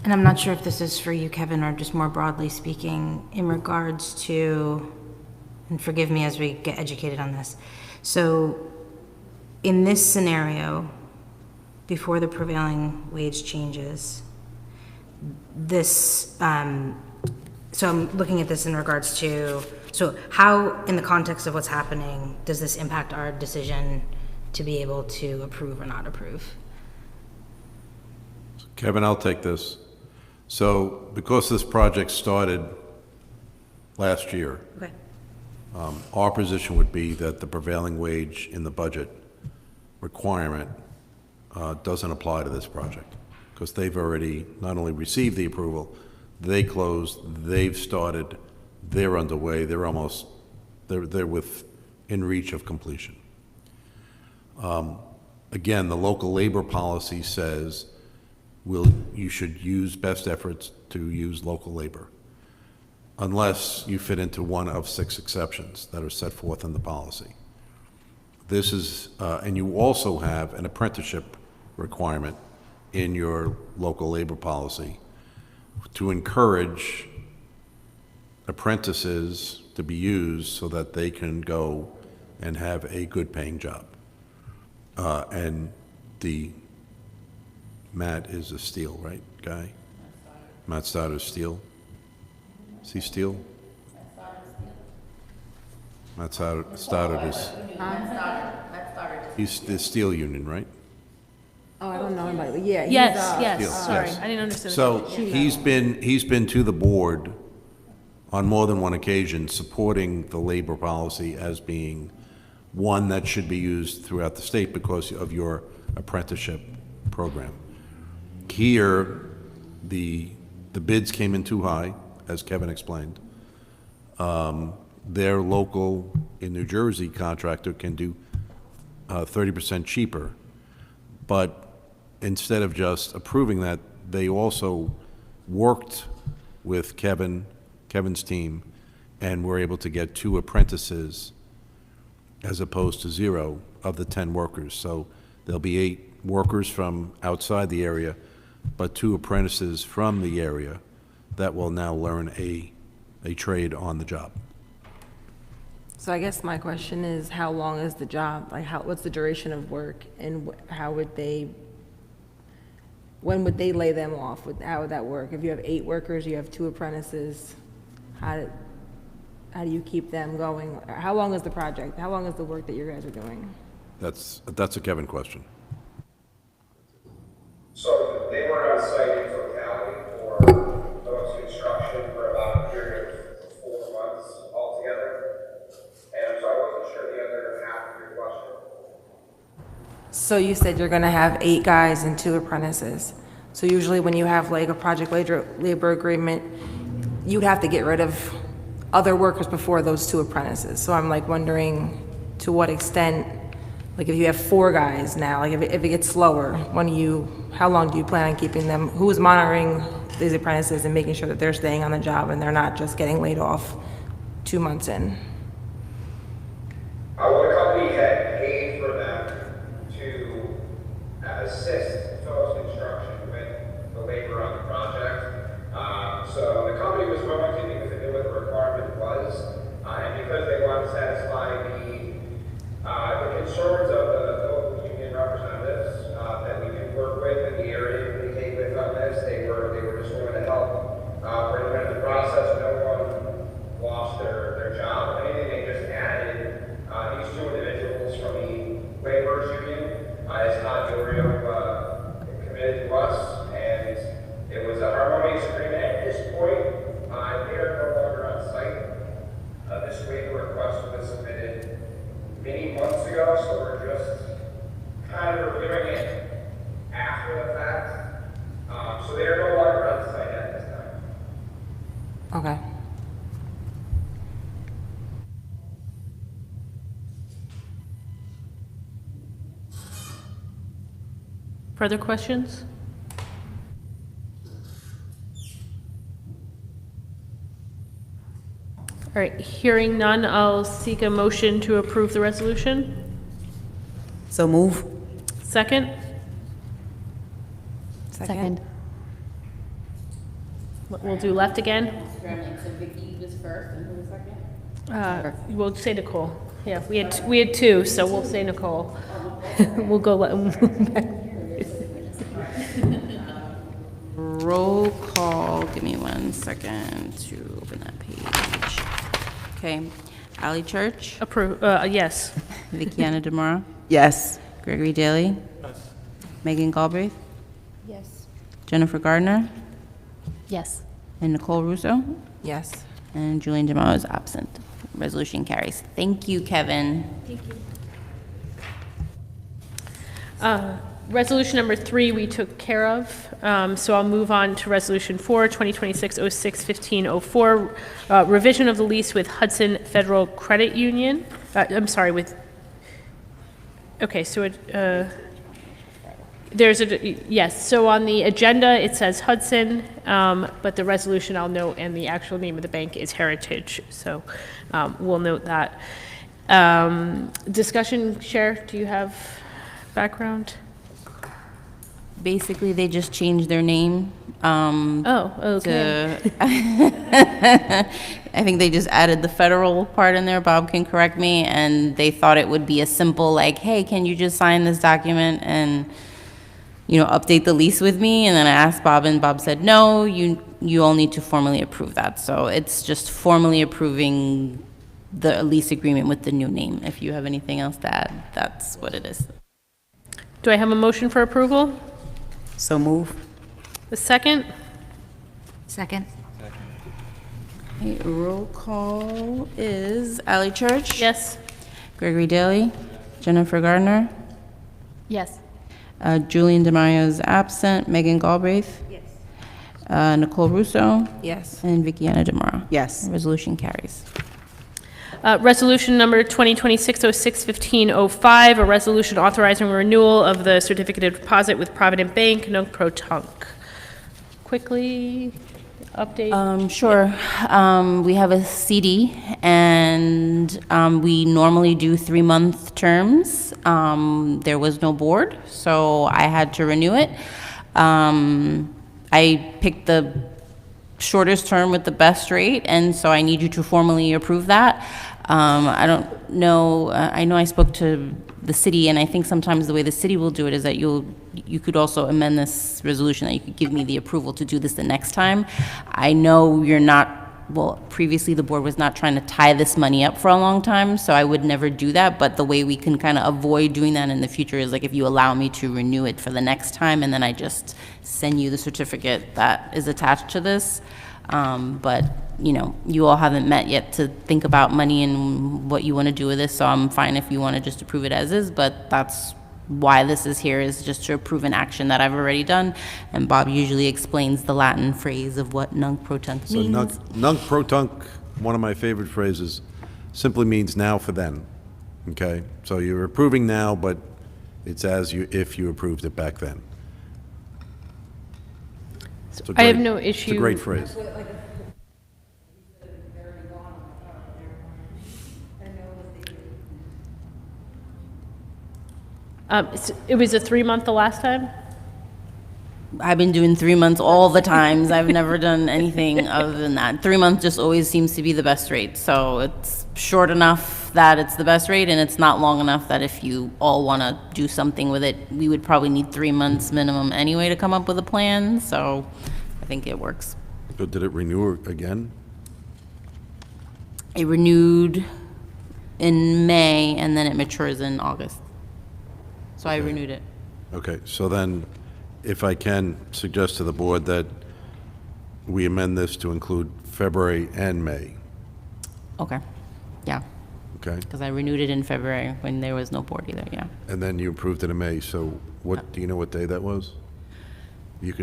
And I'm not sure if this is for you, Kevin, or just more broadly speaking, in regards to, and forgive me as we get educated on this. So, in this scenario, before the prevailing wage changes, this, so I'm looking at this in regards to, so how, in the context of what's happening, does this impact our decision to be able to approve or not approve? Kevin, I'll take this. So because this project started last year, Okay. our position would be that the prevailing wage in the budget requirement doesn't apply to this project, because they've already not only received the approval, they closed, they've started, they're underway, they're almost, they're in reach of completion. Again, the local labor policy says you should use best efforts to use local labor, unless you fit into one of 6 exceptions that are set forth in the policy. This is, and you also have an apprenticeship requirement in your local labor policy to encourage apprentices to be used so that they can go and have a good paying job. And Matt is a steel, right, guy? Matt Stoddard steel? Is he steel? Matt Stoddard is, he's the steel union, right? Oh, I don't know anybody. Yeah. Yes, Steel, yes, sorry, yes. I didn't understand. So he's been to the board on more than one occasion supporting the labor policy as being one that should be used throughout the state because of your apprenticeship program. Here, the bids came in too high, as Kevin explained. Their local, in New Jersey, contractor can do 30% cheaper. But instead of just approving that, they also worked with Kevin's team, and were able to get 2 apprentices as opposed to 0 of the 10 workers. So there'll be 8 workers from outside the area, but 2 apprentices from the area that will now learn a trade on the job. So I guess my question is, how long is the job? Like, what's the duration of work, and how would they when would they lay them off? How would that work? If you have 8 workers, you have 2 apprentices, how do you keep them going? How long is the project? How long is the work that you guys are doing? That's a Kevin question. So they were on site in totality for those construction for about a period of 4 months altogether. And so I wasn't sure the other half of your question. So you said you're gonna have 8 guys and 2 apprentices. So usually when you have like a project labor agreement, you'd have to get rid of other workers before those 2 apprentices. So I'm like wondering to what extent, like if you have 4 guys now, like if it gets slower, how long do you plan on keeping them? Who is monitoring these apprentices and making sure that they're staying on the job and they're not just getting laid off 2 months in? Well, the company had paid for them to assist Phillips Construction with the labor on the project. So the company was willing to because they knew what the requirement was, and because they wanted to satisfy the concerns of the local union representatives that we do work with in the area, communicate with on this. They were just willing to help bring them into the process. No one lost their job. If anything, they just added these 2 individuals from the laborers union as Ontario committed to us, and it was a harmonious agreement. At this point, they are no longer on site. This waiver request was submitted many months ago, so we're just kind of reviewing it after the fact. So they are no longer on site at this time. Okay. Further questions? All right, hearing none, I'll seek a motion to approve the resolution. So move. Second? Second. We'll do left again. So Vicky was first and who was second? We'll say Nicole. Yeah, we had 2, so we'll say Nicole. We'll go back. Roll call, give me 1 second to open that page. Okay, Ally Church, Approve, yes. Vickiana Demora, Yes. Gregory Daly, Megan Galbraith, Yes. Jennifer Gardner, Yes. and Nicole Russo, Yes. and Julian DeMello is absent. Resolution carries. Thank you, Kevin. Resolution number 3 we took care of, so I'll move on to Resolution 4, 2026-06-1504, revision of the lease with Hudson Federal Credit Union. Yes, so on the agenda, it says Hudson, but the resolution I'll note, and the actual name of the bank is Heritage, so we'll note that. Discussion, Cher, do you have background? Basically, they just changed their name. Oh, okay. I think they just added the federal part in there, Bob can correct me, and they thought it would be a simple, like, hey, can you just sign this document and, update the lease with me? And then I asked Bob, and Bob said, no, you all need to formally approve that. So it's just formally approving the lease agreement with the new name. If you have anything else to add, that's what it is. Do I have a motion for approval? So move. A second? Second? Okay, roll call is Ally Church? Yes. Gregory Daly? Jennifer Gardner? Yes. Julian DeMaio is absent. Megan Galbraith? Yes. Nicole Russo? Yes. And Vickiana Demora? Yes. Resolution carries. Resolution number 2026-06-1505, a resolution authorizing renewal of the certificate of deposit with Provident Bank, Nunc Pro Tunc. Quickly, update? Sure. We have a CD, and we normally do 3-month terms. There was no board, so I had to renew it. I picked the shortest term with the best rate, and so I need you to formally approve that. I don't know, I know I spoke to the city, and I think sometimes the way the city will do it is that you could also amend this resolution, that you could give me the approval to do this the next time. I know you're not, well, previously the board was not trying to tie this money up for a long time, so I would never do that, but the way we can kind of avoid doing that in the future is like if you allow me to renew it for the next time, and then I just send you the certificate that is attached to this. But, you know, you all haven't met yet to think about money and what you want to do with this, so I'm fine if you want to just approve it as is, but that's why this is here, is just to approve an action that I've already done, and Bob usually explains the Latin phrase of what nunc pro tunc So means. nunc pro tunc, one of my favorite phrases, simply means now for then, okay? So you're approving now, but it's as you, if you approved it back then. It's a I have great- no It's issue. a great phrase. It was a 3-month the last time? I've been doing 3 months all the times. I've never done anything other than that. 3 months just always seems to be the best rate. So it's short enough that it's the best rate, and it's not long enough that if you all want to do something with it, we would probably need 3 months minimum anyway to come up with a plan. So I think it works. So did it renew again? It renewed in May, and then it matures in August. So I renewed it. Okay, so then, if I can suggest to the board that we amend this to include February and May, Okay. Yeah, okay? because I renewed it in February when there was no board either, yeah. And then you approved it in May, so what, do you know what day that was? You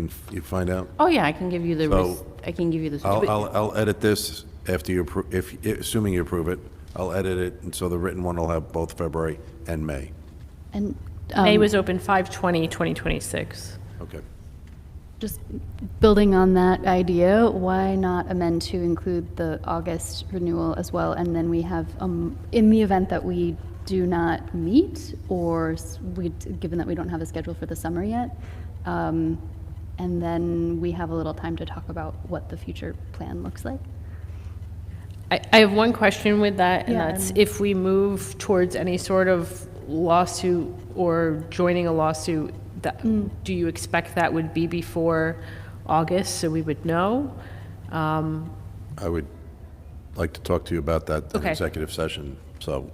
find out? Oh, yeah, I can give you the, So, I can give you the. I'll edit this after you approve, assuming you approve it, I'll edit it, and so the written one will have both February and May. And May was open 5/20/2026. Okay. just building on that idea, why not amend to include the August renewal as well? And then we have, in the event that we do not meet, or given that we don't have a schedule for the summer yet, and then we have a little time to talk about what the future plan looks like. I have one question with that, and Yeah, that's and- if we move towards any sort of lawsuit or joining a lawsuit, do you expect that would be before August, so we would know? I would like to talk to you about that in Okay. executive session, so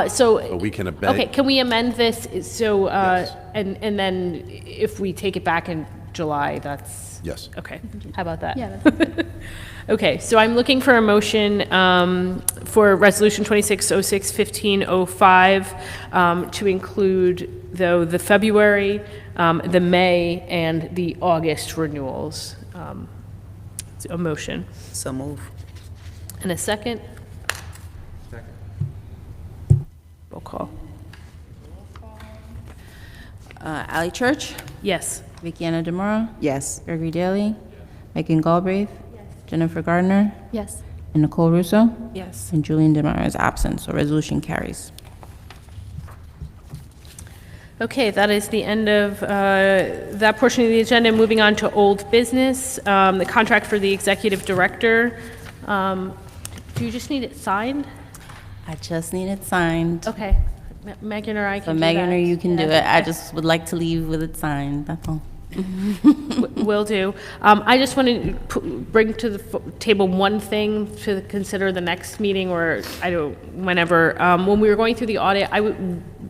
So. we can amend. Okay, can we amend this, so, Yes. and then if we take it back in July, that's? Yes. Okay, how about that? Yeah, that's Okay, so I'm looking for a motion for Resolution 2606-1505 to include, though, the February, the May, and the August renewals. It's a motion. So move. And a second? Roll call. Ally Church, Yes. Vickiana Demora, Yes. Gregory Daly, Megan Galbraith, Jennifer Gardner, Yes. and Nicole Russo. Yes. And Julian Demara is absent, so resolution carries. Okay, that is the end of that portion of the agenda. Moving on to old business, the contract for the executive director. Do you just need it signed? I just need it signed. Okay. Megan or I So can do that. Megan or you can do Yeah. it. I just would like to leave with it signed, that's all. Will do. I just want to bring to the table one thing to consider the next meeting, or I don't, whenever. When we were going through the audit, I was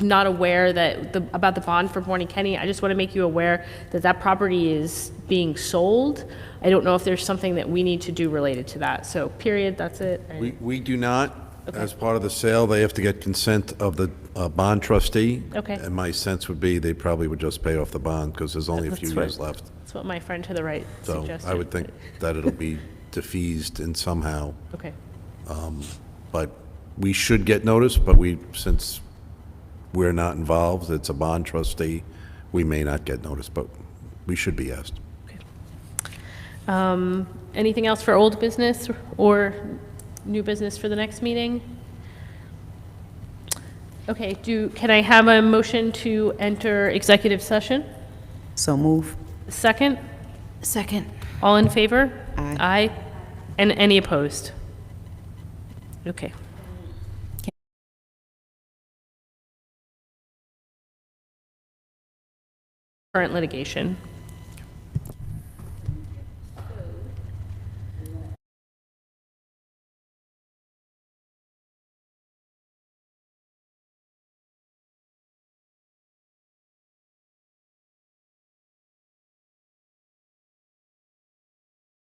not aware that about the bond for Borny Kenny. I just want to make you aware that that property is being sold. I don't know if there's something that we need to do related to that. So, period, that's it. We do not. As part of the sale, they have to get consent of the bond trustee. Okay. And my sense would be they probably would just pay off the bond because there's only a few That's what- years left. That's what my friend to the right So suggested. I would think that it'll be defeased in somehow. Okay. But we should get notice, but since we're not involved, it's a bond trustee, we may not get notice, but we should be asked. Anything else for old business or new business for the next meeting? Okay, can I have a motion to enter executive session? So move. Second? Second. All in favor? Aye. Aye. And any opposed? Okay. current litigation.